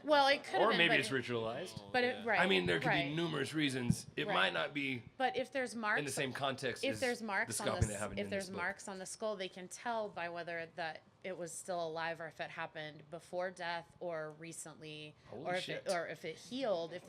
Well, it could have Or been, maybe but it's ritualized. But it, right. I mean, there could right. be numerous reasons. It Right. might not be But if there's marks in the same context if as there's the marks on scalping the that happened if in there's this book. marks on the skull, they can tell by whether that it was still alive or if it happened before death or recently, Holy or if shit. if it healed, if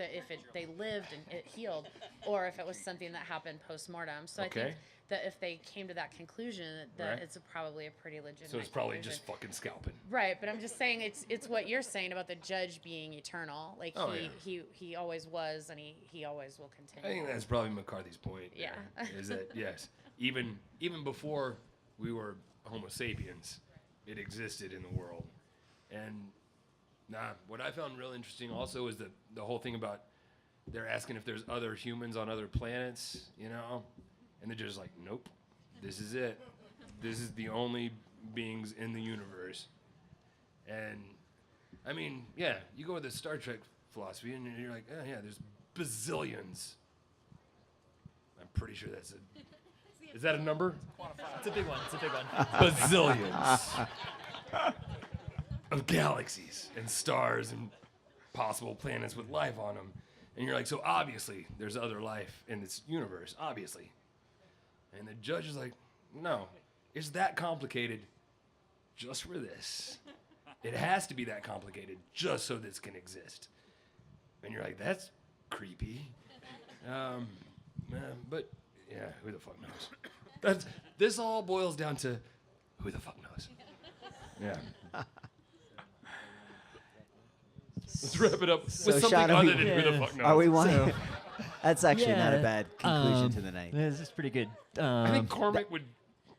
they lived and it healed, or if it was something that happened post mortem. So I Okay. think that if they came to that conclusion, that Right. it's probably a pretty legitimate. So it's probably conclusion. just fucking scalping. Right, but I'm just saying it's what you're saying about the judge being eternal. Like Oh, he always was and he always will continue. I think that's probably McCarthy's point. Yeah. there, is that yes, even before we were Homo sapiens, it existed in the world, and what I found real interesting also is the whole thing about they're asking if there's other humans on other planets, you know, and they're just like, nope, this is it. This is the only beings in the universe, and I mean, yeah, you go with the Star Trek philosophy, and you're like, oh yeah, there's bazillions. I'm pretty sure that's a. Is that a number? It's a big one. It's a big one. Bazillions of galaxies and stars and possible planets with life on them, and you're like, so obviously there's other life in this universe, obviously. And the judge is like, no, it's that complicated just for this. It has to be that complicated just so this can exist. And you're like, that's creepy. But yeah, who the fuck knows? This all boils down to who the fuck knows. Yeah. Let's wrap it up with something Sean, other than who the fuck knows. Are we wanting? That's actually not a Yeah, bad conclusion to the night. This is pretty good. I think Cormac would.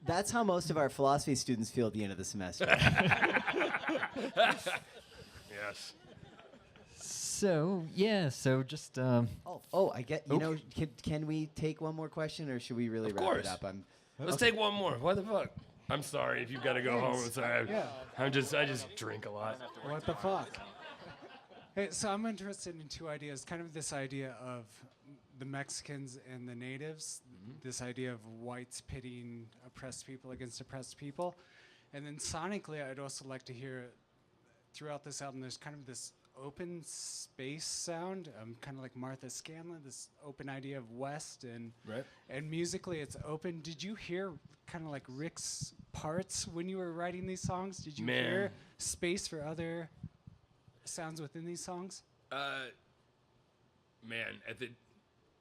That's how most of our philosophy students feel at the end of the semester. Yes. So just I get. You know, can we take one more question, or should we really Of wrap course. it up? Let's take one more. What the fuck? I'm sorry if you've got to go home. I'm sorry. I just drink a lot. What the fuck? Hey, so I'm interested in two ideas. Kind of this idea of the Mexicans and the natives, this idea of whites pitting oppressed people against oppressed people. And then sonically, I'd also like to hear throughout this album, there's kind of this open space sound, kind of like Martha Scanlon, this open idea of West. And musically, it's open. Did you hear kind of like Rick's parts when you were writing these songs? Did you hear space for other sounds within these songs?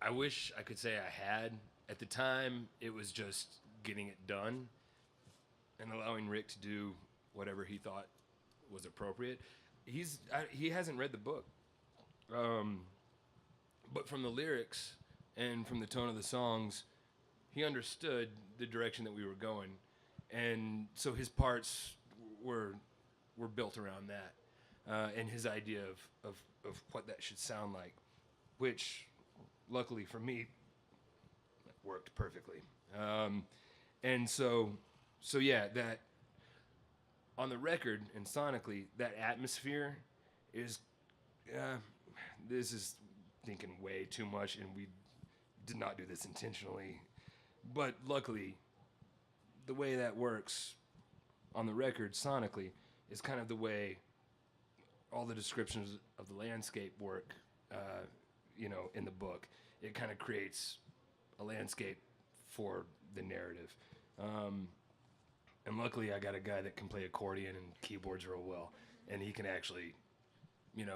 I wish I could say I had. At the time, it was just getting it done and allowing Rick to do whatever he thought was appropriate. He hasn't read the book, but from the lyrics and from the tone of the songs, he understood the direction that we were going, and so his parts were built around that, and his idea of what that should sound like, which luckily for me worked perfectly. And so yeah, that on the record and sonically, that atmosphere is, this is thinking way too much, and we did not do this intentionally. But luckily, the way that works on the record sonically is kind of the way all the descriptions of the landscape work, in the book. It kind of creates a landscape for the narrative. And luckily, I got a guy that can play accordion and keyboards real well, and he can actually,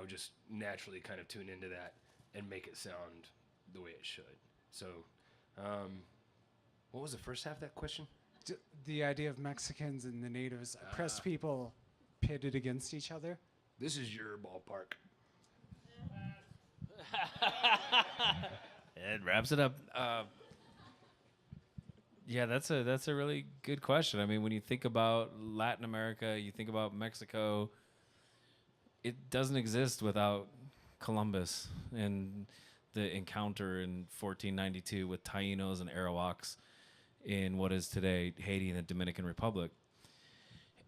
just naturally kind of tune into that and make it sound the way it should. So, what was the first half of that question? The idea of Mexicans and the natives, oppressed people pitted against each other. This is your ballpark. It wraps it up. Yeah, that's a really good question. I mean, when you think about Latin America, you think about Mexico, it doesn't exist without Columbus and the encounter in 1492 with Taínos and Arawaks in what is today Haiti and the Dominican Republic.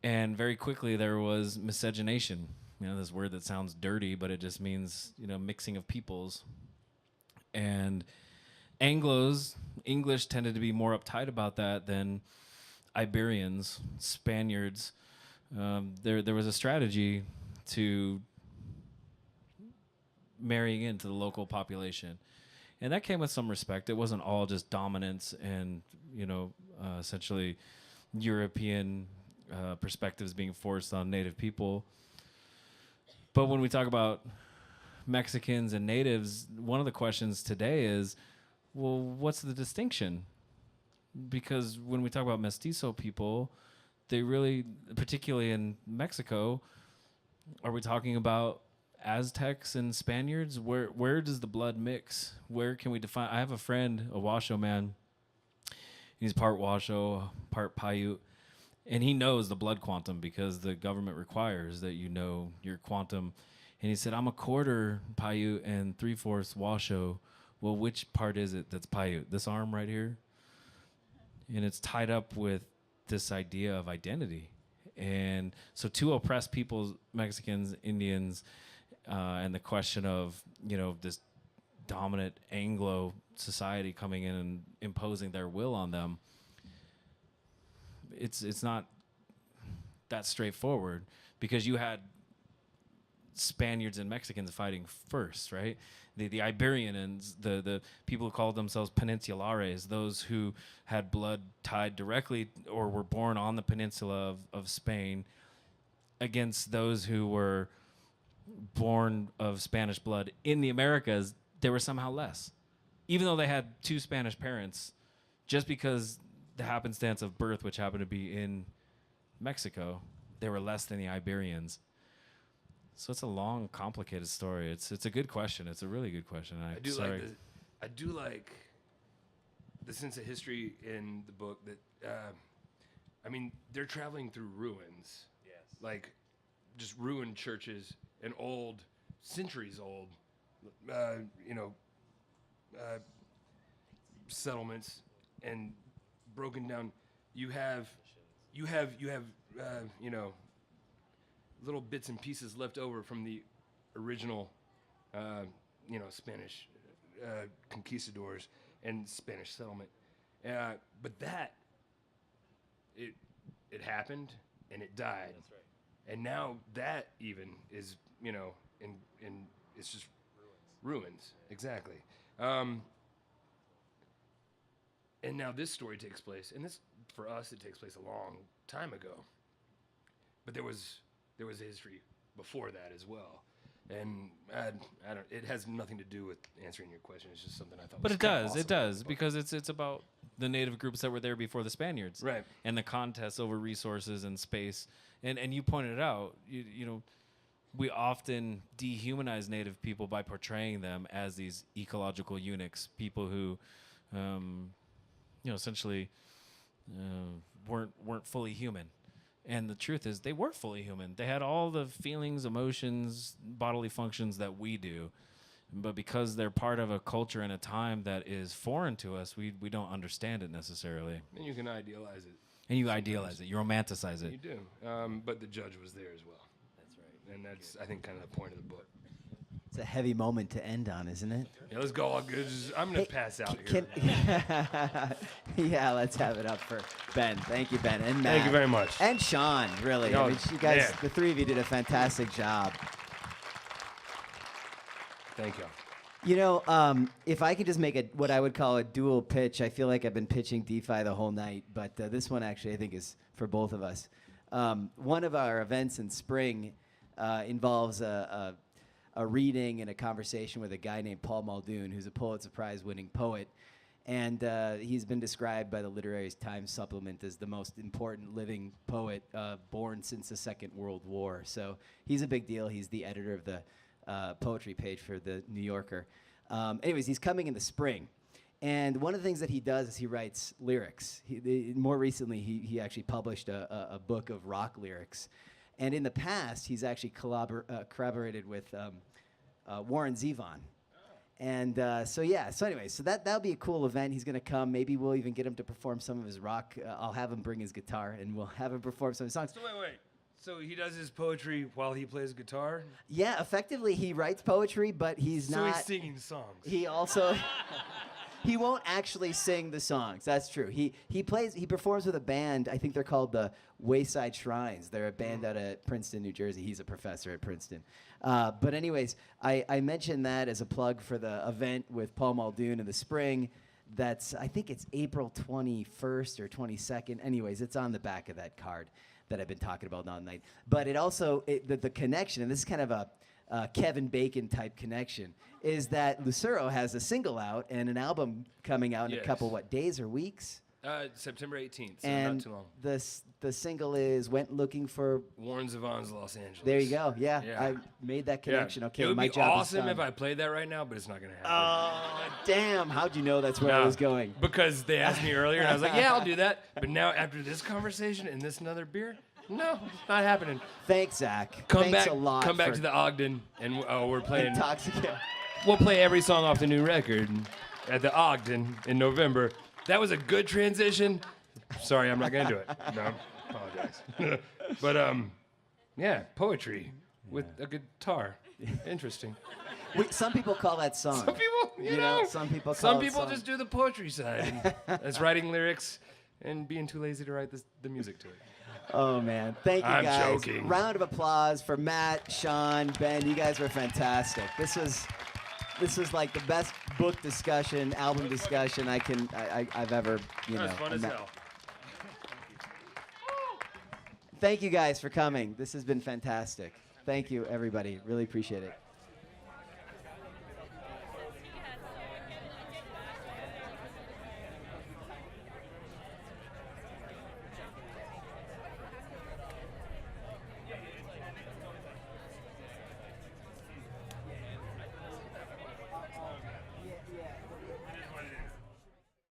And very quickly there was miscegenation. This word that sounds dirty, but it just means, mixing of peoples. And Anglos English tended to be more uptight about that than Iberians, Spaniards. There was a strategy to marrying into the local population, and that came with some respect. It wasn't all just dominance and essentially European perspectives being forced on native people. But when we talk about Mexicans and natives, one of the questions today is, well, what's the distinction? Because when we talk about mestizo people, they really, particularly in Mexico, are we talking about Aztecs and Spaniards? Where does the blood mix? Where can we define? I have a friend, a Washoe man. He's part Washoe, part Paiute, and he knows the blood quantum because the government requires that you know your quantum. And he said, I'm a quarter Paiute and 3/4 Washoe. Well, which part is it that's Paiute? This arm right here? And it's tied up with this idea of identity. And so to oppress peoples, Mexicans, Indians, and the question of, this dominant Anglo society coming in and imposing their will on them, it's not that straightforward, because you had Spaniards and Mexicans fighting first, right? The Iberians, the people who called themselves peninsulares, those who had blood tied directly or were born on the peninsula of Spain, against those who were born of Spanish blood in the Americas, they were somehow less. Even though they had two Spanish parents, just because the happenstance of birth, which happened to be in Mexico, they were less than the Iberians. So it's a long, complicated story. It's a good question. It's a really good question. I do like the sense of history in the book that, they're traveling through ruins. Yes. Like just ruined churches and old, centuries old, settlements and broken down. You have little bits and pieces left over from the original, Spanish conquistadors and Spanish settlement. But it happened and it died. That's right. And now that even is, in it's just ruins. Exactly. And now this story takes place, and this, for us, it takes place a long time ago. But there was a history before that as well. And it has nothing to do with answering your question. It's just something I thought. But was awesome. It does, because it's about the native groups that were there before the Spaniards, right? And the contests over resources and space. And you pointed it out. We often dehumanize native people by portraying them as these ecological eunuchs, people who, essentially weren't fully human. And the truth is, they were fully human. They had all the feelings, emotions, bodily functions that we do. But because they're part of a culture and a time that is foreign to us, we don't understand it necessarily. And you can idealize it. And you idealize it. You romanticize it. You do. But the judge was there as well. That's right. And that's, I think, kind of the point of the book. It's a heavy moment to end on, isn't it? Yeah, let's go all good. I'm going to pass out here. Yeah, let's have it up for Ben. Thank you, Ben. And Matt. Thank you very much. And Sean, really. No, you guys, yeah. The three of you did a fantastic job. Thank you. If I could just make what I would call a dual pitch, I feel like I've been pitching DeFi the whole night, but this one actually I think is for both of us. One of our events in spring involves a reading and a conversation with a guy named Paul Muldoon, who's a Pulitzer Prize-winning poet. And he's been described by the Literary Times supplement as the most important living poet born since the Second World War. So he's a big deal. He's the editor of the poetry page for the New Yorker. Anyways, he's coming in the spring. And one of the things that he does is he writes lyrics. More recently, he actually published a book of rock lyrics. And in the past, he's actually collaborated with Warren Zevon. And so that'll be a cool event. He's going to come. Maybe we'll even get him to perform some of his rock. I'll have him bring his guitar, and we'll have him perform some of his songs. So wait. So he does his poetry while he plays guitar? Yeah, effectively, he writes poetry, but he's not. So he's singing songs. He also... He won't actually sing the songs. That's true. He performs with a band. I think they're called the Wayside Shrines. They're a band out of Princeton, New Jersey. He's a professor at Princeton. But anyways, I mentioned that as a plug for the event with Paul Muldoon in the spring. I think it's April 21st or 22nd. Anyways, it's on the back of that card that I've been talking about all night. But it also, the connection, and this is kind of a Kevin Bacon type connection, is that Lucero has a single out and an album coming out in a couple, days or weeks? September 18th, so and not too long. The single is Went Looking for... Warren Zevon's Los Angeles. There you go. Yeah, I made that connection. Yeah. Okay, it would my be job awesome is done. if I played that right now, but it's not going to happen. Oh, damn. How'd you know that's where I was going? Because they asked me earlier, and I was like, yeah, I'll do that. But now, after this conversation and this another beer, no, it's not happening. Thanks, Zach. Come Thanks back, a lot. Come back to the Ogden, and we're playing. Intoxicate. We'll play every song off the new record at the Ogden in November. That was a good transition. Sorry, I'm not gonna do it. No, apologize. But yeah, poetry with a guitar. Interesting. Some people call that song. Some people, you know, some people call some it people song. just do the poetry side. That's writing lyrics and being too lazy to write the music to it. Oh, man. Thank you, I'm guys. joking. Round of applause for Matt, Sean, Ben. You guys were fantastic. This was like the best book discussion, album discussion I've ever, That was fun as hell. Thank you guys for coming. This has been fantastic. Thank you, everybody. Really appreciate it.